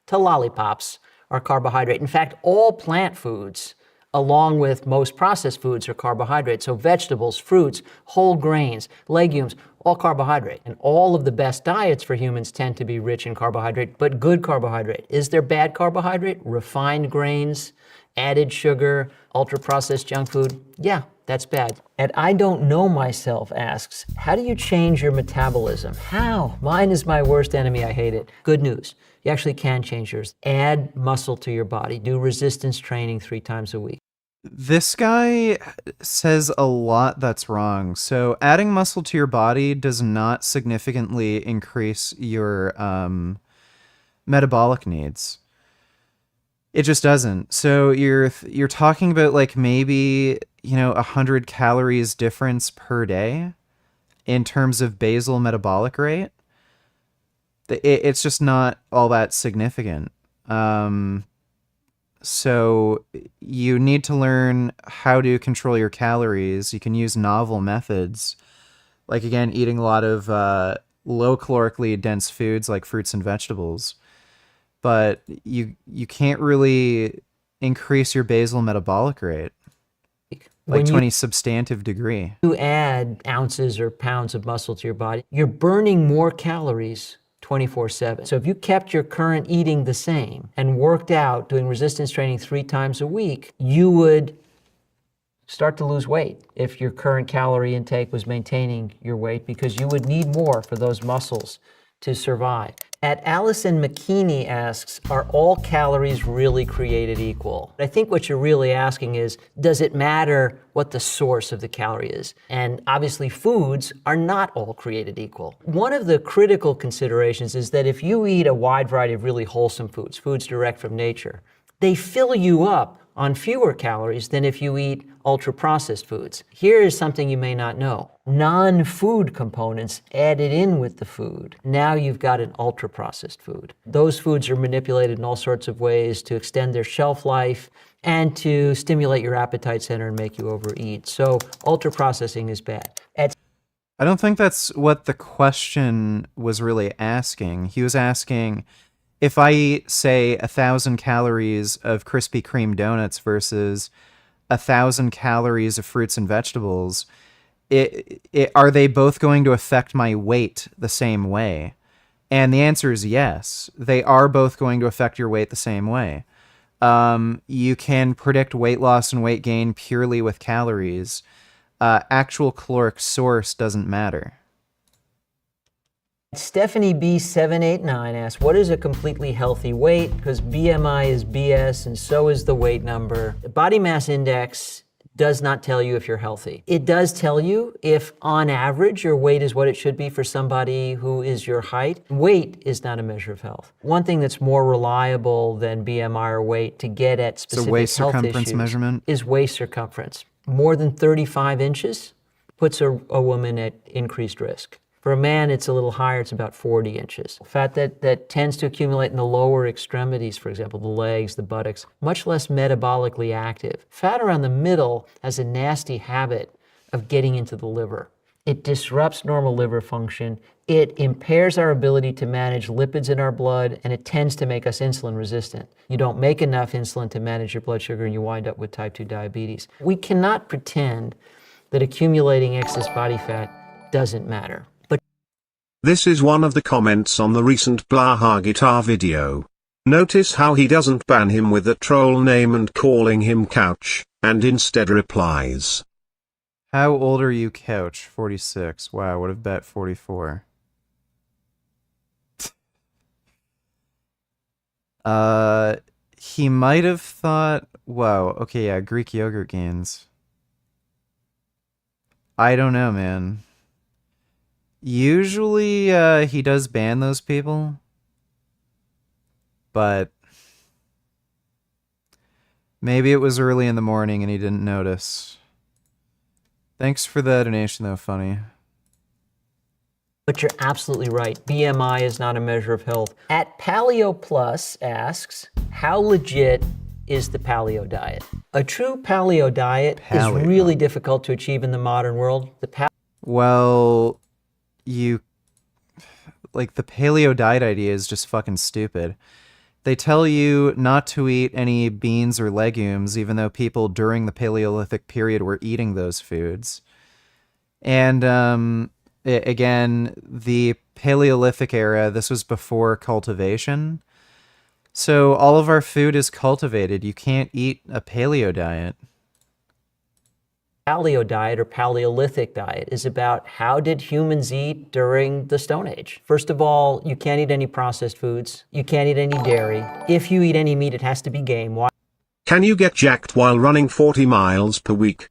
S14: to lollipops are carbohydrate. In fact, all plant foods, along with most processed foods, are carbohydrates. So vegetables, fruits, whole grains, legumes, all carbohydrate. And all of the best diets for humans tend to be rich in carbohydrate, but good carbohydrate. Is there bad carbohydrate? Refined grains, added sugar, ultra-processed junk food? Yeah, that's bad. And I Don't Know Myself asks, how do you change your metabolism? How? Mine is my worst enemy. I hate it. Good news. You actually can change yours. Add muscle to your body. Do resistance training 3 times a week.
S1: This guy says a lot that's wrong. So adding muscle to your body does not significantly increase your metabolic needs. It just doesn't. So you're talking about like maybe, 100 calories difference per day in terms of basal metabolic rate. It's just not all that significant. So you need to learn how to control your calories. You can use novel methods, like, again, eating a lot of low calorically dense foods like fruits and vegetables. But you can't really increase your basal metabolic rate like to any substantive degree.
S14: You add ounces or pounds of muscle to your body, you're burning more calories 24/7. So if you kept your current eating the same and worked out doing resistance training 3 times a week, you would start to lose weight if your current calorie intake was maintaining your weight, because you would need more for those muscles to survive. At Allison McKinney asks, are all calories really created equal? I think what you're really asking is, does it matter what the source of the calorie is? And obviously foods are not all created equal. One of the critical considerations is that if you eat a wide variety of really wholesome foods, foods direct from nature, they fill you up on fewer calories than if you eat ultra-processed foods. Here is something you may not know. Non-food components added in with the food. Now you've got an ultra-processed food. Those foods are manipulated in all sorts of ways to extend their shelf life and to stimulate your appetite center and make you overeat. So ultra-processing is bad.
S1: I don't think that's what the question was really asking. He was asking, if I eat, say, 1,000 calories of Krispy Kreme donuts versus 1,000 calories of fruits and vegetables, are they both going to affect my weight the same way? And the answer is yes. They are both going to affect your weight the same way. You can predict weight loss and weight gain purely with calories. Actual caloric source doesn't matter.
S14: Stephanie B789 asks, what is a completely healthy weight? Because BMI is BS and so is the weight number. The body mass index does not tell you if you're healthy. It does tell you if on average your weight is what it should be for somebody who is your height. Weight is not a measure of health. One thing that's more reliable than BMI or weight to get at specific
S1: waist
S14: health
S1: circumference
S14: issues
S1: measurement
S14: is waist circumference. More than 35 inches puts a woman at increased risk. For a man, it's a little higher, it's about 40 inches. Fat that tends to accumulate in the lower extremities, for example, the legs, the buttocks, much less metabolically active. Fat around the middle has a nasty habit of getting into the liver. It disrupts normal liver function, it impairs our ability to manage lipids in our blood, and it tends to make us insulin resistant. You don't make enough insulin to manage your blood sugar and you wind up with type 2 diabetes. We cannot pretend that accumulating excess body fat doesn't matter.
S5: This is one of the comments on the recent Blaha guitar video. Notice how he doesn't ban him with the troll name and calling him Couch, and instead replies,
S1: how old are you, Couch? 46. Wow, would have bet 44. He might have thought, wow, okay, yeah, Greek yogurt gains. I don't know, man. Usually, he does ban those people, but maybe it was early in the morning and he didn't notice. Thanks for the donation, though, Funny.
S14: But you're absolutely right. BMI is not a measure of health. At Paleo Plus asks, how legit is the paleo diet? A true paleo diet is really difficult to achieve in the modern world.
S1: Well, the paleo diet idea is just fucking stupid. They tell you not to eat any beans or legumes, even though people during the Paleolithic period were eating those foods. And, again, the Paleolithic era, this was before cultivation. So all of our food is cultivated. You can't eat a paleo diet.
S14: Paleo diet or Paleolithic diet is about how did humans eat during the Stone Age. First of all, you can't eat any processed foods. You can't eat any dairy. If you eat any meat, it has to be game. Why?
S5: Can you get jacked while running 40 miles per week?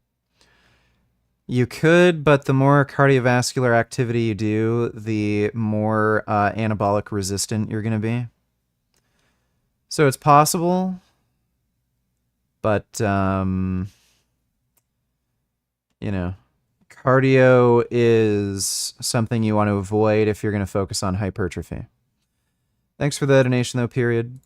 S1: You could, but the more cardiovascular activity you do, the more anabolic resistant you're going to be. So it's possible, but, you know, cardio is something you want to avoid if you're going to focus on hypertrophy. Thanks for the donation, though, period.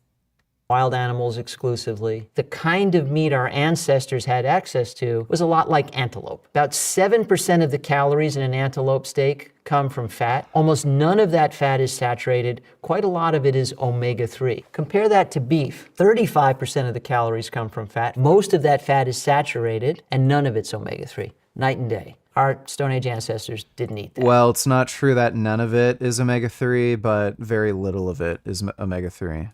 S14: Wild animals exclusively. The kind of meat our ancestors had access to was a lot like antelope. About 7% of the calories in an antelope steak come from fat. Almost none of that fat is saturated. Quite a lot of it is omega-3. Compare that to beef. 35% of the calories come from fat. Most of that fat is saturated, and none of it's omega-3. Night and day. Our Stone Age ancestors didn't eat that.
S1: Well, it's not true that none of it is omega-3, but very little of it is omega-3.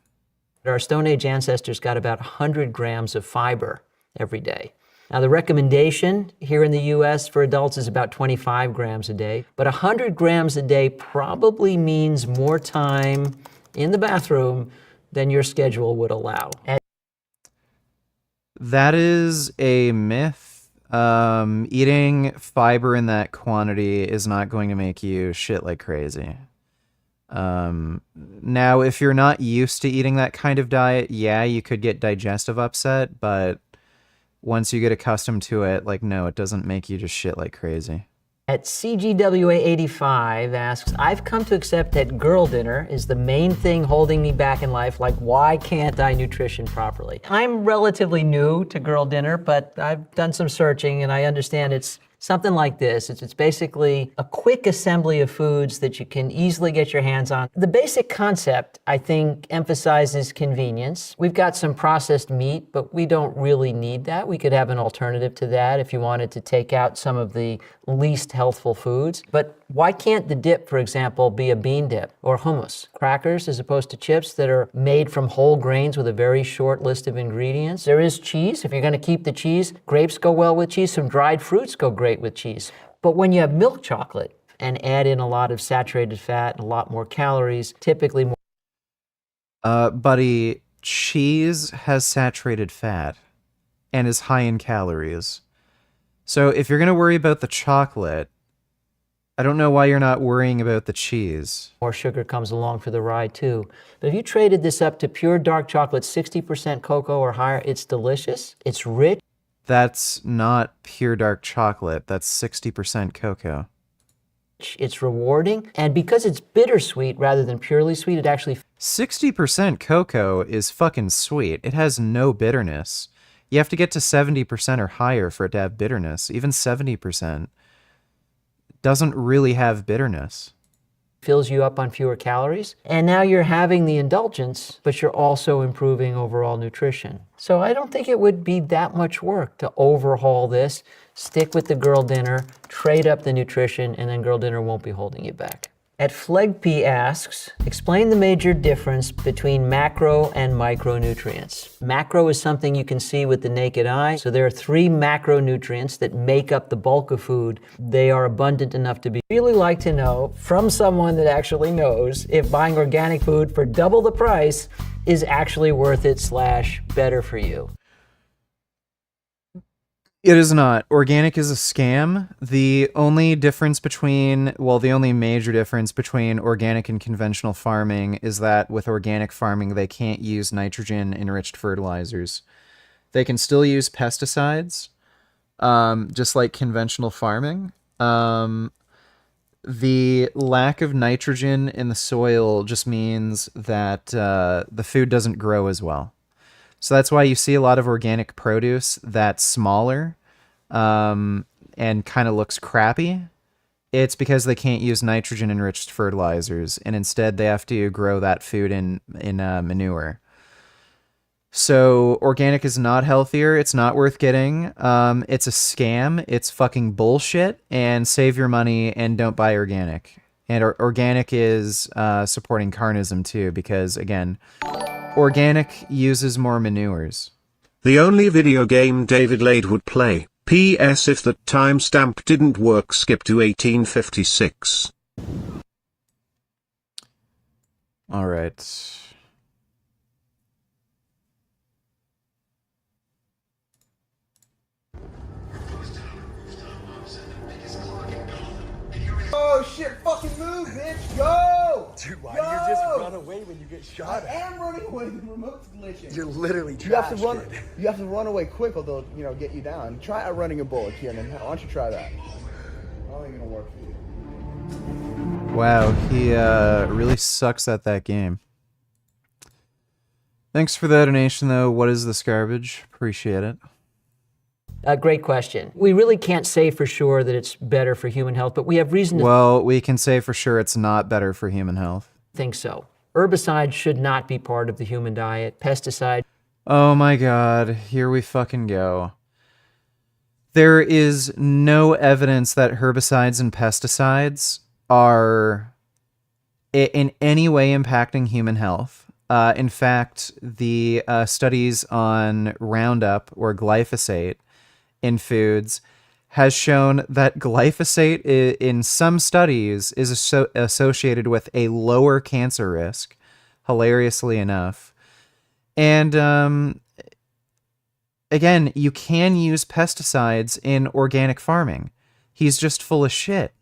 S14: Our Stone Age ancestors got about 100 grams of fiber every day. Now, the recommendation here in the US for adults is about 25 grams a day, but 100 grams a day probably means more time in the bathroom than your schedule would allow.
S1: That is a myth. Eating fiber in that quantity is not going to make you shit like crazy. Now, if you're not used to eating that kind of diet, yeah, you could get digestive upset, but once you get accustomed to it, like, no, it doesn't make you just shit like crazy.
S14: At CGWA85 asks, I've come to accept that girl dinner is the main thing holding me back in life. Like, why can't I nutrition properly? I'm relatively new to girl dinner, but I've done some searching and I understand it's something like this. It's basically a quick assembly of foods that you can easily get your hands on. The basic concept, I think, emphasizes convenience. We've got some processed meat, but we don't really need that. We could have an alternative to that if you wanted to take out some of the least healthful foods. But why can't the dip, for example, be a bean dip or hummus? Crackers as opposed to chips that are made from whole grains with a very short list of ingredients. There is cheese. If you're going to keep the cheese, grapes go well with cheese. Some dried fruits go great with cheese. But when you have milk chocolate and add in a lot of saturated fat and a lot more calories, typically more...
S1: Buddy, cheese has saturated fat and is high in calories. So if you're going to worry about the chocolate, I don't know why you're not worrying about the cheese.
S14: More sugar comes along for the ride too. But if you traded this up to pure dark chocolate, 60% cocoa or higher, it's delicious, it's rich.
S1: That's not pure dark chocolate. That's 60% cocoa.
S14: It's rewarding, and because it's bittersweet rather than purely sweet, it actually...
S1: 60% cocoa is fucking sweet. It has no bitterness. You have to get to 70% or higher for it to have bitterness. Even 70% doesn't really have bitterness.
S14: Fills you up on fewer calories, and now you're having the indulgence, but you're also improving overall nutrition. So I don't think it would be that much work to overhaul this, stick with the girl dinner, trade up the nutrition, and then girl dinner won't be holding you back. At Flegp asks, explain the major difference between macro and micronutrients. Macro is something you can see with the naked eye. So there are 3 macronutrients that make up the bulk of food. They are abundant enough to be. Really like to know from someone that actually knows if buying organic food for double the price is actually worth it / better for you.
S1: It is not. Organic is a scam. The only difference between, well, the only major difference between organic and conventional farming is that with organic farming, they can't use nitrogen-enriched fertilizers. They can still use pesticides, just like conventional farming. The lack of nitrogen in the soil just means that the food doesn't grow as well. So that's why you see a lot of organic produce that's smaller and kind of looks crappy. It's because they can't use nitrogen-enriched fertilizers, and instead they have to grow that food in manure. So organic is not healthier. It's not worth getting. It's a scam. It's fucking bullshit. And save your money and don't buy organic. And organic is supporting carnism too, because again, organic uses more manures.
S5: The only video game David Lade would play. P.S. If that timestamp didn't work, skip to 1856.
S1: All right.
S18: Oh shit, fucking move, bitch, go!
S15: Dude, why do you just run away when you get shot at?
S18: I am running away, the remote's glitching.
S15: You're literally
S18: You have to
S15: trash,
S18: run.
S15: kid.
S18: You have to run away quick, or they'll, get you down. Try outrunning a bullet, Kieran. Why don't you try that? I don't think it'll work for you.
S1: Wow, he really sucks at that game. Thanks for the donation, though. What is this garbage? Appreciate it.
S14: Great question. We really can't say for sure that it's better for human health, but we have reason to
S1: Well, we can say for sure it's not better for human health.
S14: think so. Herbicides should not be part of the human diet. Pesticides.
S1: Oh my god, here we fucking go. There is no evidence that herbicides and pesticides are in any way impacting human health. In fact, the studies on Roundup or glyphosate in foods has shown that glyphosate in some studies is associated with a lower cancer risk, hilariously enough. And again, you can use pesticides in organic farming. He's just full of shit.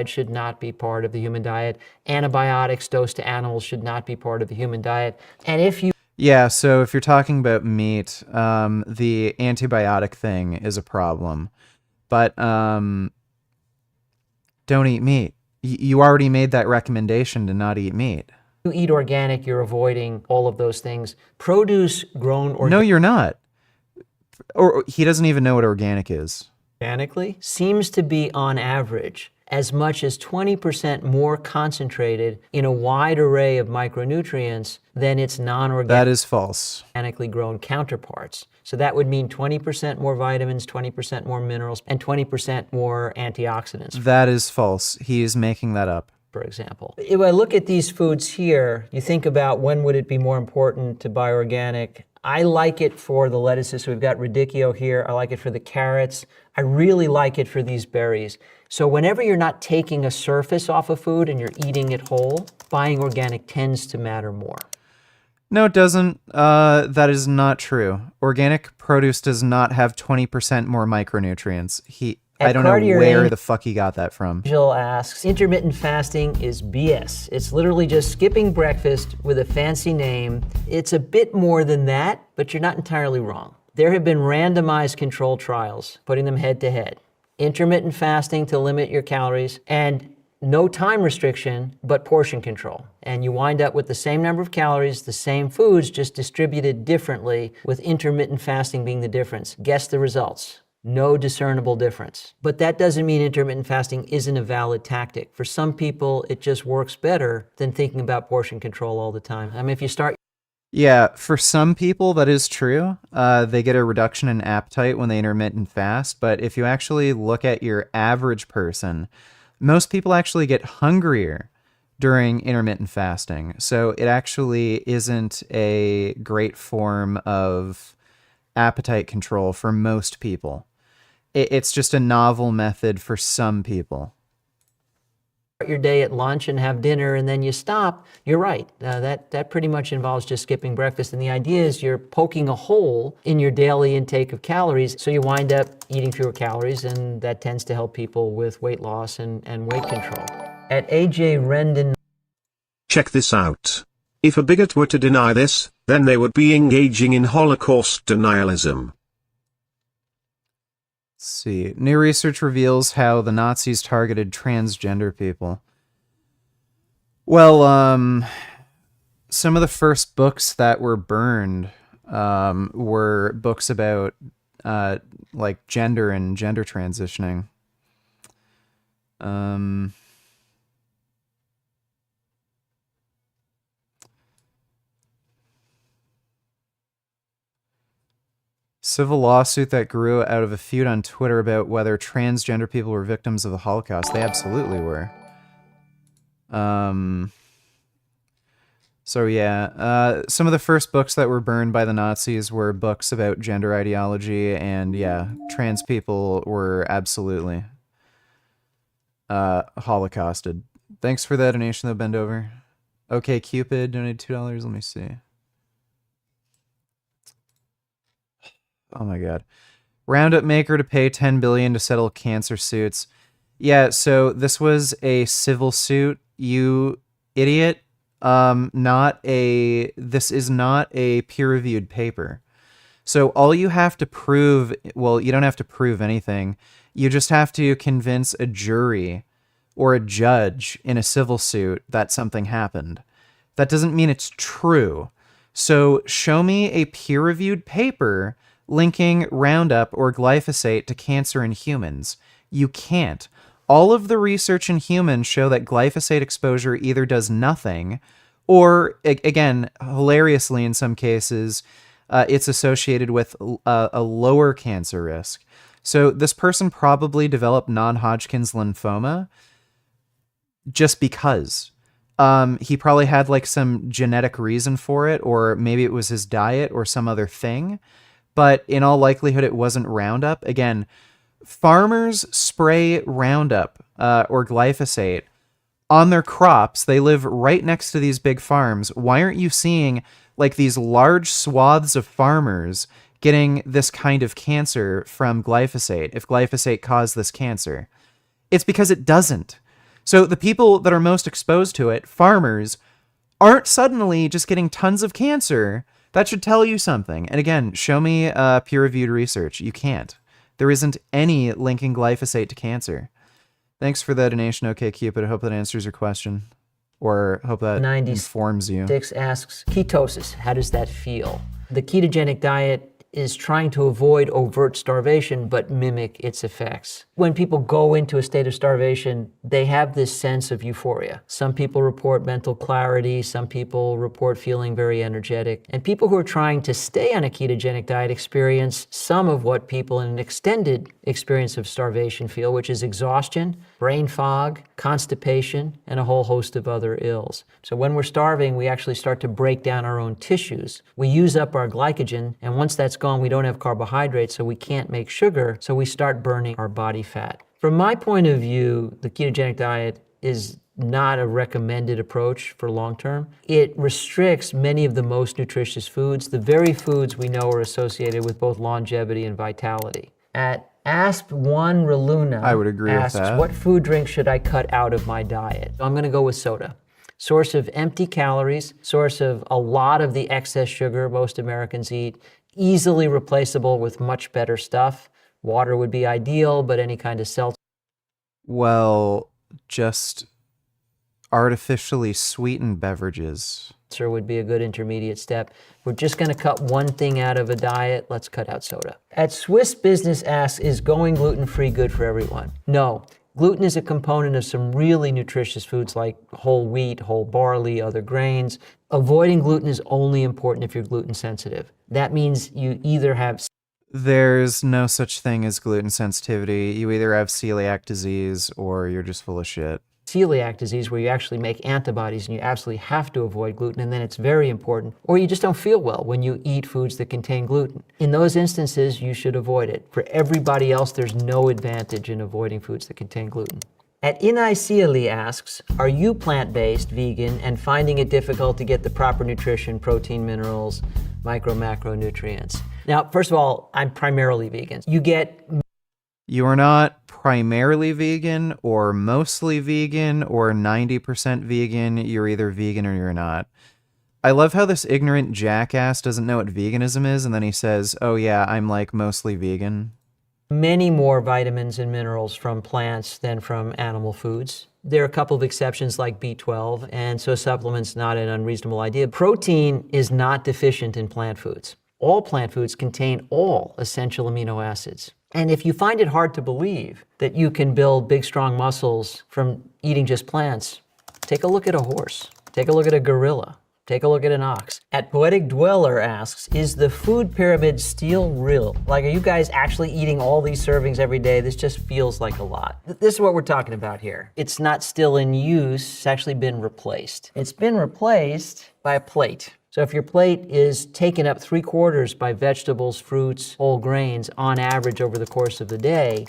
S14: Should not be part of the human diet. Antibiotics dosed to animals should not be part of the human diet. And if you
S1: Yeah, so if you're talking about meat, the antibiotic thing is a problem. But don't eat meat. You already made that recommendation to not eat meat.
S14: you eat organic, you're avoiding all of those things. Produce grown
S1: No, you're not. Or he doesn't even know what organic is.
S14: organically seems to be, on average, as much as 20% more concentrated in a wide array of micronutrients than its non-organic.
S1: That is false.
S14: Organically grown counterparts. So that would mean 20% more vitamins, 20% more minerals, and 20% more antioxidants.
S1: That is false. He is making that up.
S14: For example. If I look at these foods here, you think about when would it be more important to buy organic. I like it for the lettuces. So we've got radicchio here. I like it for the carrots. I really like it for these berries. So whenever you're not taking a surface off a food and you're eating it whole, buying organic tends to matter more.
S1: No, it doesn't. That is not true. Organic produce does not have 20% more micronutrients. I don't know where the fuck he got that from.
S14: Jill asks, intermittent fasting is BS. It's literally just skipping breakfast with a fancy name. It's a bit more than that, but you're not entirely wrong. There have been randomized controlled trials, putting them head to head. Intermittent fasting to limit your calories, and no time restriction, but portion control. And you wind up with the same number of calories, the same foods, just distributed differently, with intermittent fasting being the difference. Guess the results. No discernible difference. But that doesn't mean intermittent fasting isn't a valid tactic. For some people, it just works better than thinking about portion control all the time. I mean, if you start...
S1: Yeah, for some people, that is true. They get a reduction in appetite when they intermittent fast. But if you actually look at your average person, most people actually get hungrier during intermittent fasting. So it actually isn't a great form of appetite control for most people. It's just a novel method for some people.
S14: Your day at lunch and have dinner and then you stop, you're right. That pretty much involves just skipping breakfast. And the idea is you're poking a hole in your daily intake of calories, so you wind up eating fewer calories, and that tends to help people with weight loss and weight control. At AJ Rendon...
S5: Check this out. If a bigot were to deny this, then they would be engaging in Holocaust denialism.
S1: see. New research reveals how the Nazis targeted transgender people. Well, some of the first books that were burned were books about like gender and gender transitioning. Civil lawsuit that grew out of a feud on Twitter about whether transgender people were victims of the Holocaust. They absolutely were. So yeah, some of the first books that were burned by the Nazis were books about gender ideology, and yeah, trans people were absolutely holocausted. Thanks for that donation though, Bend Over. Okay, Cupid donated $2. Let me see. Oh my god. Roundup maker to pay $10 billion to settle cancer suits. Yeah, so this was a civil suit, you idiot. This is not a peer-reviewed paper. So all you have to prove, well, you don't have to prove anything. You just have to convince a jury or a judge in a civil suit that something happened. That doesn't mean it's true. So show me a peer-reviewed paper linking Roundup or glyphosate to cancer in humans. You can't. All of the research in humans show that glyphosate exposure either does nothing, or, again, hilariously in some cases, it's associated with a lower cancer risk. So this person probably developed non-Hodgkin's lymphoma just because. He probably had like some genetic reason for it, or maybe it was his diet or some other thing. But in all likelihood, it wasn't Roundup. Again, farmers spray Roundup or glyphosate on their crops. They live right next to these big farms. Why aren't you seeing like these large swaths of farmers getting this kind of cancer from glyphosate if glyphosate caused this cancer? It's because it doesn't. So the people that are most exposed to it, farmers, aren't suddenly just getting tons of cancer. That should tell you something. And again, show me peer-reviewed research. You can't. There isn't any linking glyphosate to cancer. Thanks for the donation, OkCupid. I hope that answers your question. Or hope that informs you.
S14: 96 asks, ketosis, how does that feel? The ketogenic diet is trying to avoid overt starvation, but mimic its effects. When people go into a state of starvation, they have this sense of euphoria. Some people report mental clarity, some people report feeling very energetic. And people who are trying to stay on a ketogenic diet experience some of what people in an extended experience of starvation feel, which is exhaustion, brain fog, constipation, and a whole host of other ills. So when we're starving, we actually start to break down our own tissues. We use up our glycogen, and once that's gone, we don't have carbohydrates, so we can't make sugar, so we start burning our body fat. From my point of view, the ketogenic diet is not a recommended approach for long term. It restricts many of the most nutritious foods, the very foods we know are associated with both longevity and vitality. At Asp1 Reluna
S1: I would agree
S14: asks,
S1: with that.
S14: what food drink should I cut out of my diet? I'm going to go with soda. Source of empty calories, source of a lot of the excess sugar most Americans eat, easily replaceable with much better stuff. Water would be ideal, but any kind of seltzer.
S1: Well, just artificially sweetened beverages.
S14: Would be a good intermediate step. We're just going to cut one thing out of a diet. Let's cut out soda. At Swiss Business asks, is going gluten-free good for everyone? No. Gluten is a component of some really nutritious foods like whole wheat, whole barley, other grains. Avoiding gluten is only important if you're gluten sensitive. That means you either have...
S1: There's no such thing as gluten sensitivity. You either have celiac disease or you're just full of shit.
S14: Celiac disease, where you actually make antibodies and you absolutely have to avoid gluten, and then it's very important, or you just don't feel well when you eat foods that contain gluten. In those instances, you should avoid it. For everybody else, there's no advantage in avoiding foods that contain gluten. At Inaisiali asks, are you plant-based, vegan, and finding it difficult to get the proper nutrition, protein, minerals, macronutrients? Now, first of all, I'm primarily vegan.
S1: You are not primarily vegan or mostly vegan or 90% vegan. You're either vegan or you're not. I love how this ignorant jackass doesn't know what veganism is, and then he says, oh yeah, I'm like mostly vegan.
S14: many more vitamins and minerals from plants than from animal foods. There are a couple of exceptions like B12, and so supplements not an unreasonable idea. Protein is not deficient in plant foods. All plant foods contain all essential amino acids. And if you find it hard to believe that you can build big, strong muscles from eating just plants, take a look at a horse. Take a look at a gorilla. Take a look at an ox. At Poetic Dweller asks, is the food pyramid still real? Like, are you guys actually eating all these servings every day? This just feels like a lot. This is what we're talking about here. It's not still in use, it's actually been replaced. It's been replaced by a plate. So if your plate is taken up 3/4 by vegetables, fruits, whole grains on average over the course of the day,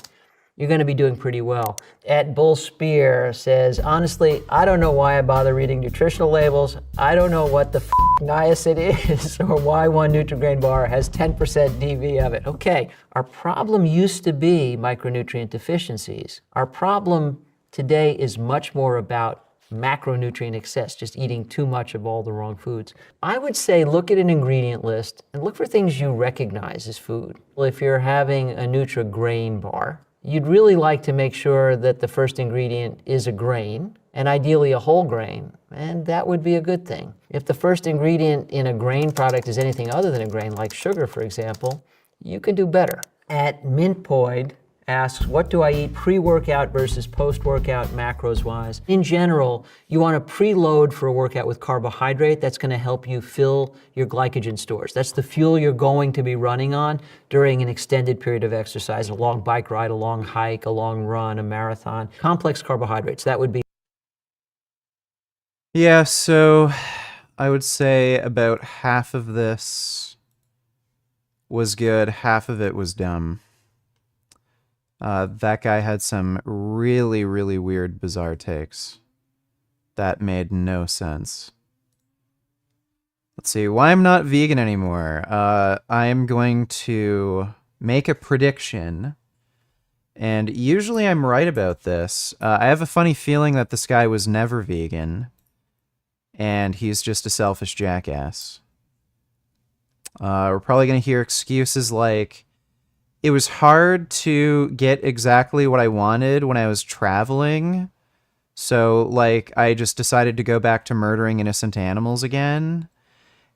S14: you're going to be doing pretty well. At Bull Spear says, honestly, I don't know why I bother reading nutritional labels. I don't know what the niacin is or why one Nutri-Grain bar has 10% DV of it. Okay, our problem used to be micronutrient deficiencies. Our problem today is much more about macronutrient excess, just eating too much of all the wrong foods. I would say look at an ingredient list and look for things you recognize as food. Well, if you're having a Nutri-Grain bar, you'd really like to make sure that the first ingredient is a grain, and ideally a whole grain, and that would be a good thing. If the first ingredient in a grain product is anything other than a grain, like sugar, for example, you can do better. At Mintpoid asks, what do I eat pre-workout versus post-workout macros-wise? In general, you want to preload for a workout with carbohydrate. That's going to help you fill your glycogen stores. That's the fuel you're going to be running on during an extended period of exercise, a long bike ride, a long hike, a long run, a marathon. Complex carbohydrates, that would be.
S1: Yeah, so I would say about half of this was good, half of it was dumb. That guy had some really, really weird, bizarre takes that made no sense. Let's see, why I'm not vegan anymore. I am going to make a prediction, and usually I'm right about this. I have a funny feeling that this guy was never vegan, and he's just a selfish jackass. We're probably going to hear excuses like, it was hard to get exactly what I wanted when I was traveling. So, like, I just decided to go back to murdering innocent animals again.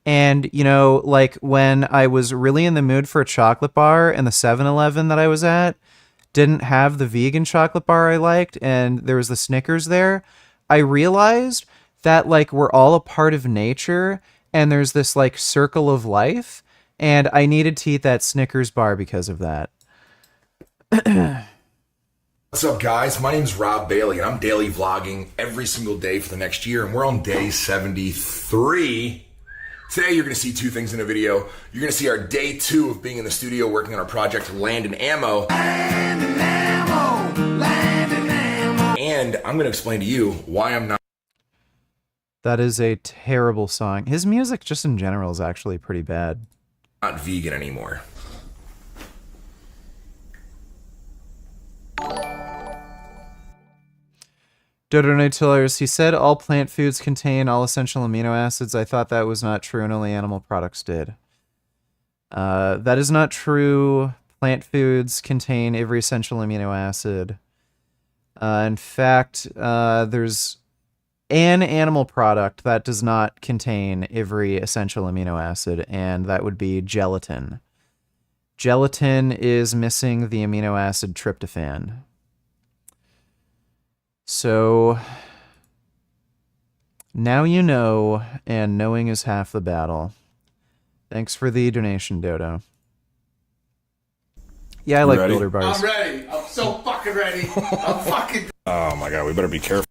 S1: And, you know, like, when I was really in the mood for a chocolate bar and the 7-Eleven that I was at didn't have the vegan chocolate bar I liked, and there was the Snickers there, I realized that, like, we're all a part of nature, and there's this, like, circle of life. And I needed to eat that Snickers bar because of that.
S19: What's up, guys? My name's Rob Bailey, and I'm daily vlogging every single day for the next year, and we're on day 73. Today, you're going to see two things in the video. You're going to see our day 2 of being in the studio working on our project, Land and Ammo. Land and Ammo! Land and Ammo! And I'm going to explain to you why I'm not.
S1: That is a terrible song. His music, just in general, is actually pretty bad.
S19: Not vegan anymore.
S1: Dodo Nutillers, he said all plant foods contain all essential amino acids. I thought that was not true and only animal products did. That is not true. Plant foods contain every essential amino acid. In fact, there's an animal product that does not contain every essential amino acid, and that would be gelatin. Gelatin is missing the amino acid tryptophan. So now you know, and knowing is half the battle. Thanks for the donation, Dodo. Yeah, I like builder bars.
S20: I'm ready. I'm so fucking ready. I'm fucking.
S19: Oh my god, we better be careful.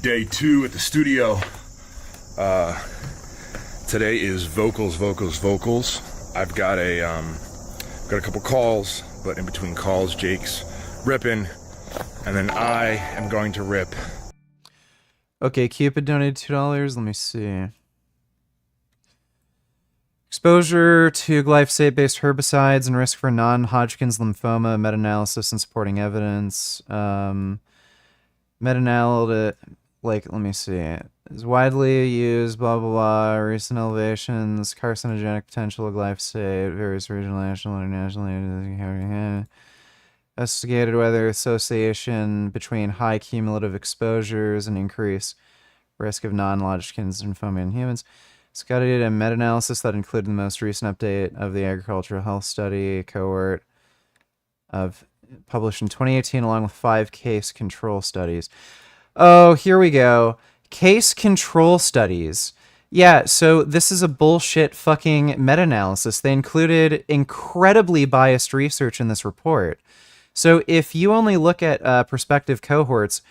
S19: Day 2 at the studio. Today is vocals. I've got a couple calls, but in between calls, Jake's ripping, and then I am going to rip.
S1: Okay, Cupid donated $2. Let me see. Exposure to glyphosate-based herbicides and risk for non-Hodgkin's lymphoma, meta-analysis and supporting evidence. Meta-analysis, like, let me see. is widely used, blah, blah, blah. Recent elevations, carcinogenic potential of glyphosate, various regional, national, international. Investigated whether association between high cumulative exposures and increased risk of non-Hodgkin's lymphoma in humans. Studied a meta-analysis that included the most recent update of the agricultural health study cohort of published in 2018, along with 5 case control studies. Oh, here we go. Case control studies. Yeah, so this is a bullshit fucking meta-analysis. They included incredibly biased research in this report. So if you only look at prospective cohorts,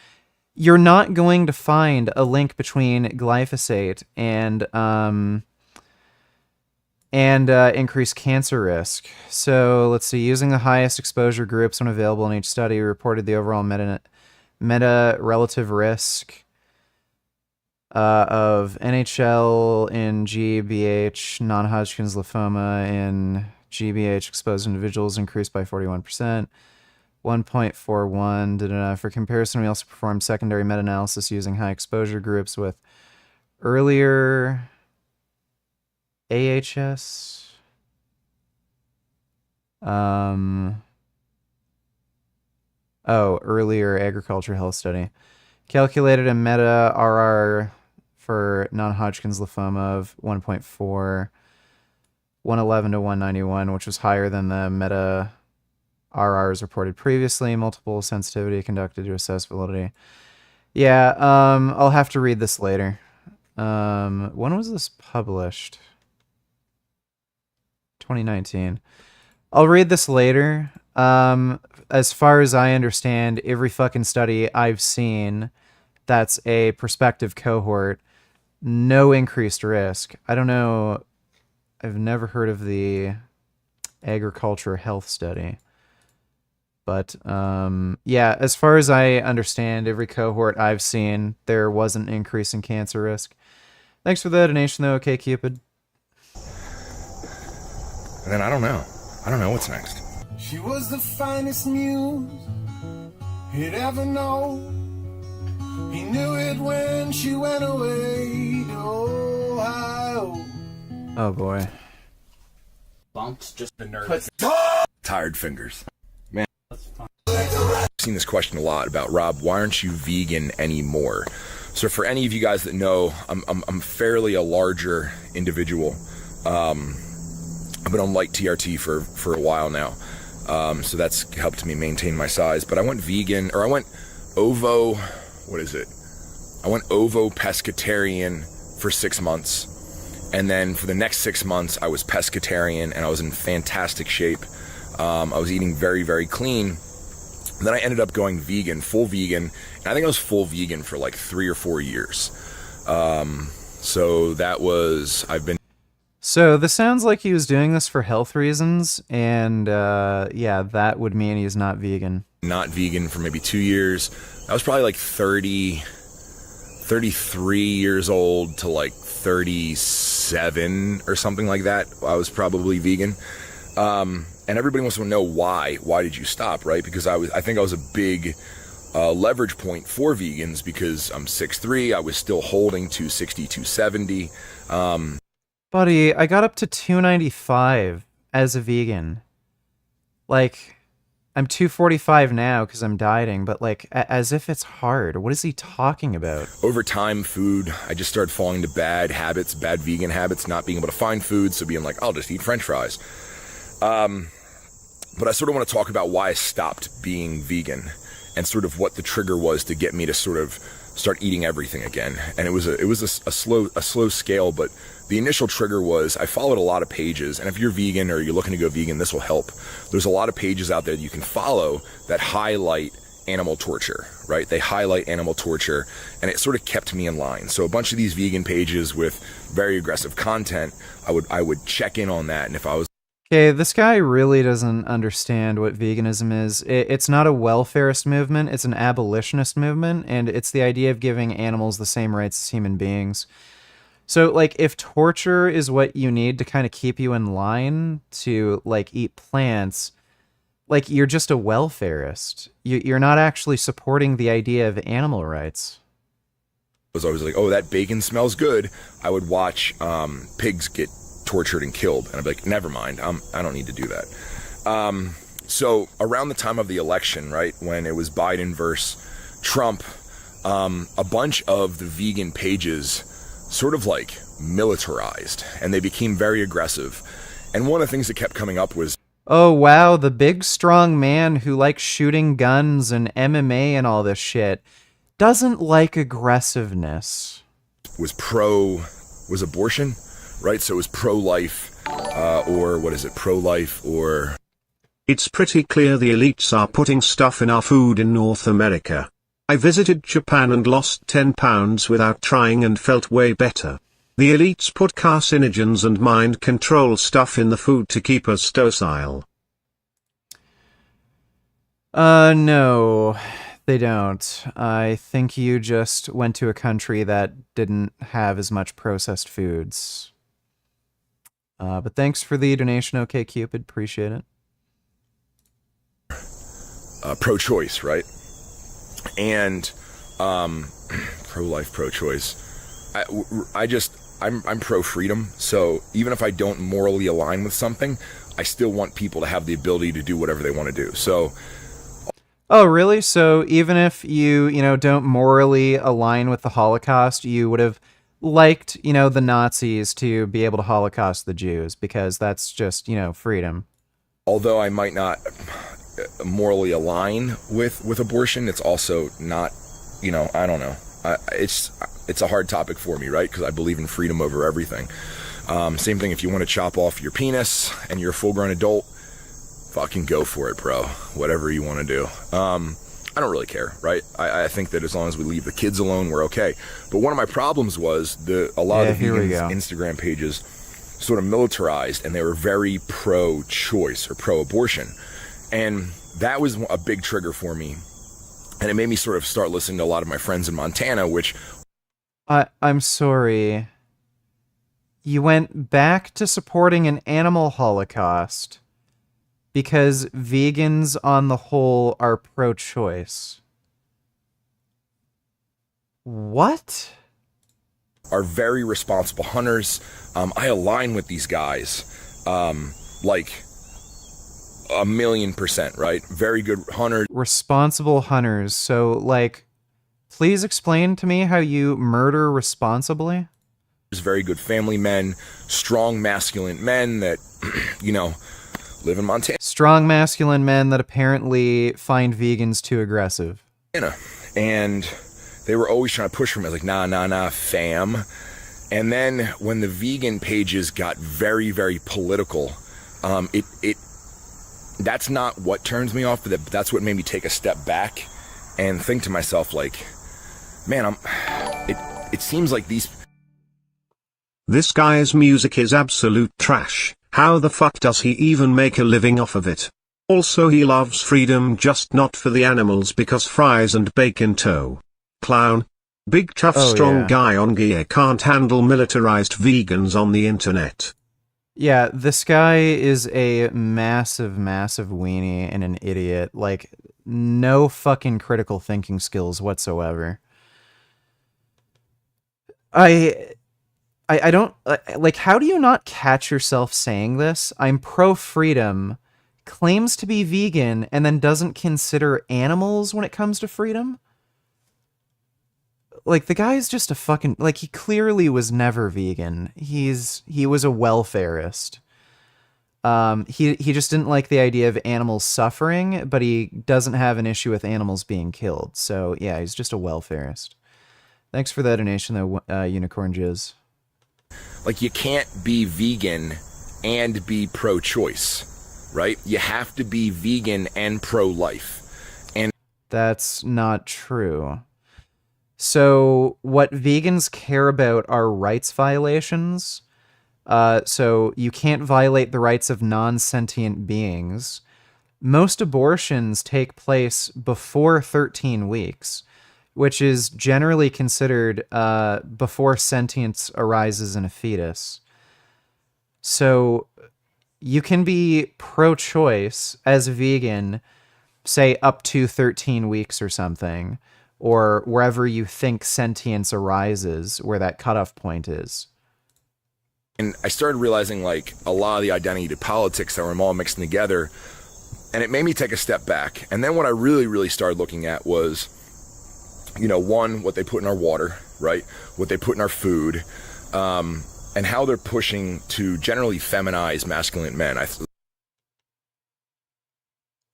S1: you're not going to find a link between glyphosate and increased cancer risk. So let's see. Using the highest exposure groups when available in each study, reported the overall meta relative risk of NHL in GBH, non-Hodgkin's lymphoma in GBH exposed individuals increased by 41%. 1.41. For comparison, we also performed secondary meta-analysis using high exposure groups with earlier AHS. Earlier agriculture health study. Calculated a meta RR for non-Hodgkin's lymphoma of 1.4, 111 to 191, which was higher than the meta RRs reported previously. Multiple sensitivity conducted to assess validity. Yeah, I'll have to read this later. When was this published? 2019. I'll read this later. As far as I understand, every fucking study I've seen that's a prospective cohort, no increased risk. I don't know. I've never heard of the agriculture health study. But, yeah, as far as I understand, every cohort I've seen, there was an increase in cancer risk. Thanks for the donation, though, okay, Cupid.
S19: And then I don't know. I don't know what's next.
S15: She was the finest muse he'd ever known. He knew it when she went away to Ohio.
S1: Oh, boy.
S10: Bumps just the nerve.
S19: Tired fingers. Man. I've seen this question a lot about, Rob, why aren't you vegan anymore? So for any of you guys that know, I'm fairly a larger individual. I've been on light TRT for a while now. So that's helped me maintain my size. But I went vegan, or I went ovo, what is it? I went ovo pescatarian for 6 months. And then for the next 6 months, I was pescatarian and I was in fantastic shape. I was eating very, very clean. And then I ended up going vegan, full vegan. And I think I was full vegan for like 3 or 4 years. So that was,
S1: So this sounds like he was doing this for health reasons, and yeah, that would mean he's not vegan.
S19: Not vegan for maybe 2 years. I was probably like 33 years old to like 37 or something like that. I was probably vegan. And everybody wants to know why. Why did you stop, right? Because I think I was a big leverage point for vegans because I'm 6'3". I was still holding 260, 270.
S1: Buddy, I got up to 295 as a vegan. Like, I'm 245 now because I'm dieting, but like, as if it's hard. What is he talking about?
S19: Over time, food, I just started falling into bad habits, bad vegan habits, not being able to find food, so being like, I'll just eat French fries. But I sort of want to talk about why I stopped being vegan and sort of what the trigger was to get me to sort of start eating everything again. And it was a slow scale, but the initial trigger was I followed a lot of pages, and if you're vegan or you're looking to go vegan, this will help. There's a lot of pages out there that you can follow that highlight animal torture, right? They highlight animal torture, and it sort of kept me in line. So a bunch of these vegan pages with very aggressive content, I would check in on that, and if I was
S1: Okay, this guy really doesn't understand what veganism is. It's not a welfarist movement, it's an abolitionist movement, and it's the idea of giving animals the same rights as human beings. So, like, if torture is what you need to kind of keep you in line to, like, eat plants, like, you're just a welfarist. You're not actually supporting the idea of animal rights.
S19: was always like, oh, that bacon smells good. I would watch pigs get tortured and killed, and I'd be like, never mind, I don't need to do that. So around the time of the election, right, when it was Biden versus Trump, a bunch of the vegan pages sort of like militarized, and they became very aggressive. And one of the things that kept coming up was,
S1: oh wow, the big strong man who likes shooting guns and MMA and all this shit doesn't like aggressiveness.
S19: Was abortion, right? So it was pro-life, or what is it, pro-life, or...
S5: It's pretty clear the elites are putting stuff in our food in North America. I visited Japan and lost 10 pounds without trying and felt way better. The elites put carcinogens and mind control stuff in the food to keep us docile.
S1: No, they don't. I think you just went to a country that didn't have as much processed foods. But thanks for the donation, OK Cupid. Appreciate it.
S19: Pro-choice, right? And pro-life, pro-choice. I'm pro-freedom, so even if I don't morally align with something, I still want people to have the ability to do whatever they want to do. So,
S1: oh, really? So even if you don't morally align with the Holocaust, you would have liked, the Nazis to be able to Holocaust the Jews, because that's just, freedom.
S19: Although I might not morally align with abortion, it's also not, I don't know. It's a hard topic for me, right? Because I believe in freedom over everything. Same thing if you want to chop off your penis and you're a full-grown adult, fucking go for it, bro. Whatever you want to do. I don't really care, right? I think that as long as we leave the kids alone, we're okay. But one of my problems was a lot of the vegans' Instagram pages sort of militarized, and they were very pro-choice or pro-abortion. And that was a big trigger for me. And it made me sort of start listening to a lot of my friends in Montana, which...
S1: I'm sorry. You went back to supporting an animal holocaust because vegans on the whole are pro-choice. What?
S19: Are very responsible hunters. I align with these guys. Like 1,000,000%, right? Very good hunters.
S1: Responsible hunters. So, like, please explain to me how you murder responsibly?
S19: Very good family men, strong masculine men that, live in Montana.
S1: Strong masculine men that apparently find vegans too aggressive.
S19: And they were always trying to push for me. I was like, nah, fam. And then when the vegan pages got very, very political, that's not what turns me off, but that's what made me take a step back and think to myself, like, man, it seems like these...
S5: This guy's music is absolute trash. How the fuck does he even make a living off of it? Also, he loves freedom, just not for the animals, because fries and bacon toe. Clown. Big tough strong guy on gear can't handle militarized vegans on the internet.
S1: Yeah, this guy is a massive, massive weenie and an idiot. Like, no fucking critical thinking skills whatsoever. I don't, like, how do you not catch yourself saying this? I'm pro-freedom, claims to be vegan, and then doesn't consider animals when it comes to freedom? Like, the guy's just a fucking, like, he clearly was never vegan. He was a welfarist. He just didn't like the idea of animals suffering, but he doesn't have an issue with animals being killed. So, yeah, he's just a welfarist. Thanks for that donation, though, Unicorn Jizz.
S19: Like, you can't be vegan and be pro-choice, right? You have to be vegan and pro-life. And
S1: that's not true. So what vegans care about are rights violations. So you can't violate the rights of non-sentient beings. Most abortions take place before 13 weeks, which is generally considered before sentience arises in a fetus. So you can be pro-choice as a vegan, say up to 13 weeks or something, or wherever you think sentience arises, where that cutoff point is.
S19: And I started realizing like a lot of the identity politics that were all mixing together, and it made me take a step back. And then what I really started looking at was, you know, one, what they put in our water, right? What they put in our food, and how they're pushing to generally feminize masculine men.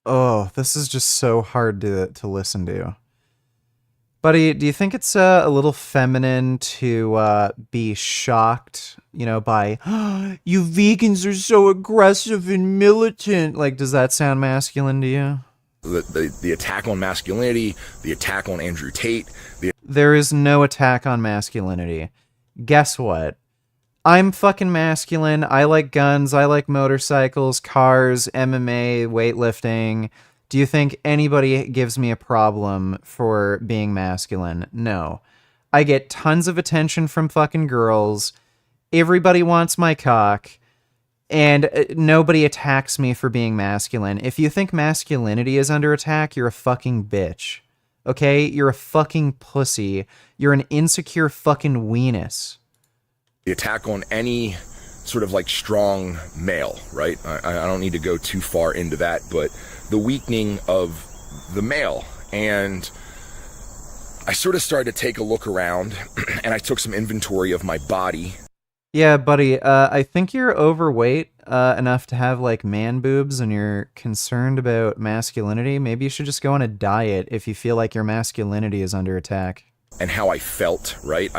S1: Oh, this is just so hard to listen to. Buddy, do you think it's a little feminine to be shocked, you know, by, oh, you vegans are so aggressive and militant? Like, does that sound masculine to you?
S19: The attack on masculinity, the attack on Andrew Tate.
S1: There is no attack on masculinity. Guess what? I'm fucking masculine. I like guns. I like motorcycles, cars, MMA, weightlifting. Do you think anybody gives me a problem for being masculine? No. I get tons of attention from fucking girls. Everybody wants my cock. And nobody attacks me for being masculine. If you think masculinity is under attack, you're a fucking bitch. Okay? You're a fucking pussy. You're an insecure fucking weenus.
S19: The attack on any sort of like strong male, right? I don't need to go too far into that, but the weakening of the male. And I sort of started to take a look around and I took some inventory of my body.
S1: Yeah, buddy, I think you're overweight enough to have like man boobs and you're concerned about masculinity. Maybe you should just go on a diet if you feel like your masculinity is under attack.
S19: And how I felt, right?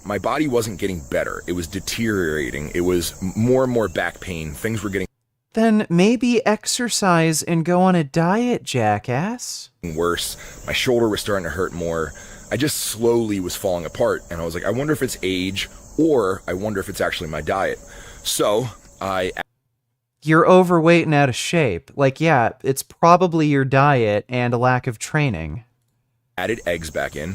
S19: My body wasn't getting better. It was deteriorating. It was more and more back pain. Things were getting
S1: Then maybe exercise and go on a diet, jackass.
S19: worse. My shoulder was starting to hurt more. I just slowly was falling apart. And I was like, I wonder if it's age or I wonder if it's actually my diet. So
S1: You're overweight and out of shape. Like, yeah, it's probably your diet and a lack of training.
S19: Added eggs back in.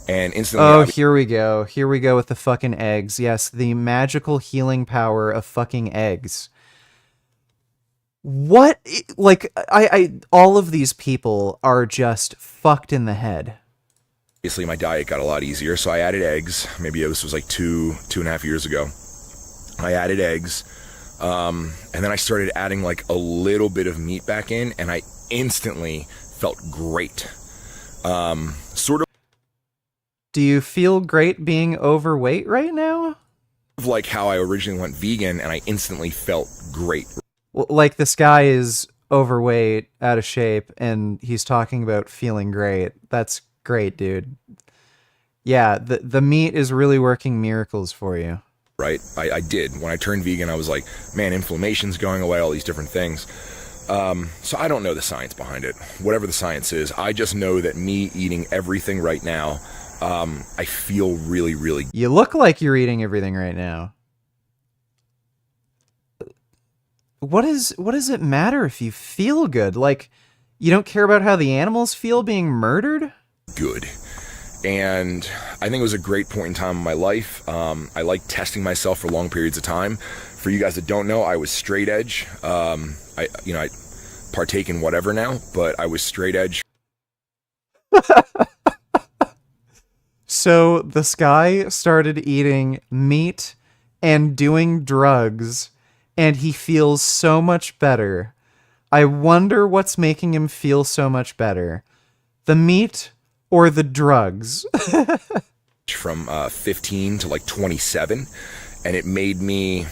S19: And instantly...
S1: Oh, here we go. Here we go with the fucking eggs. Yes, the magical healing power of fucking eggs. What? Like, all of these people are just fucked in the head.
S19: Obviously, my diet got a lot easier, so I added eggs. Maybe this was like two and a half years ago. I added eggs, and then I started adding like a little bit of meat back in, and I instantly felt great. Sort of...
S1: Do you feel great being overweight right now?
S19: Like how I originally went vegan, and I instantly felt great.
S1: Like this guy is overweight, out of shape, and he's talking about feeling great. That's great, dude. Yeah, the meat is really working miracles for you.
S19: Right? I did. When I turned vegan, I was like, man, inflammation's going away, all these different things. So I don't know the science behind it. Whatever the science is, I just know that me eating everything right now, I feel really, really...
S1: You look like you're eating everything right now. What does it matter if you feel good? Like, you don't care about how the animals feel being murdered?
S19: Good. And I think it was a great point in time in my life. I like testing myself for long periods of time. For you guys that don't know, I was straight edge. I partake in whatever now, but I was straight edge.
S1: So this guy started eating meat and doing drugs, and he feels so much better. I wonder what's making him feel so much better. The meat or the drugs?
S19: From 15 to like 27, and it made me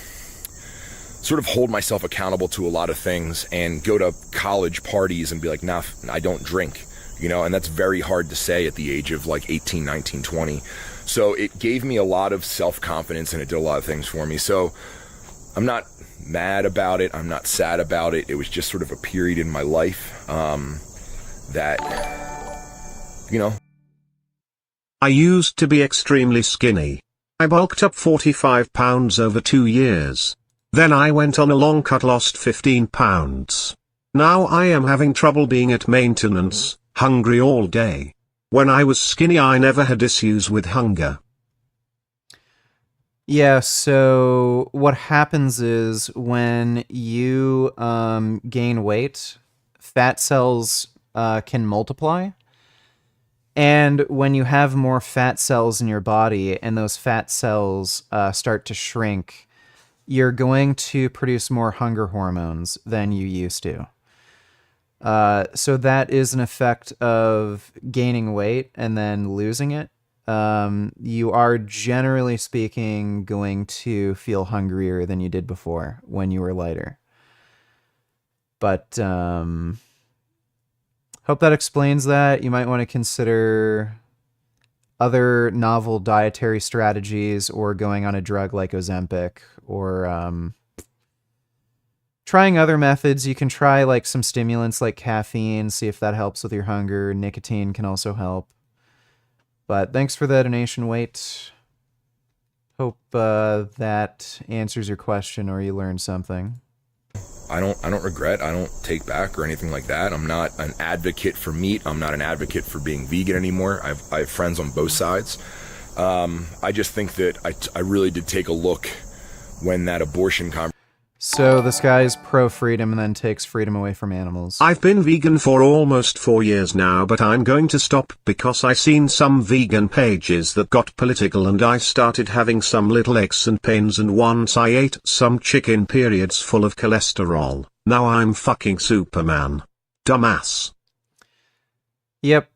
S19: sort of hold myself accountable to a lot of things and go to college parties and be like, nah, I don't drink, you know, and that's very hard to say at the age of like 18, 19, 20. So it gave me a lot of self-confidence and it did a lot of things for me. So I'm not mad about it. I'm not sad about it. It was just sort of a period in my life that, you know.
S5: I used to be extremely skinny. I bulked up 45 pounds over 2 years. Then I went on a long cut, lost 15 pounds. Now I am having trouble being at maintenance, hungry all day. When I was skinny I never had issues with hunger.
S1: Yeah, so what happens is when you gain weight, fat cells can multiply. And when you have more fat cells in your body and those fat cells start to shrink, you're going to produce more hunger hormones than you used to. So that is an effect of gaining weight and then losing it. You are, generally speaking, going to feel hungrier than you did before when you were lighter. But hope that explains that. You might want to consider other novel dietary strategies or going on a drug like Ozempic or trying other methods. You can try like some stimulants like caffeine, see if that helps with your hunger. Nicotine can also help. But thanks for the donation, Wait. Hope that answers your question or you learned something.
S19: I don't regret, I don't take back or anything like that. I'm not an advocate for meat. I'm not an advocate for being vegan anymore. I have friends on both sides. I just think that I really did take a look when that abortion conversation.
S1: So this guy's pro-freedom and then takes freedom away from animals.
S5: I've been vegan for almost 4 years now, but I'm going to stop because I seen some vegan pages that got political and I started having some little aches and pains, and once I ate some chicken periods full of cholesterol. Now I'm fucking Superman. Dumbass.
S1: Yep.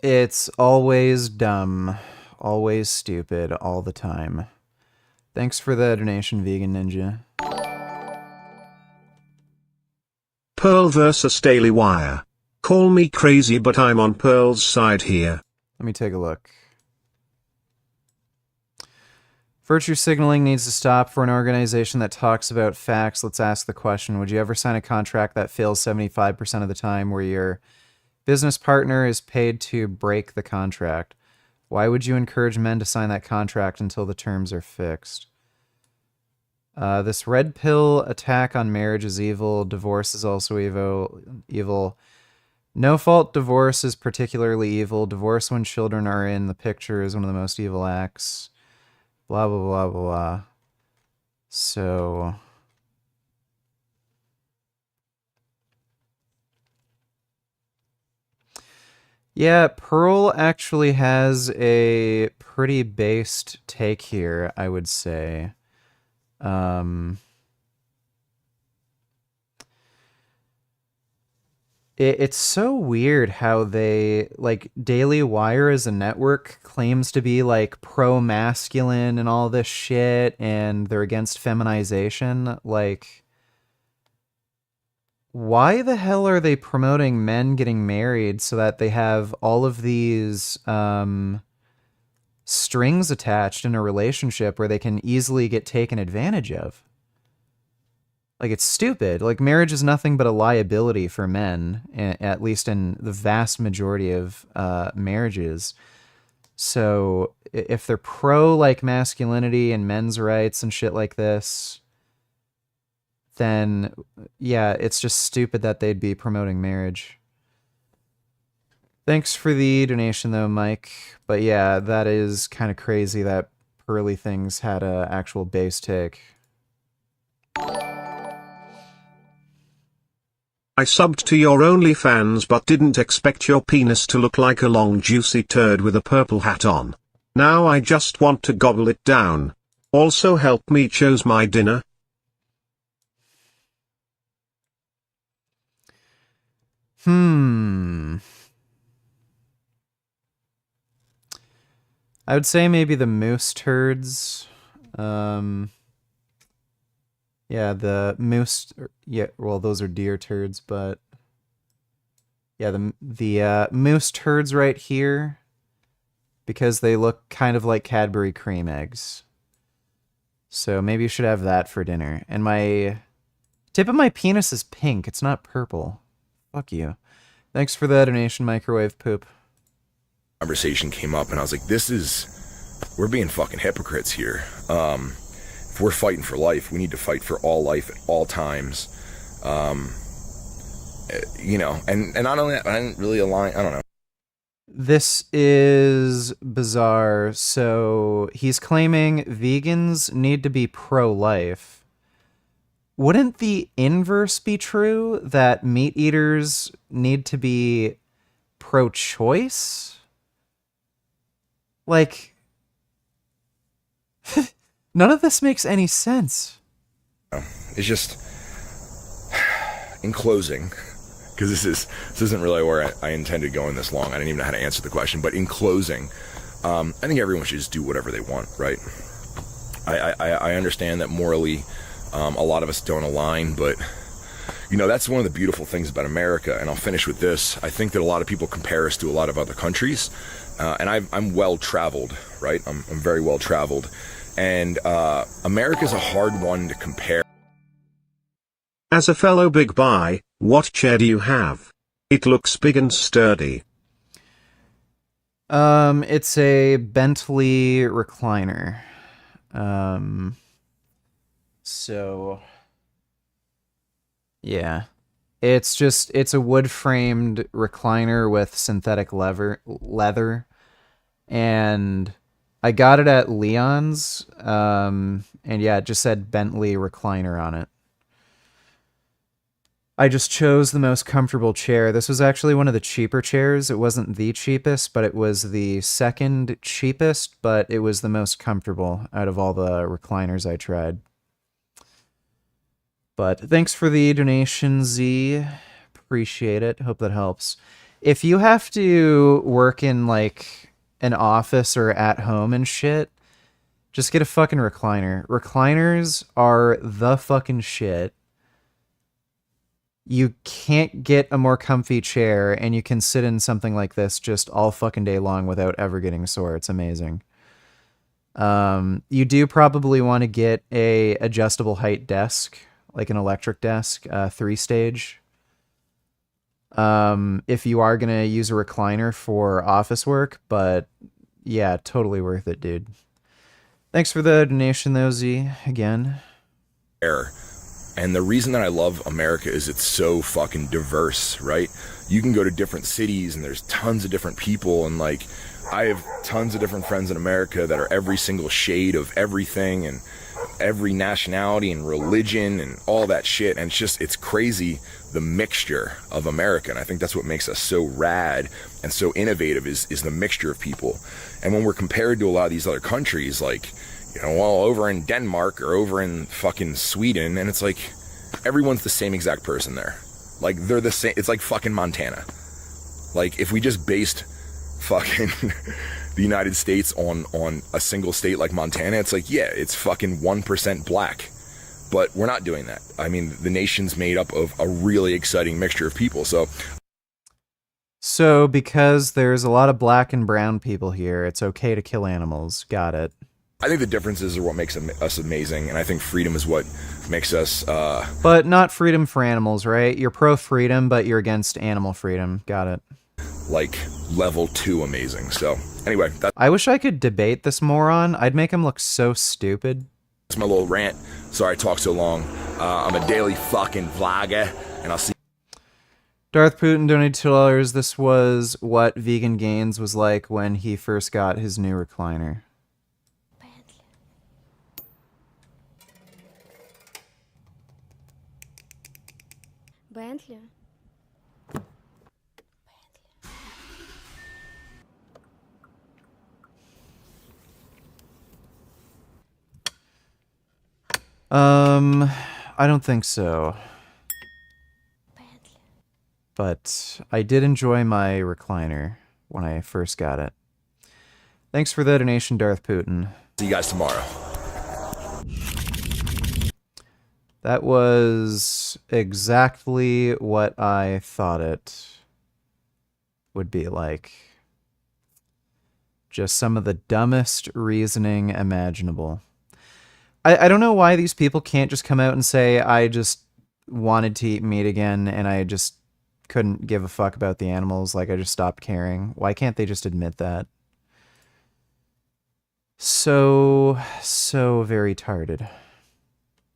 S1: It's always dumb. Always stupid. All the time. Thanks for the donation, Vegan Ninja.
S5: Pearl versus Daily Wire. Call me crazy, but I'm on Pearl's side here.
S1: Let me take a look. Virtue signaling needs to stop. For an organization that talks about facts, let's ask the question, would you ever sign a contract that fails 75% of the time, where your business partner is paid to break the contract? Why would you encourage men to sign that contract until the terms are fixed? This red pill attack on marriage is evil. Divorce is also evil. No fault divorce is particularly evil. Divorce when children are in the picture is one of the most evil acts. Blah, blah, blah, blah, blah. So... yeah, Pearl actually has a pretty based take here, I would say. It's so weird how they, like, Daily Wire as a network claims to be, like, pro-masculine and all this shit, and they're against feminization. Like, why the hell are they promoting men getting married so that they have all of these, strings attached in a relationship where they can easily get taken advantage of? Like, it's stupid. Like, marriage is nothing but a liability for men, at least in the vast majority of marriages. So if they're pro, like, masculinity and men's rights and shit like this, then yeah, it's just stupid that they'd be promoting marriage. Thanks for the donation, though, Mike. But yeah, that is kind of crazy that Pearly Things had a actual base take.
S5: I subbed to your OnlyFans but didn't expect your penis to look like a long juicy turd with a purple hat on. Now I just want to gobble it down. Also help me choose my dinner.
S1: I would say maybe the moose turds. Yeah, the moose. Yeah, well, those are deer turds, but yeah, the moose turds right here, because they look kind of like Cadbury cream eggs. So maybe you should have that for dinner. And my tip of my penis is pink. It's not purple. Fuck you. Thanks for the donation, Microwave Poop.
S19: Conversation came up and I was like, we're being fucking hypocrites here. If we're fighting for life, we need to fight for all life at all times. You know, and not only that, I didn't really align, I don't know.
S1: This is bizarre. So he's claiming vegans need to be pro-life. Wouldn't the inverse be true, that meat eaters need to be pro-choice? Like, none of this makes any sense.
S19: It's just, in closing, because this isn't really where I intended going this long. I didn't even know how to answer the question. But in closing, I think everyone should just do whatever they want, right? I understand that morally, a lot of us don't align, but you know, that's one of the beautiful things about America. And I'll finish with this. I think that a lot of people compare us to a lot of other countries, and I'm well traveled, right? I'm very well traveled, and America's a hard one to compare.
S5: As a fellow big buy, what chair do you have? It looks big and sturdy.
S1: It's a Bentley recliner. So yeah, it's a wood-framed recliner with synthetic leather, and I got it at Leon's, and yeah, it just said Bentley recliner on it. I just chose the most comfortable chair. This was actually one of the cheaper chairs. It wasn't the cheapest, but it was the second cheapest, but it was the most comfortable out of all the recliners I tried. But thanks for the donation, Z. Appreciate it. Hope that helps. If you have to work in, like, an office or at home and shit, just get a fucking recliner. Recliners are the fucking shit. You can't get a more comfy chair, and you can sit in something like this just all fucking day long without ever getting sore. It's amazing. You do probably want to get a adjustable height desk, like an electric desk, 3-stage. If you are going to use a recliner for office work, but yeah, totally worth it, dude. Thanks for the donation, though, Z, again.
S19: And the reason that I love America is it's so fucking diverse, right? You can go to different cities and there's tons of different people, and like I have tons of different friends in America that are every single shade of everything and every nationality and religion and all that shit. And it's crazy, the mixture of America. And I think that's what makes us so rad and so innovative is the mixture of people. And when we're compared to a lot of these other countries, like, you know, well, over in Denmark or over in fucking Sweden, and it's like everyone's the same exact person there. Like they're the same. It's like fucking Montana. Like if we just based fucking the United States on a single state like Montana, it's like, yeah, it's fucking 1% black. But we're not doing that. I mean, the nation's made up of a really exciting mixture of people.
S1: So because there's a lot of black and brown people here, it's okay to kill animals. Got it.
S19: I think the differences are what makes us amazing, and I think freedom is what makes us...
S1: But not freedom for animals, right? You're pro-freedom, but you're against animal freedom. Got it.
S19: Like, level 2 amazing. So, anyway.
S1: I wish I could debate this moron. I'd make him look so stupid.
S19: That's my little rant. Sorry I talked so long. I'm a daily fucking vlogger, and I'll see...
S1: Darth Putin donated $2. This was what Vegan Gains was like when he first got his new recliner.
S21: Bentley.
S1: I don't think so. But I did enjoy my recliner when I first got it. Thanks for the donation, Darth Putin.
S19: See you guys tomorrow.
S1: That was exactly what I thought it would be like. Just some of the dumbest reasoning imaginable. I don't know why these people can't just come out and say, I just wanted to eat meat again and I just couldn't give a fuck about the animals. Like, I just stopped caring. Why can't they just admit that? So very tarded.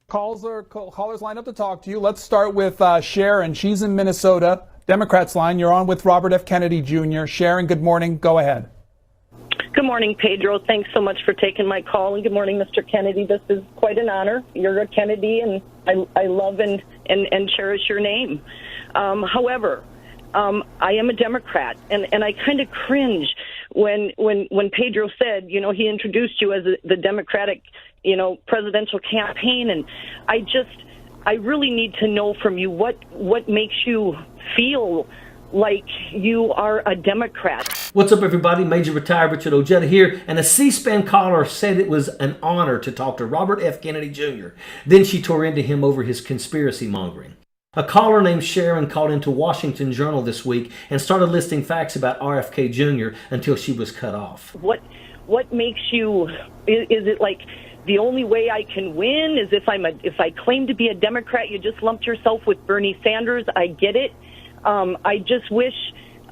S22: Callers lined up to talk to you. Let's start with Sharon. She's in Minnesota. Democrats line. You're on with Robert F. Kennedy Jr. Sharon, good morning. Go ahead.
S23: Good morning, Pedro. Thanks so much for taking my call. And good morning, Mr. Kennedy. This is quite an honor. You're a Kennedy, and I love and cherish your name. However, I am a Democrat, and I kind of cringe when Pedro said, you know, he introduced you as the Democratic, you know, presidential campaign, and I really need to know from you what makes you feel like you are a Democrat.
S4: What's up, everybody? Major Retired Richard Ojeda here, and a C-SPAN caller said it was an honor to talk to Robert F. Kennedy Jr. Then she tore into him over his conspiracy mongering. A caller named Sharon called into Washington Journal this week and started listing facts about RFK Jr. until she was cut off.
S23: What makes you? Is it like the only way I can win is if I claim to be a Democrat? You just lumped yourself with Bernie Sanders. I get it. I just wish.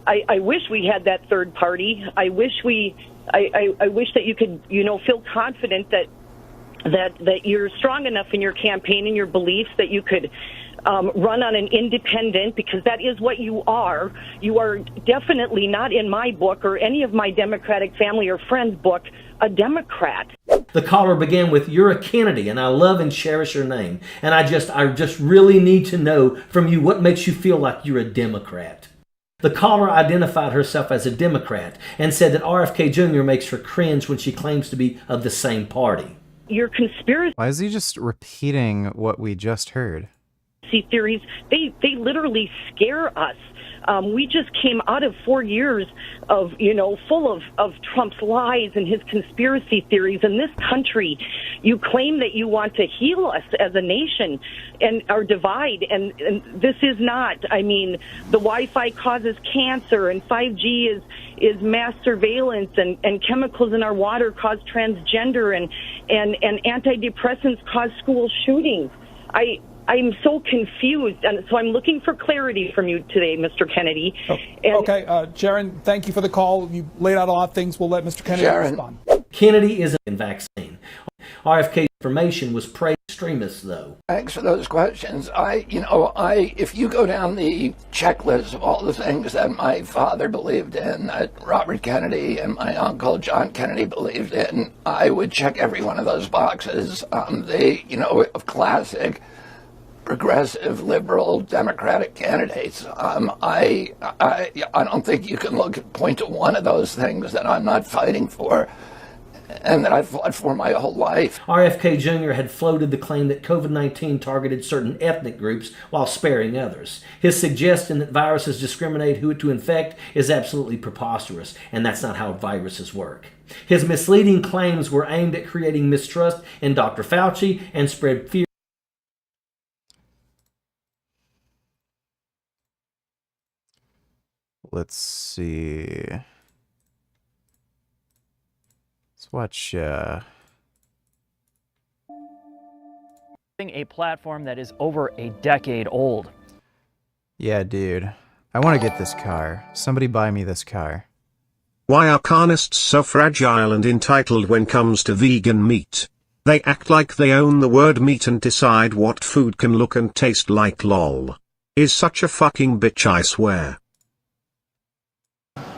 S23: I wish we had that third party. I wish that you could, you know, feel confident that you're strong enough in your campaign and your beliefs that you could run on an independent, because that is what you are. You are definitely not, in my book or any of my Democratic family or friends' book, a Democrat.
S4: The caller began with, "You're a Kennedy, and I love and cherish your name. And I just really need to know from you what makes you feel like you're a Democrat." The caller identified herself as a Democrat and said that RFK Jr. makes her cringe when she claims to be of the same party.
S23: Your conspiracy
S1: Why is he just repeating what we just heard?
S23: theories, they literally scare us. We just came out of 4 years of, you know, full of Trump's lies and his conspiracy theories. In this country, you claim that you want to heal us as a nation and our divide, and this is not. I mean, the Wi-Fi causes cancer, and 5G is mass surveillance, and chemicals in our water cause transgender, and antidepressants cause school shootings. I'm so confused, and so I'm looking for clarity from you today, Mr. Kennedy.
S22: Okay, Sharon, thank you for the call. You laid out a lot of things. We'll let Mr. Kennedy respond.
S4: Kennedy isn't a vaccine. RFK information was praised extremists, though.
S6: Thanks for those questions. If you go down the checklist of all the things that my father believed in, that Robert Kennedy and my uncle John Kennedy believed in, I would check every one of those boxes. Of classic progressive, liberal, Democratic candidates. I don't think you can point to one of those things that I'm not fighting for and that I've fought for my whole life.
S4: RFK Jr. had floated the claim that COVID-19 targeted certain ethnic groups while sparing others. His suggestion that viruses discriminate who to infect is absolutely preposterous, and that's not how viruses work. His misleading claims were aimed at creating mistrust in Dr. Fauci and spread fear.
S1: Let's see. Let's watch.
S7: A platform that is over a decade old.
S1: Yeah, dude. I want to get this car. Somebody buy me this car.
S5: Why are carnists so fragile and entitled when comes to vegan meat? They act like they own the word meat and decide what food can look and taste like. Lol. Is such a fucking bitch, I swear.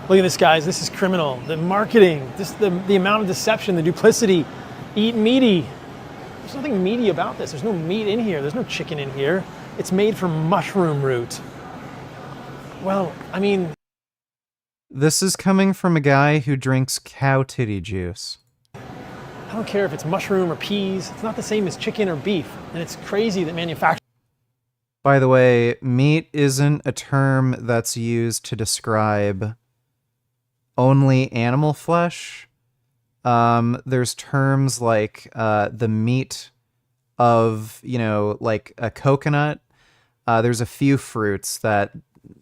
S9: Look at this, guys. This is criminal. The marketing, the amount of deception, the duplicity. Eat meaty. There's nothing meaty about this. There's no meat in here. There's no chicken in here. It's made from mushroom root. Well, I mean...
S1: This is coming from a guy who drinks cow titty juice.
S9: I don't care if it's mushroom or peas. It's not the same as chicken or beef. And it's crazy that manufacturers...
S1: By the way, meat isn't a term that's used to describe only animal flesh. There's terms like the meat of, like a coconut. There's a few fruits that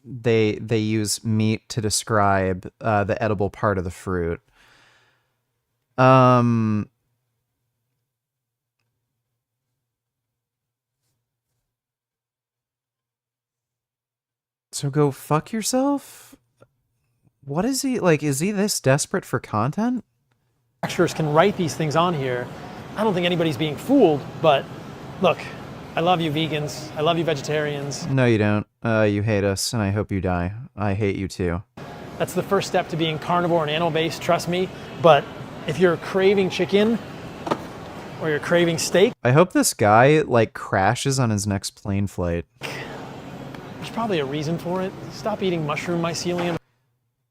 S1: they use meat to describe the edible part of the fruit. So go fuck yourself? What is he, like, is he this desperate for content?
S9: Manufacturers can write these things on here. I don't think anybody's being fooled, but look, I love you vegans. I love you vegetarians.
S1: No, you don't. You hate us, and I hope you die. I hate you too.
S9: That's the first step to being carnivore and animal-based, trust me. But if you're craving chicken or you're craving steak...
S1: I hope this guy, like, crashes on his next plane flight.
S9: There's probably a reason for it. Stop eating mushroom mycelium.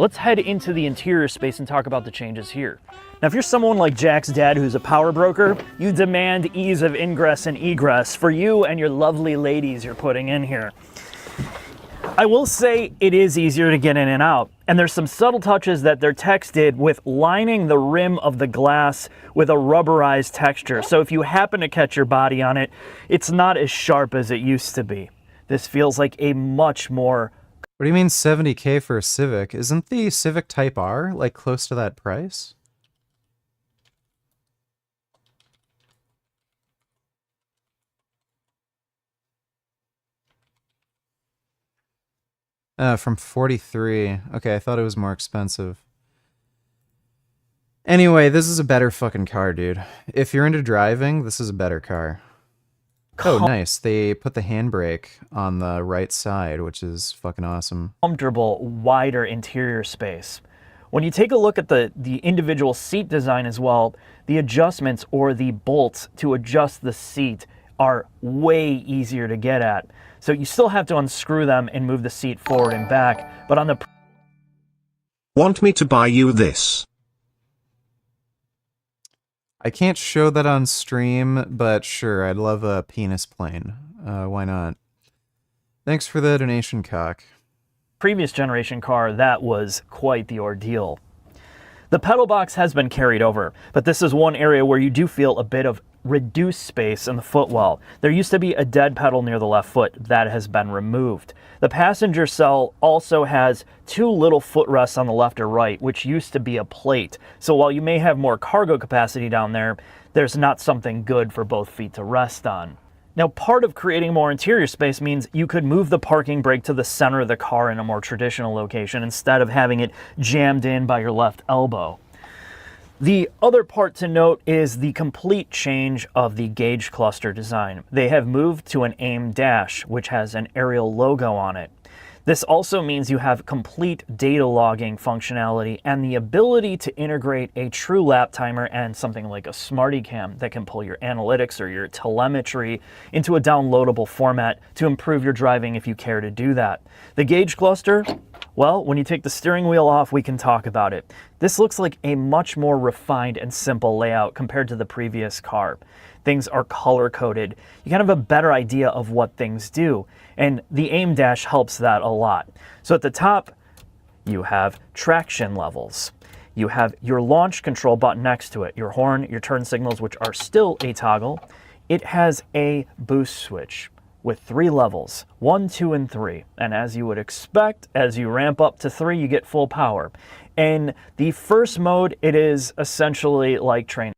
S7: Let's head into the interior space and talk about the changes here. Now, if you're someone like Jack's dad who's a power broker, you demand ease of ingress and egress for you and your lovely ladies you're putting in here. I will say it is easier to get in and out, and there's some subtle touches that their techs did with lining the rim of the glass with a rubberized texture. So if you happen to catch your body on it, it's not as sharp as it used to be. This feels like a much more...
S1: What do you mean 70K for a Civic? Isn't the Civic Type R like close to that price? From 43. Okay, I thought it was more expensive. Anyway, this is a better fucking car, dude. If you're into driving, this is a better car. Oh, nice. They put the handbrake on the right side, which is fucking awesome.
S7: Comfortable, wider interior space. When you take a look at the individual seat design as well, the adjustments or the bolts to adjust the seat are way easier to get at. So you still have to unscrew them and move the seat forward and back, but on the...
S5: Want me to buy you this?
S1: I can't show that on stream, but sure, I'd love a penis plane. Why not? Thanks for the donation, Cock.
S7: Previous generation car, that was quite the ordeal. The pedal box has been carried over, but this is one area where you do feel a bit of reduced space in the footwell. There used to be a dead pedal near the left foot. That has been removed. The passenger cell also has two little footrests on the left or right, which used to be a plate. So while you may have more cargo capacity down there, there's not something good for both feet to rest on. Now, part of creating more interior space means you could move the parking brake to the center of the car in a more traditional location instead of having it jammed in by your left elbow. The other part to note is the complete change of the gauge cluster design. They have moved to an AIM dash, which has an aerial logo on it. This also means you have complete data logging functionality and the ability to integrate a true lap timer and something like a Smarty Cam that can pull your analytics or your telemetry into a downloadable format to improve your driving if you care to do that. The gauge cluster, well, when you take the steering wheel off, we can talk about it. This looks like a much more refined and simple layout compared to the previous car. Things are color-coded. You kind of have a better idea of what things do, and the AIM dash helps that a lot. So at the top, you have traction levels. You have your launch control button next to it, your horn, your turn signals, which are still a toggle. It has a boost switch with 3 levels, 1, 2, and 3. And as you would expect, as you ramp up to 3, you get full power. In the first mode, it is essentially like training.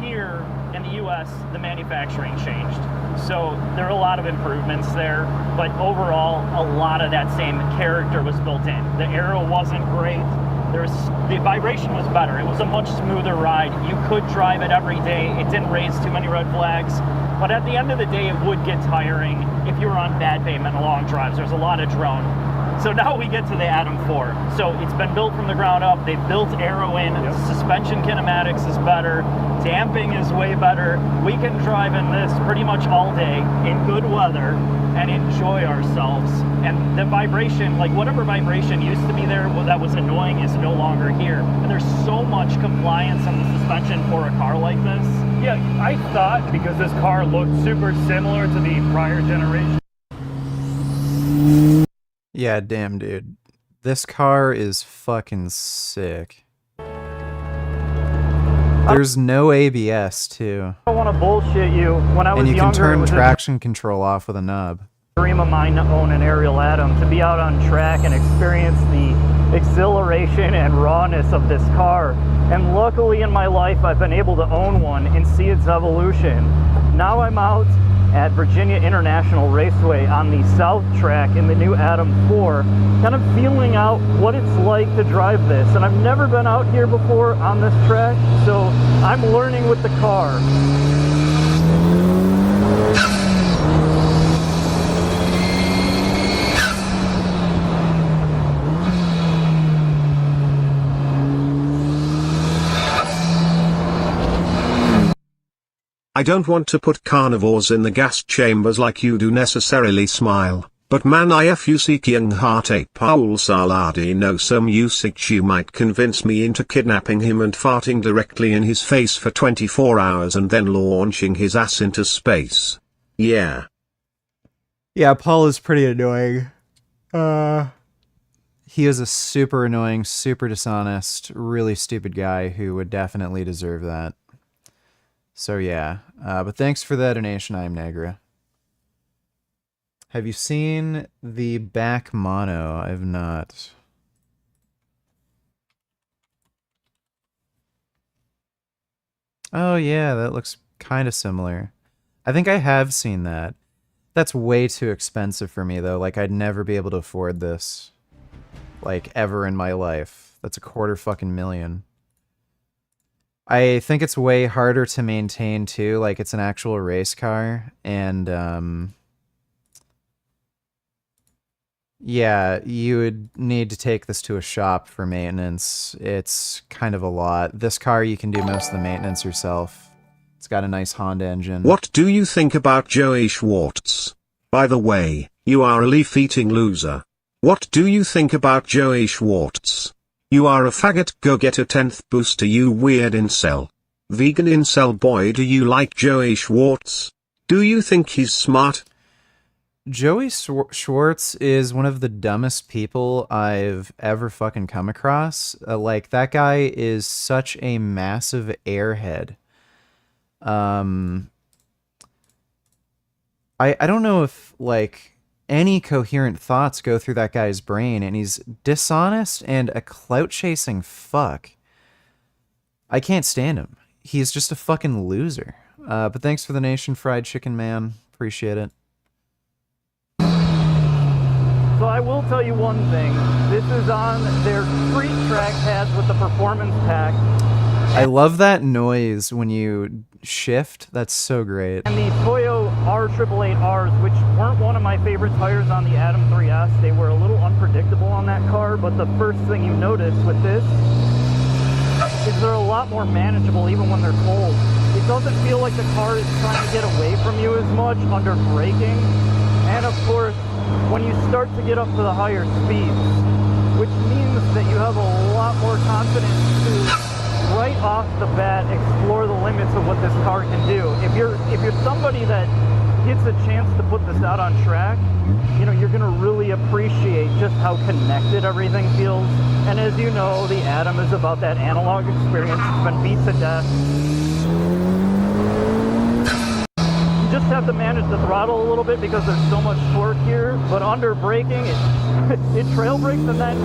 S7: Here in the US, the manufacturing changed. So there are a lot of improvements there, but overall, a lot of that same character was built in. The aero wasn't great. The vibration was better. It was a much smoother ride. You could drive it every day. It didn't raise too many red flags. But at the end of the day, it would get tiring if you were on bad pavement and long drives. There's a lot of drone. So now we get to the Atom 4. So it's been built from the ground up. They built aero in. Suspension kinematics is better. Damping is way better. We can drive in this pretty much all day in good weather and enjoy ourselves. And the vibration, like whatever vibration used to be there that was annoying, is no longer here. And there's so much compliance on the suspension for a car like this.
S8: Yeah, I thought because this car looked super similar to the prior generation.
S1: Yeah, damn, dude. This car is fucking sick. There's no ABS, too.
S7: I don't want to bullshit you. When I was
S1: and you
S7: younger,
S1: can turn
S7: it was
S1: traction control off with a knob.
S7: a dream of mine to own an aerial Atom, to be out on track and experience the exhilaration and rawness of this car. And luckily in my life, I've been able to own one and see its evolution. Now I'm out at Virginia International Raceway on the South track in the new Atom 4, kind of feeling out what it's like to drive this. And I've never been out here before on this track, so I'm learning with the car.
S5: I don't want to put carnivores in the gas chambers like you do necessarily, smile. But man, if you seek young heart a Paul Saladi no some usage, you might convince me into kidnapping him and farting directly in his face for 24 hours and then launching his ass into space. Yeah.
S1: Yeah, Paul is pretty annoying. He is a super annoying, super dishonest, really stupid guy who would definitely deserve that. So yeah, but thanks for that donation, I am Negra. Have you seen the back mono? I've not. Oh yeah, that looks kind of similar. I think I have seen that. That's way too expensive for me though. Like I'd never be able to afford this. Like ever in my life. That's $250,000. I think it's way harder to maintain too. Like it's an actual race car and yeah, you would need to take this to a shop for maintenance. It's kind of a lot. This car, you can do most of the maintenance yourself. It's got a nice Honda engine.
S5: What do you think about Joey Schwartz? By the way, you are a leaf-eating loser. What do you think about Joey Schwartz? You are a faggot, go get a 10th booster, you weird incel. Vegan incel boy, do you like Joey Schwartz? Do you think he's smart?
S1: Joey Schwartz is one of the dumbest people I've ever fucking come across. Like, that guy is such a massive airhead. I don't know if, like, any coherent thoughts go through that guy's brain, and he's dishonest and a clout-chasing fuck. I can't stand him. He's just a fucking loser. But thanks for the nation, Fried Chicken Man. Appreciate it.
S7: So I will tell you one thing. This is on their street track pads with the performance pack.
S1: I love that noise when you shift. That's so great.
S7: And the Toyo R888Rs, which weren't one of my favorite tires on the Atom 3S. They were a little unpredictable on that car, but the first thing you notice with this is they're a lot more manageable even when they're cold. It doesn't feel like the car is trying to get away from you as much under braking. And of course, when you start to get up to the higher speeds, which means that you have a lot more confidence to right off the bat explore the limits of what this car can do. If you're somebody that gets a chance to put this out on track, you know, you're gonna really appreciate just how connected everything feels. And as you know, the Atom is about that analog experience. It's been beat to death. You just have to manage the throttle a little bit because there's so much torque here, but under braking, it trail brakes, and then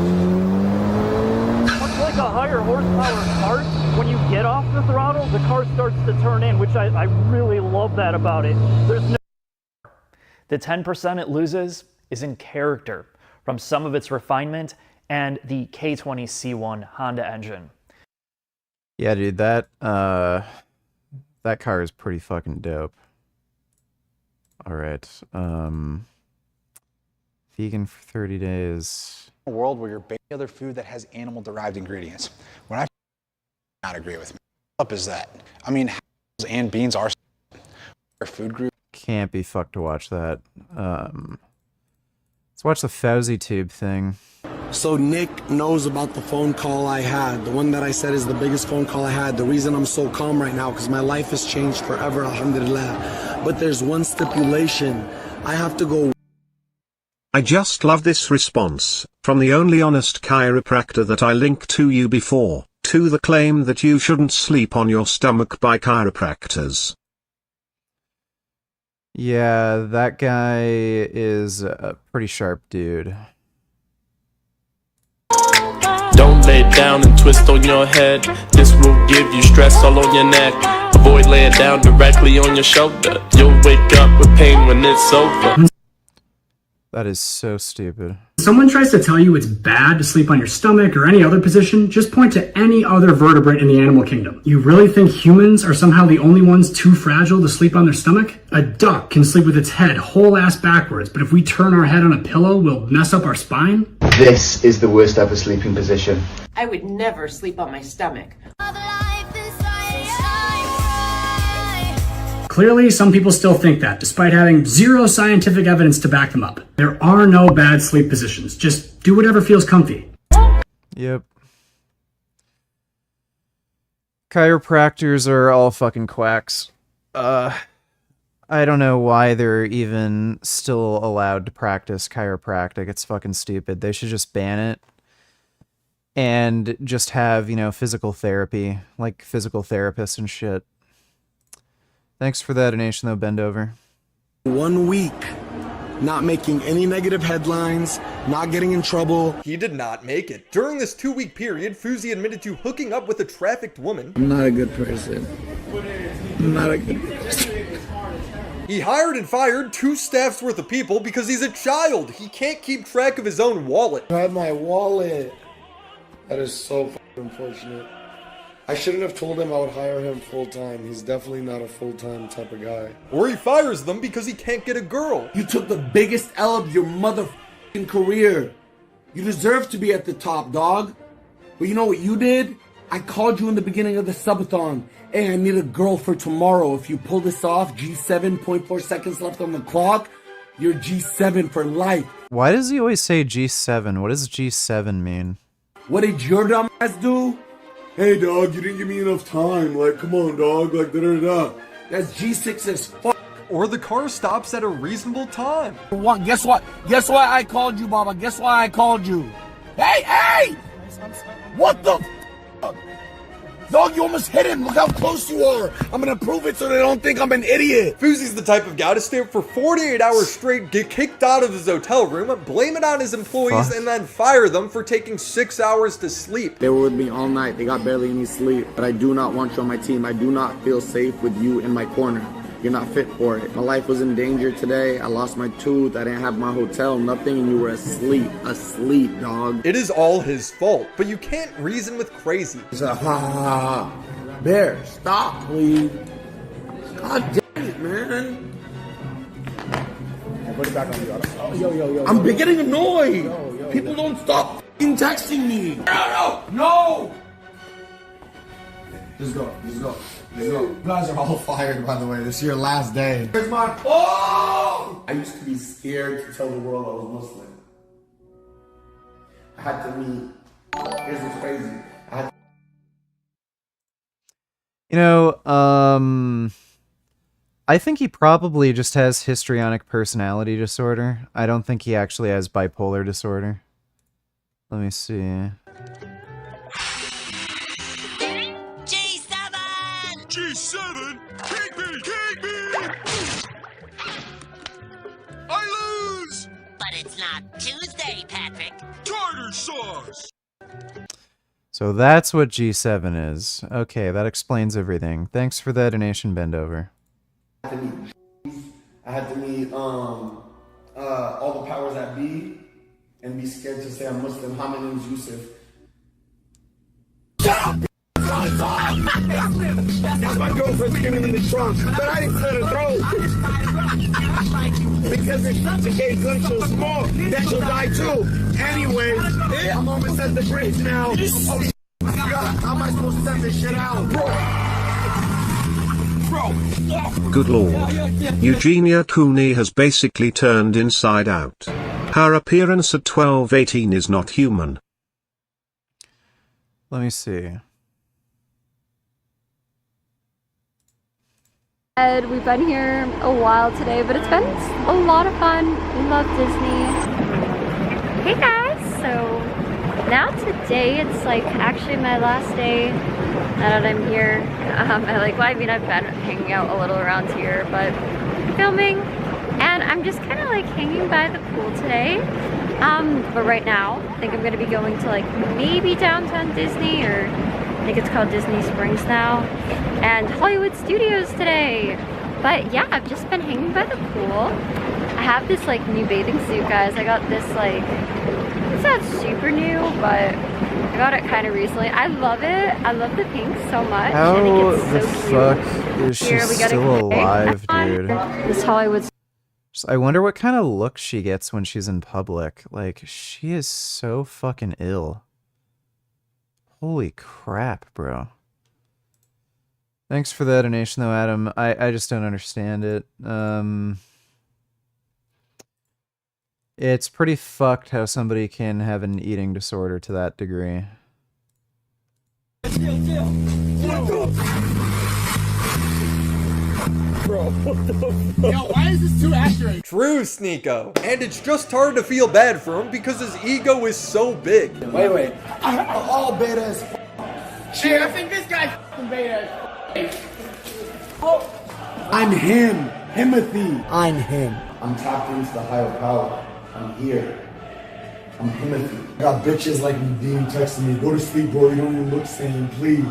S7: much like a higher horsepower cart, when you get off the throttle, the car starts to turn in, which I really love that about it. There's no... The 10% it loses is in character from some of its refinement and the K20C1 Honda engine.
S1: Yeah, dude, that car is pretty fucking dope. All right. Vegan for 30 days.
S2: A world where you're baking other food that has animal-derived ingredients. When I not agree with me. What is that? I mean, apples and beans are food group.
S1: Can't be fucked to watch that. Let's watch the FouseyTube thing.
S11: So Nick knows about the phone call I had. The one that I said is the biggest phone call I had. The reason I'm so calm right now, because my life has changed forever, alhamdulillah. But there's one stipulation. I have to go.
S5: I just love this response, from the only honest chiropractor that I linked to you before, to the claim that you shouldn't sleep on your stomach by chiropractors.
S1: Yeah, that guy is a pretty sharp dude.
S13: Don't lay down and twist on your head. This will give you stress all on your neck. Avoid laying down directly on your shoulder. You'll wake up with pain when it's over.
S1: That is so stupid.
S24: Someone tries to tell you it's bad to sleep on your stomach or any other position, just point to any other vertebrate in the animal kingdom. You really think humans are somehow the only ones too fragile to sleep on their stomach? A duck can sleep with its head whole ass backwards, but if we turn our head on a pillow, we'll mess up our spine?
S25: This is the worst ever sleeping position.
S26: I would never sleep on my stomach.
S24: Clearly, some people still think that, despite having zero scientific evidence to back them up. There are no bad sleep positions. Just do whatever feels comfy.
S1: Yep. Chiropractors are all fucking quacks. I don't know why they're even still allowed to practice chiropractic. It's fucking stupid. They should just ban it and just have, you know, physical therapy, like physical therapists and shit. Thanks for that donation, though, Bend Over.
S11: 1 week, not making any negative headlines, not getting in trouble.
S12: He did not make it. During this 2-week period, Fousey admitted to hooking up with a trafficked woman.
S11: I'm not a good person. I'm not a good person.
S12: He hired and fired 2 staffs worth of people because he's a child. He can't keep track of his own wallet.
S11: I have my wallet. That is so unfortunate. I shouldn't have told him I would hire him full time. He's definitely not a full time type of guy.
S12: Or he fires them because he can't get a girl.
S20: You took the biggest L of your motherfucking career. You deserve to be at the top, dog. But you know what you did? I called you in the beginning of the subathon. Hey, I need a girl for tomorrow. If you pull this off, G7, 0.4 seconds left on the clock, you're G7 for life.
S1: Why does he always say G7? What does G7 mean?
S20: What did your dumb ass do?
S11: Hey dog, you didn't give me enough time. Like, come on dog, like da-da-da.
S20: That's G6 as fuck.
S12: Or the car stops at a reasonable time.
S20: Guess what? Guess why I called you, Baba? Guess why I called you? Hey, hey! What the f***? Dog, you almost hit him. Look how close you are. I'm gonna prove it so they don't think I'm an idiot.
S12: Fousey's the type of guy to stay up for 48 hours straight, get kicked out of his hotel room, blame it on his employees, and then fire them for taking 6 hours to sleep.
S11: They were with me all night. They got barely any sleep. But I do not want you on my team. I do not feel safe with you in my corner. You're not fit for it. My life was in danger today. I lost my tooth. I didn't have my hotel, nothing, and you were asleep. Asleep, dog.
S12: It is all his fault, but you can't reason with crazy.
S20: It's a ha ha ha. Bear, stop, please. God damn it, man.
S11: Put it back on you.
S20: I'm getting annoyed. People don't stop f***ing texting me. No!
S11: Just go. You guys are all fired, by the way. This is your last day.
S20: Where's my phone? I used to be scared to tell the world I was Muslim. I had to meet. Here's what's crazy.
S1: You know, I think he probably just has histrionic personality disorder. I don't think he actually has bipolar disorder. Let me see.
S15: G7! Kick me! I lose!
S14: But it's not Tuesday, Patrick.
S15: Tartar sauce!
S1: So that's what G7 is. Okay, that explains everything. Thanks for that donation, Bend Over.
S11: I had to meet all the powers that be and be scared to say I'm Muslim. Hi, my name's Yusuf.
S20: That's my girlfriend screaming in the trunk, but I didn't slit her throat. Because if the gay gun so small, that she'll die too. Anyway, I'm almost at the bridge now. Oh, God, how am I supposed to send this shit out? Bro.
S5: Good lord. Eugenia Cooney has basically turned inside out. Her appearance at 12-18 is not human.
S1: Let me see.
S16: We've been here a while today, but it's been a lot of fun. We love Disney. Hey guys, so now today it's like actually my last day that I'm here. I've been hanging out a little around here, but filming, and I'm just kind of like hanging by the pool today. But right now, I think I'm gonna be going to like maybe downtown Disney, or I think it's called Disney Springs now, and Hollywood Studios today. But yeah, I've just been hanging by the pool. I have this like new bathing suit, guys. I got this like, it's not super new, but I got it kind of recently. I love it. I love the pink so much.
S1: How
S16: I think it's
S1: the
S16: so
S1: fuck
S16: cute.
S1: is she
S16: Here, we got
S1: still alive, dude?
S16: This Hollywood.
S1: I wonder what kind of look she gets when she's in public. Like, she is so fucking ill. Holy crap, bro. Thanks for the donation, though, Adam. I just don't understand it. It's pretty fucked how somebody can have an eating disorder to that degree.
S15: Bro, what the fuck? Yo, why is this too accurate?
S12: True, Sneeko. And it's just hard to feel bad for him because his ego is so big.
S20: Wait. I'm all beta as f.
S15: Shit, I think this guy's f***ing beta as f. Oh.
S20: I'm him. Himothy. I'm him. I'm tapped into the higher power. I'm here. I'm Himothy. I got bitches like Dean texting me, go to sleep, bro, you don't even look sane, please.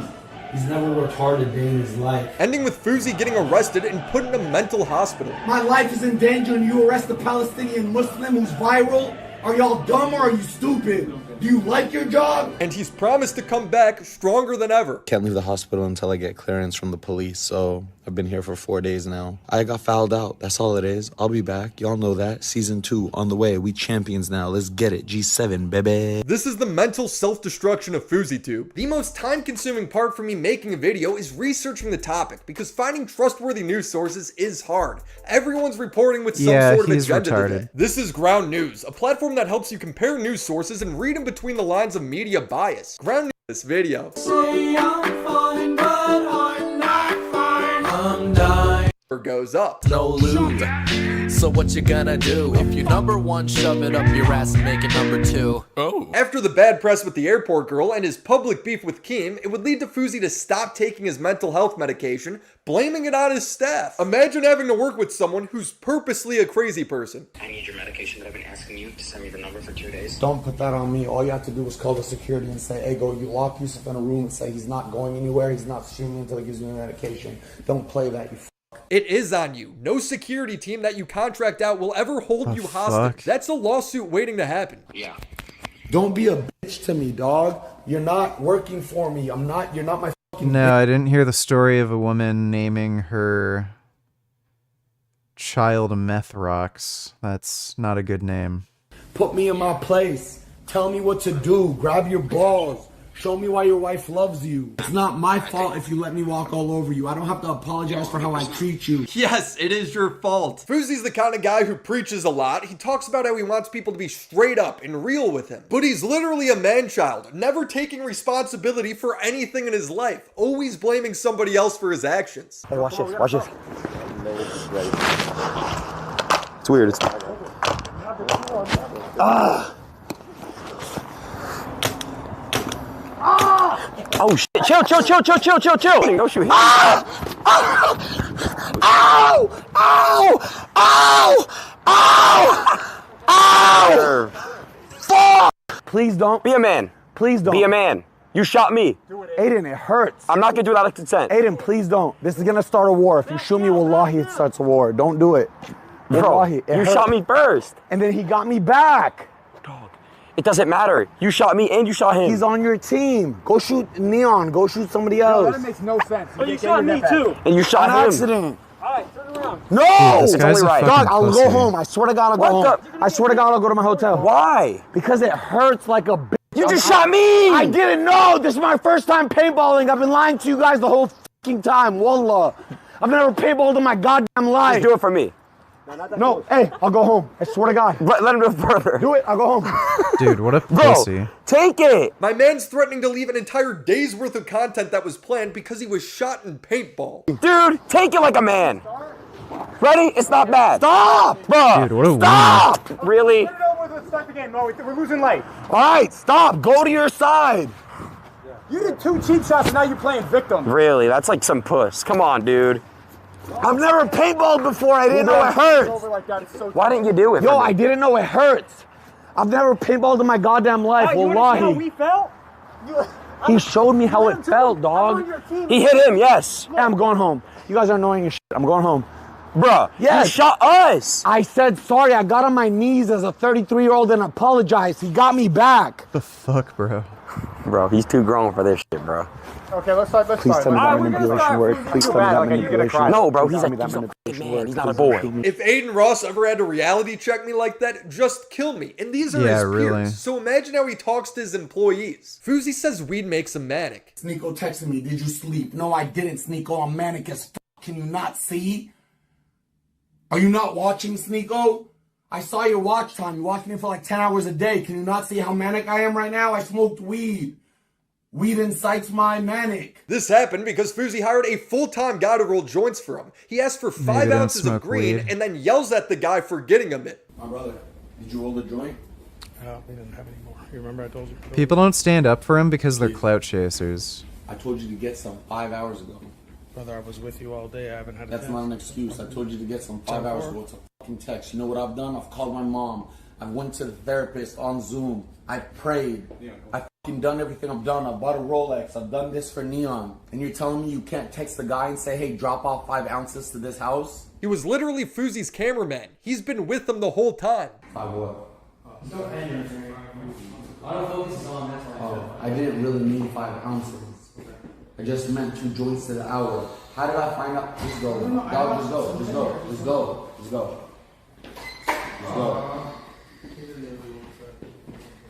S20: He's never worked hard a day in his life.
S12: Ending with Fousey getting arrested and put in a mental hospital.
S20: My life is in danger and you arrest a Palestinian Muslim who's viral? Are y'all dumb or are you stupid? Do you like your job?
S12: And he's promised to come back stronger than ever.
S10: Can't leave the hospital until I get clearance from the police, so I've been here for 4 days now. I got fouled out, that's all it is. I'll be back, y'all know that. Season 2 on the way, we champions now, let's get it, G7 baby.
S12: This is the mental self-destruction of FouseyTube. The most time-consuming part for me making a video is researching the topic, because finding trustworthy news sources is hard. Everyone's reporting with some sort of agenda today. This is Ground News, a platform that helps you compare news sources and read in between the lines of media bias. Ground News this video.
S15: Say I'm fine, but I'm not fine. I'm dying.
S12: Goes up.
S17: No lube. So what you gonna do? If you're number one, shove it up your ass and make it number two. Oh.
S12: After the bad press with the airport girl and his public beef with Keem, it would lead to Fousey to stop taking his mental health medication, blaming it on his staff. Imagine having to work with someone who's purposely a crazy person.
S18: I need your medication that I've been asking you to send me the number for 2 days.
S20: Don't put that on me. All you have to do is call the security and say, hey, go, you lock Yusuf in a room and say he's not going anywhere, he's not shooting until he gives you the medication. Don't play that, you
S12: It is on you. No security team that you contract out will ever hold you hostage. That's a lawsuit waiting to happen.
S18: Yeah.
S20: Don't be a bitch to me, dog. You're not working for me. You're not my fucking
S1: No, I didn't hear the story of a woman naming her child Meth Rocks. That's not a good name.
S20: Put me in my place. Tell me what to do. Grab your balls. Show me why your wife loves you. It's not my fault if you let me walk all over you. I don't have to apologize for how I treat you.
S12: Yes, it is your fault. Fousey's the kind of guy who preaches a lot. He talks about how he wants people to be straight up and real with him. But he's literally a man-child, never taking responsibility for anything in his life, always blaming somebody else for his actions.
S19: Hey, watch this, watch this. It's weird, Oh shit, chill. Don't shoot him. Ow! Fuck! Please don't. Be a man. Please don't. Be a man. You shot me. Aiden, it hurts. I'm not gonna do it out of consent. Aiden, please don't. This is gonna start a war. If you shoot me, wallahi, it starts a war. Don't do it. Wallahi, you shot me first. And then he got me back. It doesn't matter. You shot me and you shot him. He's on your team. Go shoot Neon. Go shoot somebody else.
S15: No, that makes no sense. But you shot me too.
S19: And you shot him.
S20: An accident.
S15: Alright, turn around.
S20: No!
S1: Dude,
S20: It's only right. Dog, I'll go home. I swear to God, I'll go home. I swear to God, I'll go to my hotel. Why? Because it hurts like a bitch. You just shot me! I didn't know. This is my first time paintballing. I've been lying to you guys the whole fucking time. Wallah. I've never paintballed in my goddamn life. Just do it for me. No, hey, I'll go home. I swear to God. Let him do it further. Do it, I'll go home.
S1: Dude, what a pussy.
S12: Take it! My man's threatening to leave an entire day's worth of content that was planned because he was shot in paintball.
S19: Dude, take it like a man. Ready? It's not bad. Stop! Bro,
S1: Dude, what a
S19: stop! Really?
S15: Let's start the game. No, we're losing light.
S19: Alright, stop. Go to your side.
S15: You did 2 cheap shots and now you're playing victim.
S19: Really? That's like some puss. Come on, dude. I've never paintballed before. I didn't know it hurts. Why didn't you do it? Yo, I didn't know it hurts. I've never paintballed in my goddamn life. Wallahi.
S15: We felt?
S19: He showed me how it felt, dog. He hit him, yes. Yeah, I'm going home. You guys are annoying as shit. I'm going home. Bruh, yes. You shot us. I said sorry. I got on my knees as a 33-year-old and apologized. He got me back.
S1: The fuck, bro?
S19: Bro, he's too grown for this shit, bro.
S8: Okay, let's start.
S19: Please tell me that manipulation works. Please tell me that manipulation. No, bro, he's a fucking man. He's not a boy.
S12: If Aiden Ross ever had to reality check me like that, just kill me. And these are his peers.
S1: Really.
S12: So imagine how he talks to his employees. Fousey says weed makes him manic.
S11: Sneeko texted me, did you sleep? No, I didn't, Sneeko. I'm manic as f***. Can you not see? Are you not watching, Sneeko? I saw your watch time. You watch me for like 10 hours a day. Can you not see how manic I am right now? I smoked weed. Weed incites my manic.
S12: This happened because Fousey hired a full-time guy to roll joints for him. He asked for 5 ounces of green and then yells at the guy for getting him it.
S11: My brother, did you roll the joint?
S9: We didn't have any more. You remember I told you?
S1: People don't stand up for him because they're clout chasers.
S11: I told you to get some 5 hours ago.
S9: Brother, I was with you all day. I haven't had a
S11: That's not an excuse. I told you to get some 5 hours ago. It's a fucking text. You know what I've done? I've called my mom. I went to the therapist on Zoom. I prayed. I fucking done everything I've done. I bought a Rolex. I've done this for Neon. And you're telling me you can't text the guy and say, hey, drop off 5 ounces to this house?
S12: He was literally Fousey's cameraman. He's been with him the whole time.
S11: 5 what? I didn't really need 5 ounces. I just meant 2 joints to the hour. How did I find out? Just go. Dog, just go. Just go. Just go. Just go. Just go.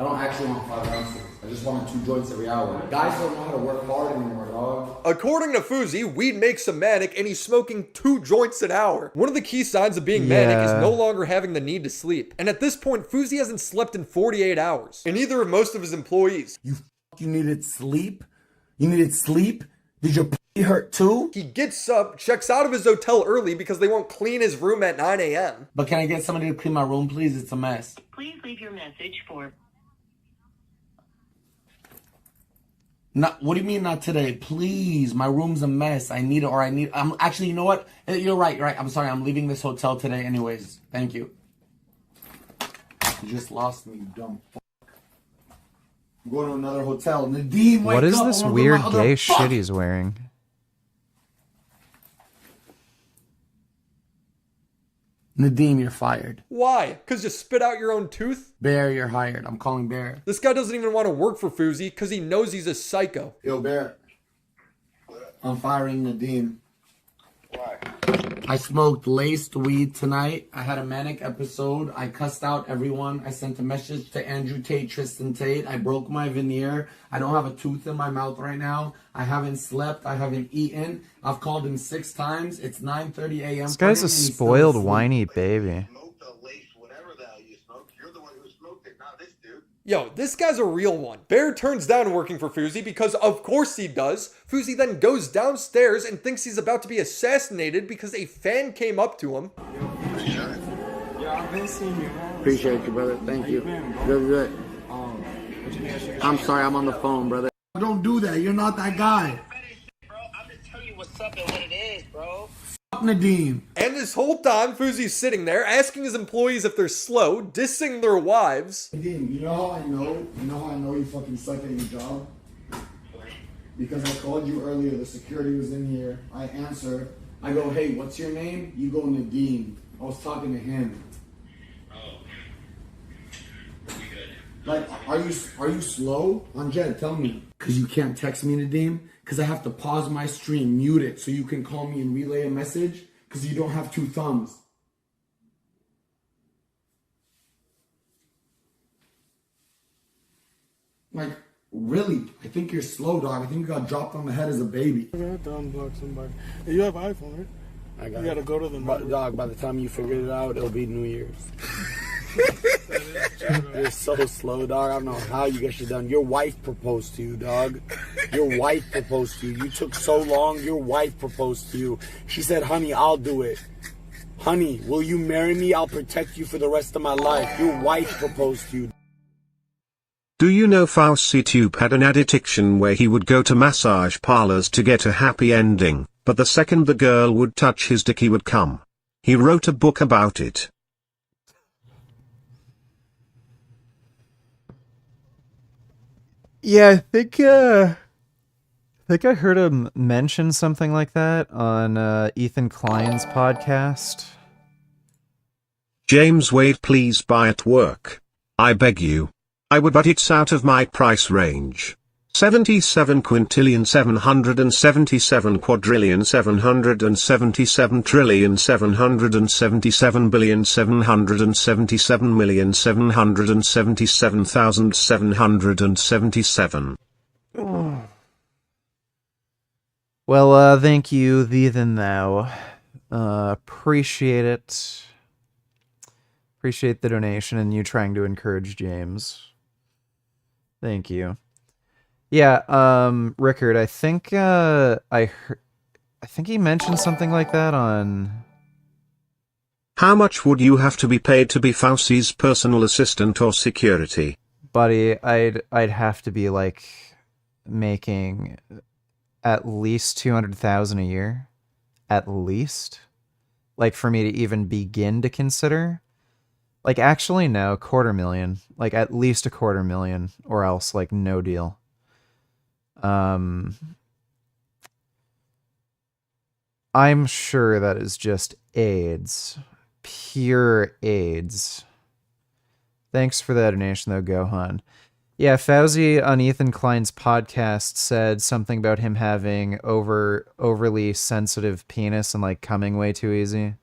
S11: I don't actually want 5 ounces. I just want 2 joints every hour. Guys don't know how to work hard anymore, dog.
S12: According to Fousey, weed makes him manic and he's smoking 2 joints an hour. One of the key signs of being manic is no longer having the need to sleep. And at this point, Fousey hasn't slept in 48 hours. And neither have most of his employees.
S11: You needed sleep? You needed sleep? Did your p*** hurt too?
S12: He gets up, checks out of his hotel early because they won't clean his room at 9 a.m.
S11: But can I get somebody to clean my room, please? It's a mess.
S14: Please leave your message for...
S11: Not, what do you mean not today? Please, my room's a mess. I need it, or I'm actually, you know what? You're right, you're right. I'm sorry, I'm leaving this hotel today anyways. Thank you. You just lost me, you dumb fuck. I'm going to another hotel. Nadeem, wake up.
S1: What is this weird gay shit he's wearing?
S11: Nadeem, you're fired.
S12: Why? Because you spit out your own tooth?
S11: Bear, you're hired. I'm calling Bear.
S12: This guy doesn't even want to work for Fousey because he knows he's a psycho.
S11: Yo, Bear. I'm firing Nadeem.
S4: Why?
S11: I smoked laced weed tonight. I had a manic episode. I cussed out everyone. I sent a message to Andrew Tate, Tristan Tate. I broke my veneer. I don't have a tooth in my mouth right now. I haven't slept. I haven't eaten. I've called him 6 times. It's 9:30 a.m.
S1: This guy's a spoiled, whiny baby.
S12: Yo, this guy's a real one. Bear turns down working for Fousey because of course he does. Fousey then goes downstairs and thinks he's about to be assassinated because a fan came up to him.
S4: Yeah, I've been seeing you, man.
S11: Appreciate you, brother. Thank you. Good. I'm sorry, I'm on the phone, brother. Don't do that. You're not that guy.
S4: Bro, I'm just telling you what's up and what it is, bro.
S11: Fuck Nadeem.
S12: And this whole time, Fousey's sitting there asking his employees if they're slow, dissing their wives.
S11: Nadeem, you know how I know? You know how I know you fucking suck at your job? Because I called you earlier. The security was in here. I answer. I go, hey, what's your name? You go, Nadeem. I was talking to him. Like, are you slow? Jed, tell me. Because you can't text me, Nadeem? Because I have to pause my stream, mute it, so you can call me and relay a message? Because you don't have 2 thumbs. Like, really? I think you're slow, dog. I think you got dropped on the head as a baby.
S4: Unblock somebody. Hey, you have an iPhone, right?
S11: I got
S4: You gotta go to the
S11: dog, by the time you figure it out, it'll be New Year's. You're so slow, dog. I don't know how you get shit done. Your wife proposed to you, dog. Your wife proposed to you. You took so long. Your wife proposed to you. She said, honey, I'll do it. Honey, will you marry me? I'll protect you for the rest of my life. Your wife proposed to you.
S5: Do you know FouseyTube had an addiction where he would go to massage parlors to get a happy ending, but the second the girl would touch his dick he would come. He wrote a book about it.
S1: Yeah, I think I heard him mention something like that on Ethan Klein's podcast.
S5: James Wade, please buy at work. I beg you. I would, but it's out of my price range. 77 quintillion 777 quadrillion 777 trillion 777 billion 777 million 777,777.
S1: Well, thank you, thee than thou. Appreciate it. Appreciate the donation and you trying to encourage James. Thank you. Yeah, Rickard, I think I think he mentioned something like that on...
S5: How much would you have to be paid to be Fousey's personal assistant or security?
S1: Buddy, I'd have to be like making at least 200,000 a year. At least. Like for me to even begin to consider. Like actually no, 250,000. Like at least 250,000 or else like no deal. I'm sure that is just AIDS. Pure AIDS. Thanks for that donation, though, Gohan. Yeah, Fousey on Ethan Klein's podcast said something about him having overly sensitive penis and, like, coming way too easy.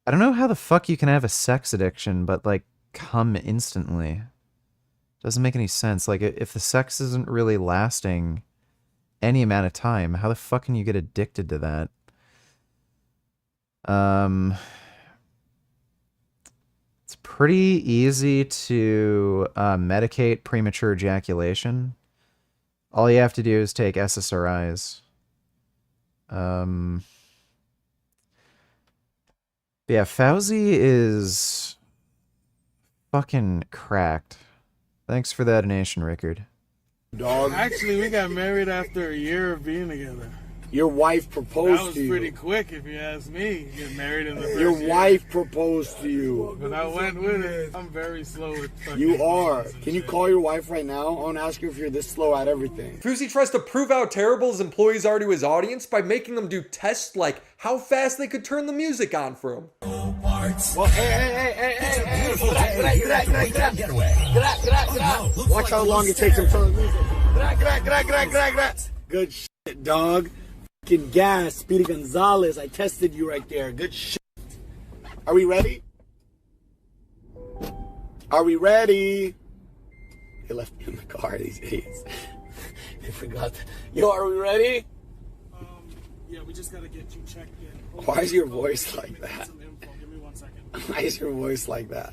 S1: I don't know how the fuck you can have a sex addiction, but, like, come instantly. Doesn't make any sense. Like, if the sex isn't really lasting any amount of time, how the fuck can you get addicted to that? It's pretty easy to medicate premature ejaculation. All you have to do is take SSRIs. Yeah, Fousey is fucking cracked. Thanks for that donation, Rickard.
S3: Dog. Actually, we got married after a year of being together.
S11: Your wife proposed
S3: That was
S11: to you.
S3: pretty quick, if you ask me. Get married in the first
S11: Your
S3: year.
S11: wife proposed to you.
S3: But I went with it. I'm very slow with fucking
S11: You are.
S3: things and
S11: Can you
S3: shit.
S11: call your wife right now? I want to ask you if you're this slow at everything.
S12: Fousey tries to prove how terrible his employees are to his audience by making them do tests like how fast they could turn the music on for him.
S11: Well, hey. Get away. Watch how long it takes him to turn the music. Good shit, dog. Fucking gas. Speedy Gonzalez. I tested you right there. Good shit. Are we ready? Are we ready? They left me in the car, these idiots. They forgot. Yo, are we ready?
S3: Yeah, we just gotta get you checked in.
S11: Why is your voice like that?
S3: Some info. Give me 1 second.
S11: Why is your voice like that?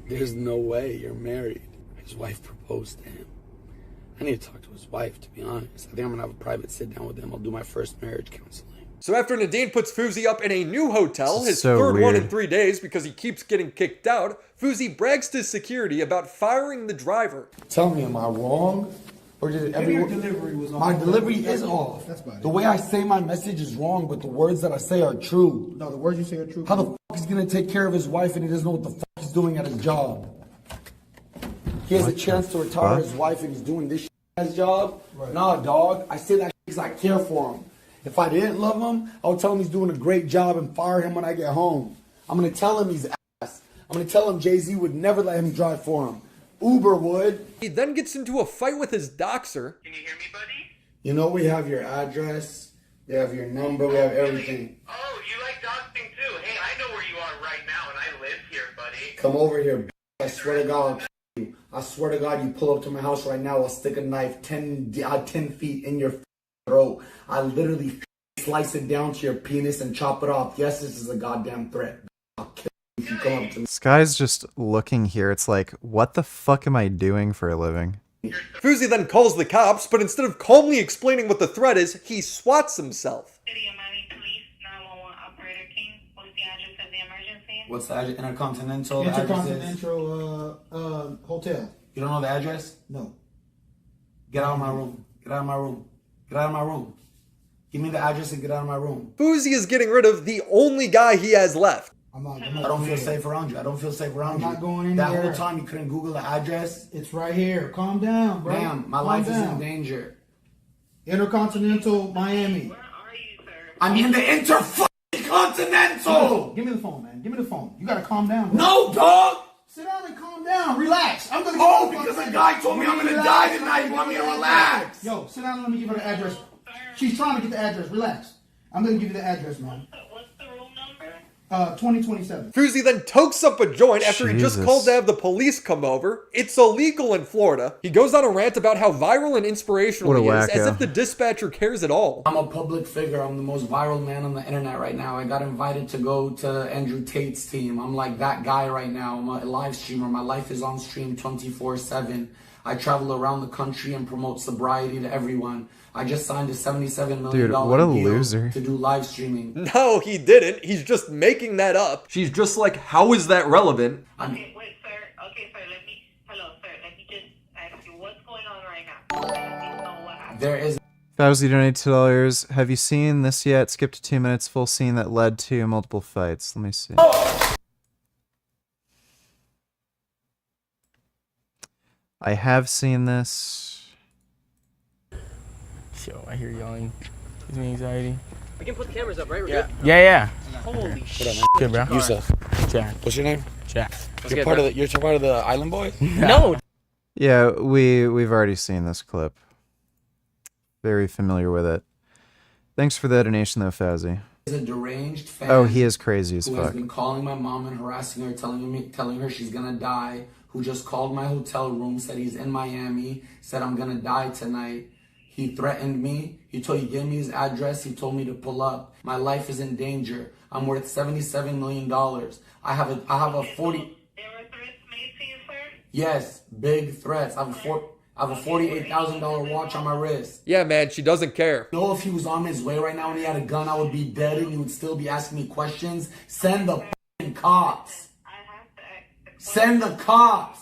S11: There's no way you're married. His wife proposed to him. I need to talk to his wife, to be honest. I think I'm gonna have a private sit down with him. I'll do my first marriage counseling.
S12: So after Nadine puts Fousey up in a new hotel, his
S1: So
S12: third one
S1: weird.
S12: in 3 days because he keeps getting kicked out, Fousey brags to security about firing the driver.
S20: Tell me, am I wrong? Or did everyone...
S3: Your delivery was off.
S20: My delivery is off.
S3: That's about it.
S20: The way I say my message is wrong, but the words that I say are true.
S3: No, the words you say are true.
S20: How the fuck is he gonna take care of his wife and he doesn't know what the fuck he's doing at his job? He has a chance to retire his wife and he's doing this shit at his job?
S3: Right.
S20: Nah, dog. I say that because I care for him. If I didn't love him, I would tell him he's doing a great job and fire him when I get home. I'm gonna tell him he's ass. I'm gonna tell him Jay-Z would never let him drive for him. Uber would.
S12: He then gets into a fight with his doxer.
S4: Can you hear me, buddy?
S20: You know we have your address, we have your number, we have everything.
S4: Oh, you like doxing too? Hey, I know where you are right now, and I live here, buddy.
S20: Come over here, b****. I swear to God, I'll kill you. I swear to God, you pull up to my house right now, I'll stick a knife 10 feet in your throat. I literally slice it down to your penis and chop it off. Yes, this is a goddamn threat. I'll kill you if you come up to me.
S1: This guy's just looking here. It's like, what the fuck am I doing for a living?
S12: Fousey then calls the cops, but instead of calmly explaining what the threat is, he swats himself.
S14: City of Miami Police 911 operator King. What's the address of the emergency?
S20: What's the address? Intercontinental?
S3: Intercontinental hotel.
S20: You don't know the address?
S3: No.
S20: Get out of my room. Get out of my room. Get out of my room. Give me the address and get out of my room.
S12: Fousey is getting rid of the only guy he has left.
S3: I'm not
S20: I don't feel safe around you. I don't feel safe around you.
S3: I'm not going
S20: That
S3: anywhere.
S20: whole time you couldn't Google the address?
S3: It's right here. Calm down, bro.
S20: Ma'am, my
S3: Calm
S20: life is in
S3: down.
S20: danger.
S3: Intercontinental Miami.
S20: I'm in the Intercontinental!
S3: Oh, give me the phone, man. Give me the phone. You gotta calm down, bro.
S20: No, dog!
S15: Sit down and calm down. Relax. I'm gonna.
S11: Oh, because a guy told me I'm gonna die tonight. You want me to relax?
S15: Yo, sit down and let me give her the address. She's trying to get the address. Relax. I'm gonna give you the address, man.
S14: What's the room number?
S15: 2027.
S12: Fousey then tokes up a joint after he just
S1: Jesus.
S12: called to have the police come over. It's illegal in Florida. He goes on a rant about how viral and inspirational
S1: What a
S12: he is, as
S1: wacko.
S12: if the dispatcher cares at all.
S20: I'm a public figure. I'm the most viral man on the internet right now. I got invited to go to Andrew Tate's team. I'm like that guy right now. I'm a live streamer. My life is on stream 24/7. I travel around the country and promote sobriety to everyone. I just signed a $77 million
S1: Dude, what a
S20: deal
S1: loser.
S20: to do live streaming.
S12: No, he didn't. He's just making that up. She's just like, how is that relevant?
S14: Okay, wait, sir. Okay, sir, hello, sir. Let me just ask you what's going on right now. Let me know what happened.
S20: There is
S1: Fousey donated $2. Have you seen this yet? Skip to 2 minutes. Full scene that led to multiple fights. Let me see. I have seen this.
S6: Yo, I hear yelling. Gives me anxiety.
S18: We can put the cameras up, right? We're
S6: Yeah.
S18: good?
S6: Yeah.
S18: Holy shit.
S6: Good, bro.
S19: Yusuf.
S6: Jack.
S19: What's your name?
S6: Jack.
S19: You're part of the Island Boys?
S6: No.
S1: Yeah, we've already seen this clip. Very familiar with it. Thanks for the donation, though, Fousey.
S20: a deranged fan.
S1: Oh, he is crazy as
S20: who
S1: fuck.
S20: has been calling my mom and harassing her, telling her she's gonna die. Who just called my hotel room, said he's in Miami, said I'm gonna die tonight. He threatened me. He gave me his address. He told me to pull up. My life is in danger. I'm worth $77 million. I have a 40. Yes, big threats. I have a $48,000 watch on my wrist.
S12: Yeah, man, she doesn't care.
S20: Know if he was on his way right now and he had a gun, I would be dead and he would still be asking me questions. Send the f***ing cops. Send the cops.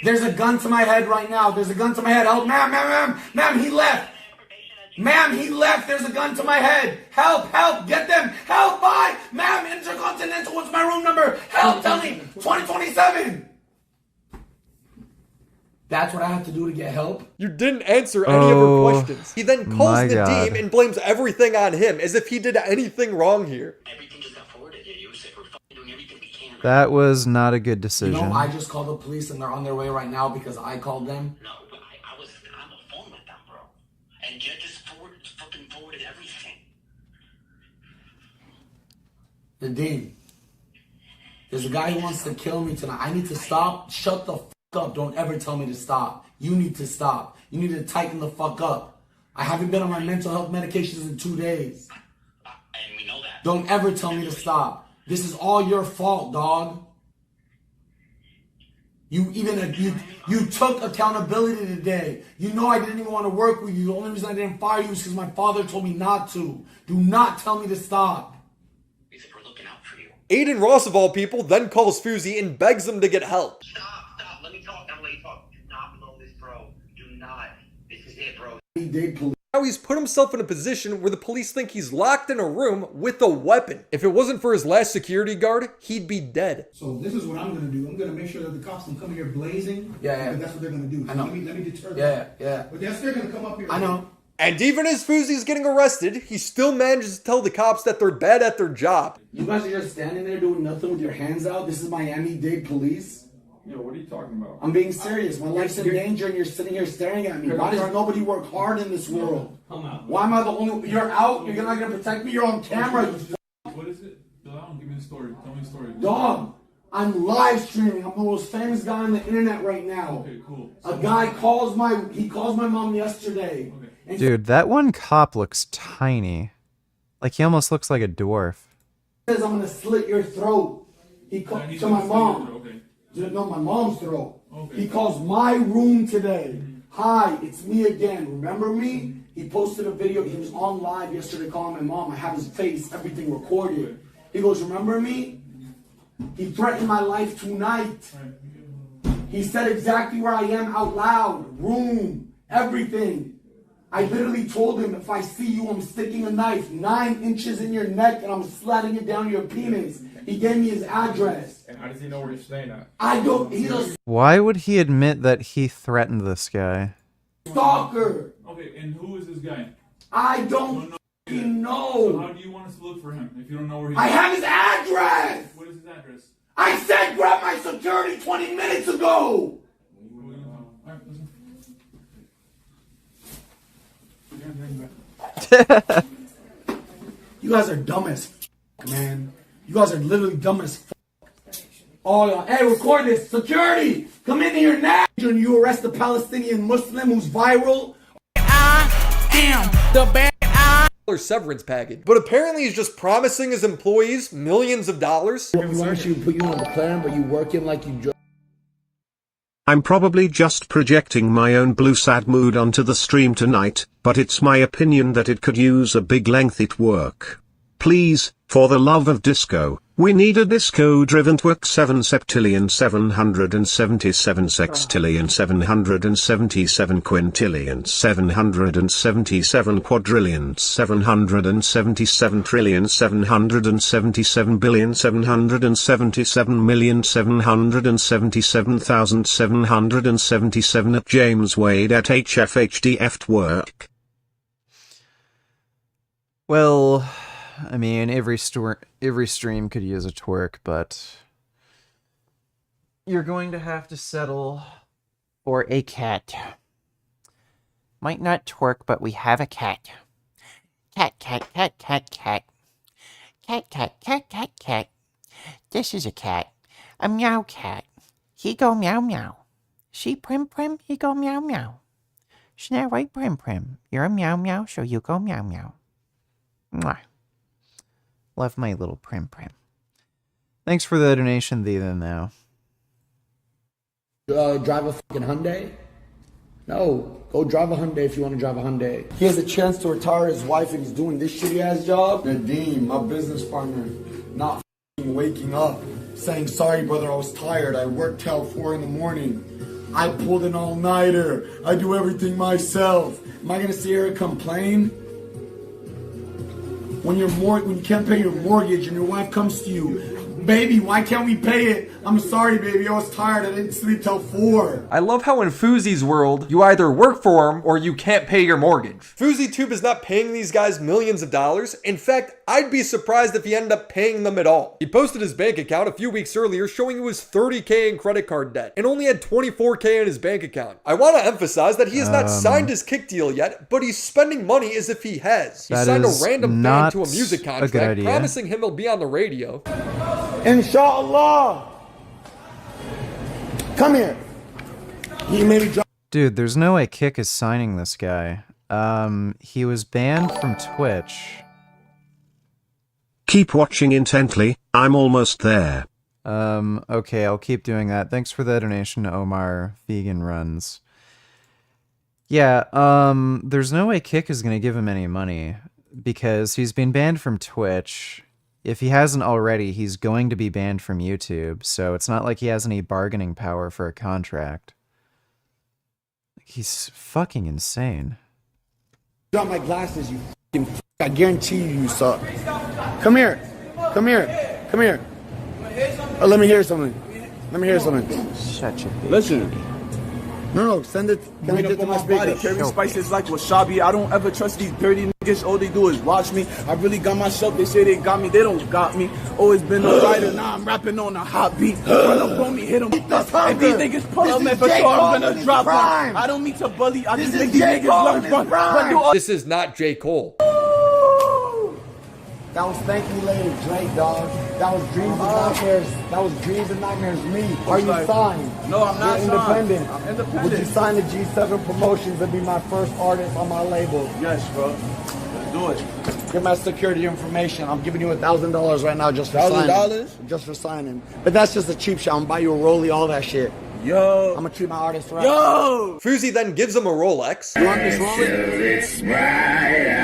S20: There's a gun to my head right now. There's a gun to my head. Help, ma'am, he left. Ma'am, he left. There's a gun to my head. Help, get them. Help, bye. Ma'am, Intercontinental, what's my room number? Help, tell me. 2027. That's what I have to do to get help?
S12: You didn't answer any of her questions. He then calls Nadeem and blames everything on him, as if he did anything wrong here.
S1: That was not a good decision.
S20: You know, I just called the police and they're on their way right now because I called them.
S18: No, but I was on the phone with them, bro. And Jet just fucking forwarded everything.
S20: Nadeem, there's a guy who wants to kill me tonight. I need to stop. Shut the fuck up. Don't ever tell me to stop. You need to stop. You need to tighten the fuck up. I haven't been on my mental health medications in 2 days.
S18: And we know that.
S20: Don't ever tell me to stop. This is all your fault, dog. You took accountability today. You know I didn't even want to work with you. The only reason I didn't fire you is because my father told me not to. Do not tell me to stop.
S12: Aiden Ross, of all people, then calls Fousey and begs him to get help.
S18: Stop. Let me talk. I'll let you talk. Do not blow this, bro. Do not. This is it, bro.
S20: He did police.
S12: Now he's put himself in a position where the police think he's locked in a room with a weapon. If it wasn't for his last security guard, he'd be dead.
S15: So this is what I'm going to do. I'm going to make sure that the cops don't come here blazing.
S20: Yeah.
S15: That's what they're going to do.
S20: I know.
S15: Let me deter them.
S20: Yeah.
S15: But they're still going to come up here.
S20: I know.
S12: And even as Fousey's getting arrested, he still manages to tell the cops that they're bad at their job.
S20: You guys are just standing there doing nothing with your hands out. This is Miami-Dade police.
S7: Yo, what are you talking about?
S20: I'm being serious. My life's in danger and you're sitting here staring at me. Why does nobody work hard in this world? Why am I the only... You're out? You're not going to protect me? You're on camera.
S7: What is it? Give me the story. Tell me the story.
S20: Dog, I'm live streaming. I'm the most famous guy on the internet right now.
S7: Okay, cool.
S20: A guy calls my mom yesterday.
S7: Okay.
S1: Dude, that one cop looks tiny. Like, he almost looks like a dwarf.
S20: Says I'm going to slit your throat. He called to my mom. No, my mom's throat. Okay. He calls my room today. Hi, it's me again. Remember me? He posted a video. He was on live yesterday calling my mom. I have his face, everything recorded. He goes, remember me? He threatened my life tonight. He said exactly where I am out loud. Room, everything. I literally told him, if I see you, I'm sticking a knife 9 inches in your neck and I'm sliding it down your penis. He gave me his address.
S7: And how does he know where you're staying at?
S20: I don't, he's a
S1: Why would he admit that he threatened this guy?
S20: stalker.
S7: Okay, and who is this guy?
S20: I don't know.
S7: So how do you want us to look for him if you don't know where he is?
S20: I have his address.
S7: What is his address?
S20: I said grab my security 20 minutes ago! You guys are dumb as f, man. You guys are literally dumb as f. Oh, y'all. Hey, record this. Security! Come in here now! You arrest a Palestinian Muslim who's viral.
S12: I am the bad severance package. But apparently he's just promising his employees millions of dollars.
S20: We want you to put you on the McLaren, but you working like you
S5: I'm probably just projecting my own blue sad mood onto the stream tonight, but it's my opinion that it could use a big length at work. Please, for the love of disco, we need a disco-driven twerk 7 septillion 777 sextillion 777 quintillion 777 quadrillion 777 trillion 777 billion 777 million 777,000 777 at James Wade at HFHDF twerk.
S1: Well, I mean, every stream could use a twerk, but you're going to have to settle for a cat. Might not twerk, but we have a cat. Cat, cat, cat, cat, cat. Cat, cat, cat, cat, cat. This is a cat. A meow cat. He go meow meow. She prim prim, he go meow meow. Snow White prim prim. You're a meow meow, so you go meow meow. Mwah. Love my little prim prim. Thanks for the donation, thee then now.
S20: Drive a fucking Hyundai? No, go drive a Hyundai if you want to drive a Hyundai. He has a chance to retire his wife and he's doing this shitty ass job. Nadeem, my business partner, not fucking waking up, saying, sorry brother, I was tired. I worked till 4 in the morning. I pulled an all-nighter. I do everything myself. Am I gonna sit here and complain? When you can't pay your mortgage and your wife comes to you, baby, why can't we pay it? I'm sorry, baby, I was tired, I didn't sleep till 4.
S12: I love how in Fousey's world, you either work for him or you can't pay your mortgage. FouseyTube is not paying these guys millions of dollars. In fact, I'd be surprised if he ended up paying them at all. He posted his bank account a few weeks earlier showing he was $30K in credit card debt and only had $24K in his bank account. I want to emphasize that he has not signed his kick deal yet, but he's spending money as if he has. He signed a random fan to a music contract, promising him he'll be on the radio.
S20: Inshallah! Come here. He made me drop.
S1: Dude, there's no way Kick is signing this guy. He was banned from Twitch.
S5: Keep watching intently, I'm almost there.
S1: Okay, I'll keep doing that. Thanks for the donation, Omar. Vegan Runs. Yeah, there's no way Kick is gonna give him any money, because he's been banned from Twitch. If he hasn't already, he's going to be banned from YouTube, so it's not like he has any bargaining power for a contract. He's fucking insane.
S20: Drop my glasses, you fucking f***. I guarantee you suck. Come here. Come here. Come here. Let me hear something. Let me hear something.
S1: Shut your bitch.
S20: Listen. No, send it. Can I get to my speaker?
S2: Carry spices like wasabi. I don't ever trust these dirty niggas. All they do is watch me. I really got myself. They say they got me. They don't got me. Always been a writer. Now I'm rapping on a hot beat. Run up on me, hit them. And these niggas pull up, man, for sure I'm gonna drop one. I don't mean to bully. I just make these niggas run.
S12: This is not J. Cole.
S20: That was Thank Me Later, Drake, dog. That was Dreams and Nightmares. That was Dreams and Nightmares, me. Are you signed?
S2: No, I'm not
S20: You're
S2: signed.
S20: independent.
S2: I'm independent.
S20: Would you sign the G7 Promotions and be my first artist on my label?
S2: Yes, bro. Let's do it.
S20: Get my security information. I'm giving you $1,000 right now just for
S2: $1,000?
S20: signing. Just for signing. But that's just a cheap shot. I'm gonna buy you a Rollie, all that shit.
S2: Yo.
S20: I'm gonna treat my artist right.
S2: Yo.
S12: Fousey then gives him a Rolex.
S20: You want this Rolex? You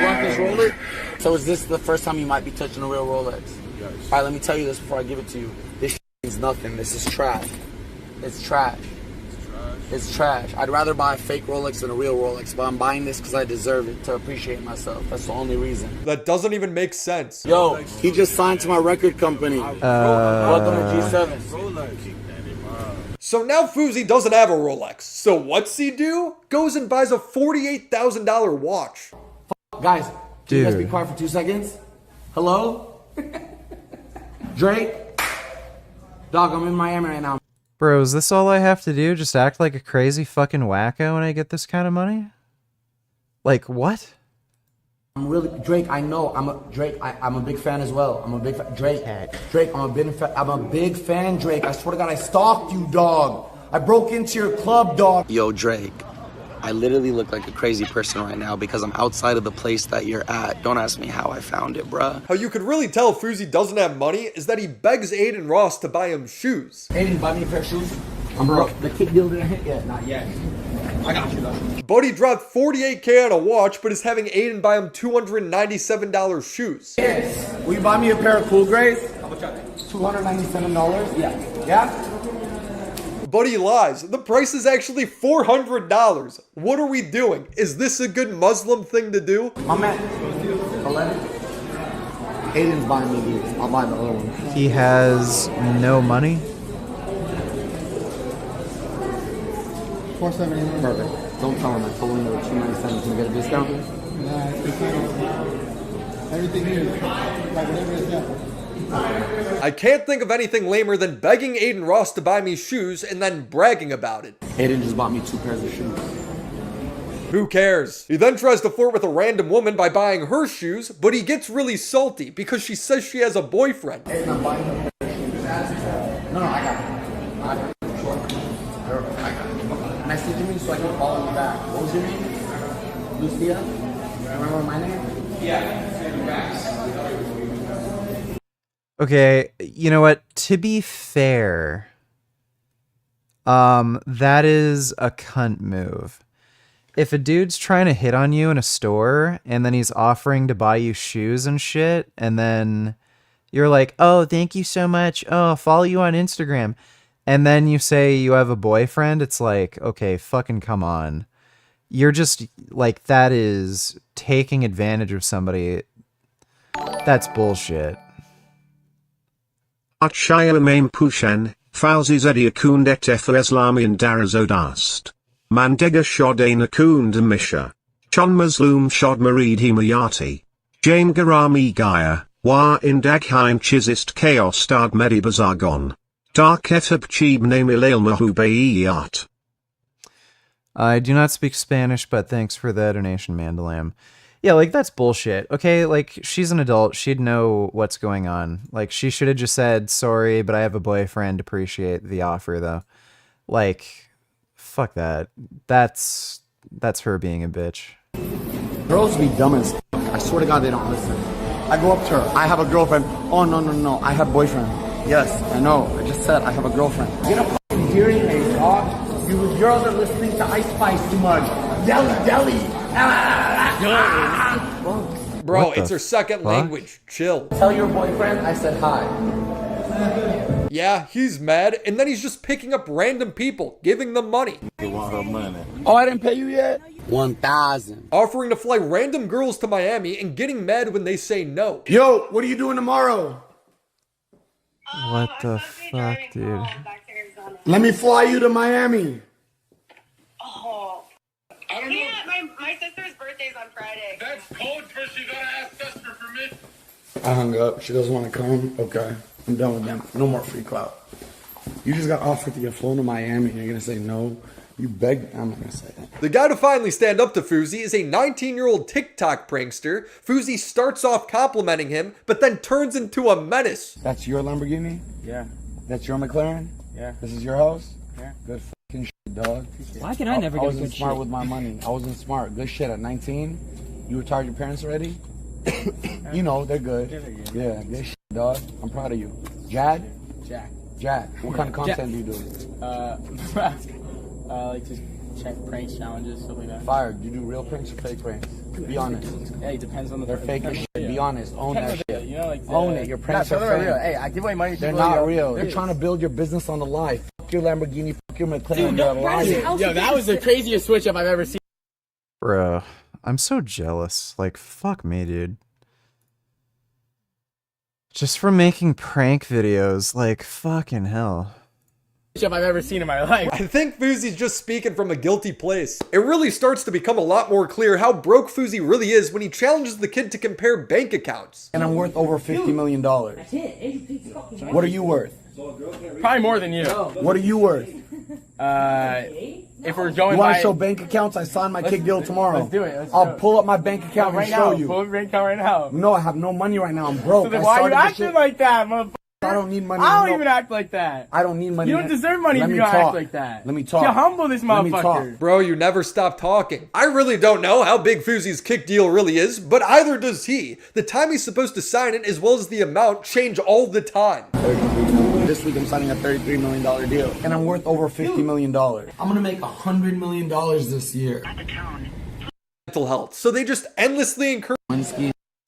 S20: want this Rolex? So is this the first time you might be touching a real Rolex? Yes. All right, let me tell you this before I give it to you. This shit means nothing. This is trash. It's trash. It's trash. I'd rather buy a fake Rolex than a real Rolex, but I'm buying this because I deserve it, to appreciate myself. That's the only reason.
S12: That doesn't even make sense.
S20: Yo, he just signed to my record company. Welcome to G7.
S12: So now Fousey doesn't have a Rolex. So what's he do? Goes and buys a $48,000 watch.
S20: Guys, can you guys be
S1: Dude.
S20: quiet for 2 seconds? Hello? Drake? Dog, I'm in Miami right now.
S1: Bro, is this all I have to do? Just act like a crazy fucking wacko when I get this kind of money? Like, what?
S20: I'm really Drake. I know. I'm a big fan as well. I'm a big fan. Drake. I'm a big fan. Drake. I swear to God, I stalked you, dog. I broke into your club, dog.
S10: Yo, Drake, I literally look like a crazy person right now because I'm outside of the place that you're at. Don't ask me how I found it, bruh.
S12: How you could really tell Fousey doesn't have money is that he begs Aiden Ross to buy him shoes.
S20: Aiden, buy me a pair of shoes. Bro, the kick deal didn't hit yet. Not yet. I got you, though.
S12: Buddy dropped $48K on a watch, but is having Aiden buy him $297 shoes.
S20: Yes. Will you buy me a pair of cool grays? How much are they? $297. Yeah. Yeah?
S12: Buddy lies. The price is actually $400. What are we doing? Is this a good Muslim thing to do?
S20: My man. 11. Aiden's buying me these. I'll buy the other one.
S1: He has no money?
S20: $470. Perfect. Don't tell him I told him they were $297. Can we get a discount?
S3: Nah, everything here, like whatever is that.
S12: I can't think of anything lamer than begging Aiden Ross to buy me shoes and then bragging about it.
S20: Aiden just bought me 2 pairs of shoes.
S12: Who cares? He then tries to flirt with a random woman by buying her shoes, but he gets really salty because she says she has a boyfriend.
S20: Aiden, I'm buying her shoes. No, I got it. Message me so I can follow you back. What was your name? Lucia? Remember my name? Yeah.
S1: Okay, you know what? To be fair, that is a cunt move. If a dude's trying to hit on you in a store and then he's offering to buy you shoes and shit, and then you're like, oh, thank you so much. Oh, I'll follow you on Instagram. And then you say you have a boyfriend, it's like, okay, fucking come on. You're just, like, that is taking advantage of somebody. That's bullshit.
S5: Akshaya Maim Pushan, Fousey Zedi Akund et Efa Islami and Darazodast. Mandega Shodain Akund Misha. Chon Mazloom Shod Marid Himayati. Jane Garami Gaya, Wa Indagheim Chizist Chaos Stad Medi Bazagon. Dark Etab Chib Namilal Mahubayiyat.
S1: I do not speak Spanish, but thanks for the donation, Mandalam. Yeah, like, that's bullshit. Okay, like, she's an adult. She'd know what's going on. Like, she should have just said, sorry, but I have a boyfriend. Appreciate the offer, though. Like, fuck that. That's her being a bitch.
S20: Girls be dumb as fuck. I swear to God, they don't listen. I go up to her. I have a girlfriend. Oh, no. I have a boyfriend. Yes, I know. I just said I have a girlfriend. Get a fucking hearing aid, dog. You girls are listening to Ice Spice too much. Deli.
S12: Bro, it's her second language. Chill.
S20: Tell your boyfriend I said hi.
S12: Yeah, he's mad, and then he's just picking up random people, giving them money.
S20: They want her money. Oh, I didn't pay you yet? 1,000.
S12: Offering to fly random girls to Miami and getting mad when they say no.
S20: Yo, what are you doing tomorrow?
S1: What the fuck, dude?
S20: Let me fly you to Miami.
S14: Oh. I don't know. My sister's birthday's on Friday.
S3: That's code for she gotta ask us for permission.
S20: I hung up. She doesn't want to come. Okay. I'm done with them. No more free clout. You just got offered to get flown to Miami and you're going to say no? You begged. I'm not going to say that.
S12: The guy to finally stand up to Fousey is a 19-year-old TikTok prankster. Fousey starts off complimenting him, but then turns into a menace.
S20: That's your Lamborghini?
S6: Yeah.
S20: That's your McLaren?
S6: Yeah.
S20: This is your house?
S6: Yeah.
S20: Good fucking shit, dog.
S6: Why can I never get
S20: wasn't
S6: good
S20: smart
S6: shit?
S20: with my money. I wasn't smart. Good shit at 19. You retired your parents already? You know, they're good. Yeah, good shit, dog. I'm proud of you. Jack. What kind of content do you do?
S6: Like just check pranks, challenges, stuff like that.
S20: Fired. You do real pranks or fake pranks? Be honest.
S6: Hey, it depends on the.
S20: They're fake as shit. Be honest. Own that shit.
S6: You know, like
S20: own it. Your pranks are fake.
S6: Real. Hey, I give away money.
S20: They're not real. They're trying to build your business on the lie. Fuck your Lamborghini. Fuck your McLaren.
S6: Yo, that was the craziest switch up I've ever seen.
S1: Bro, I'm so jealous. Like, fuck me, dude. Just from making prank videos, like, fucking hell.
S6: I've ever seen in my life.
S12: I think Fousey's just speaking from a guilty place. It really starts to become a lot more clear how broke Fousey really is when he challenges the kid to compare bank accounts.
S20: And I'm worth over $50 million. What are you worth?
S6: Probably more than you.
S20: What are you worth?
S6: If we're going
S20: You want
S6: by...
S20: to show bank accounts? I sign my kick deal tomorrow.
S6: Let's do it.
S20: I'll pull up my bank account
S6: right
S20: and show
S6: now.
S20: you.
S6: Pull up your bank account right now.
S20: No, I have no money right now. I'm broke.
S6: So then why are you acting like that, motherfucker?
S20: I don't need money.
S6: I don't even act like that.
S20: I don't need money.
S6: You don't deserve money if you don't act like that.
S20: Let me talk.
S6: You humble this motherfucker.
S12: Bro, you never stop talking. I really don't know how big Fousey's kick deal really is, but either does he. The time he's supposed to sign it as well as the amount change all the time.
S20: This week I'm signing a $33 million deal, and I'm worth over $50 million. I'm gonna make $100 million this year.
S12: Mental health. So they just endlessly encourage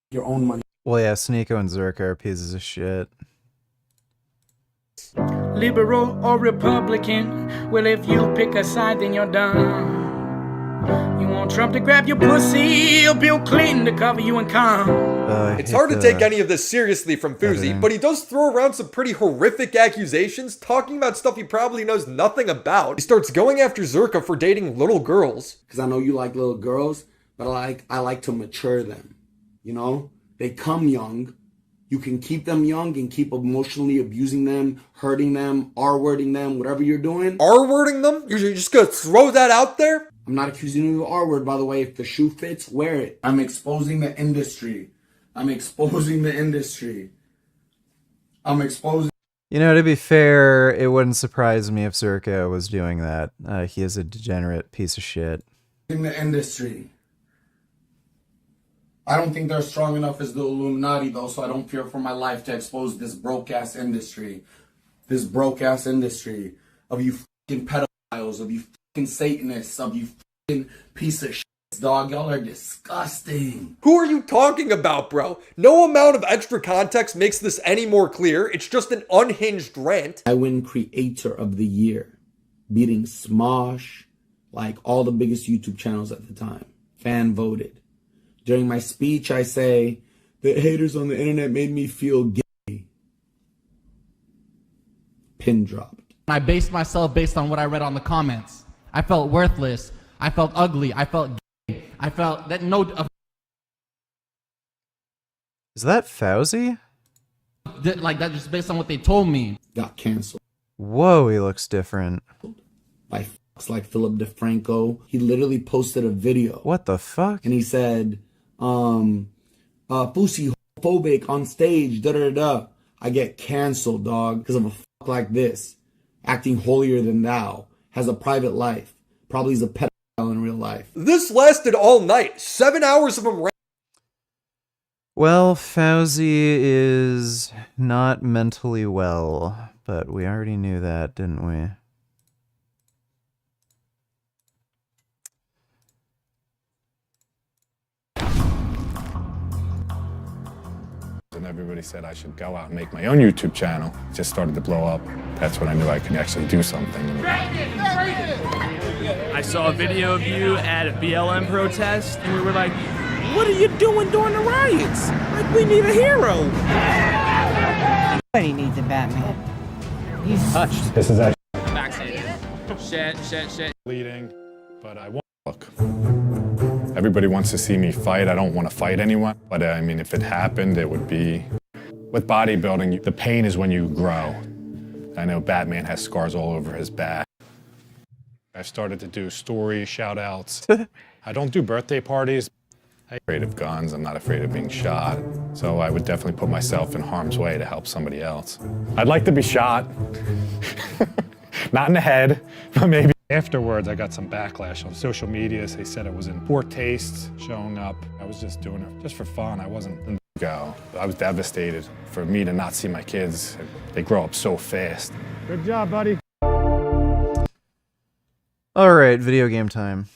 S20: your own money.
S1: Well, yeah, Sneeko and Zerka are pieces of shit.
S13: Liberal or Republican, well, if you pick a side, then you're done. You want Trump to grab your pussy, or Bill Clinton to cover you in cum.
S12: It's hard to take any of this seriously from Fousey, but he does throw around some pretty horrific accusations, talking about stuff he probably knows nothing about. He starts going after Zerka for dating little girls.
S20: Because I know you like little girls, but I like to mature them. You know? They come young. You can keep them young and keep emotionally abusing them, hurting them, R-wording them, whatever you're doing.
S12: R-wording them? You're just gonna throw that out there?
S20: I'm not accusing you of R-word, by the way. If the shoe fits, wear it. I'm exposing the industry. I'm exposing the industry. I'm exposing...
S1: You know, to be fair, it wouldn't surprise me if Zerka was doing that. He is a degenerate piece of shit.
S20: ...the industry. I don't think they're strong enough as the Illuminati, though, so I don't fear for my life to expose this broke-ass industry. This broke-ass industry of you fucking pedophiles, of you fucking Satanists, of you fucking piece of shit, dog. Y'all are disgusting.
S12: Who are you talking about, bro? No amount of extra context makes this any more clear. It's just an unhinged rant.
S20: I win Creator of the Year, beating Smosh, like all the biggest YouTube channels at the time. Fan voted. During my speech, I say, the haters on the internet made me feel gay. Pin dropped.
S21: I based myself based on what I read on the comments. I felt worthless. I felt ugly. I felt gay. I felt that no...
S1: Is that Fousey?
S21: Like, that just based on what they told me.
S20: Got canceled.
S1: Whoa, he looks different.
S20: By f***s like Philip DeFranco. He literally posted a video.
S1: What the fuck?
S20: And he said... Fousey phobic on stage, da-da-da-da. I get canceled, dog, because of a fuck like this. Acting holier than thou. Has a private life. Probably is a pedophile in real life.
S12: This lasted all night. 7 hours of him.
S1: Well, Fousey is not mentally well, but we already knew that, didn't we?
S22: And everybody said I should go out and make my own YouTube channel. It just started to blow up. That's when I knew I could actually do something.
S8: I saw a video of you at a BLM protest, and we were like, what are you doing during the riots? Like, we need a hero.
S23: Nobody needs a Batman. He's
S8: touched.
S22: This is actually
S8: Vaccinated. Shit.
S22: bleeding, but I won't look. Everybody wants to see me fight. I don't want to fight anyone, but I mean, if it happened, it would be... With bodybuilding, the pain is when you grow. I know Batman has scars all over his back. I started to do story shout-outs. I don't do birthday parties. I'm afraid of guns. I'm not afraid of being shot. So I would definitely put myself in harm's way to help somebody else. I'd like to be shot. Not in the head, but maybe. Afterwards, I got some backlash on social media. They said it was in poor taste showing up. I was just doing it just for fun. I wasn't in the go. I was devastated for me to not see my kids. They grow up so fast.
S8: Good job, buddy.
S1: Alright, video game time.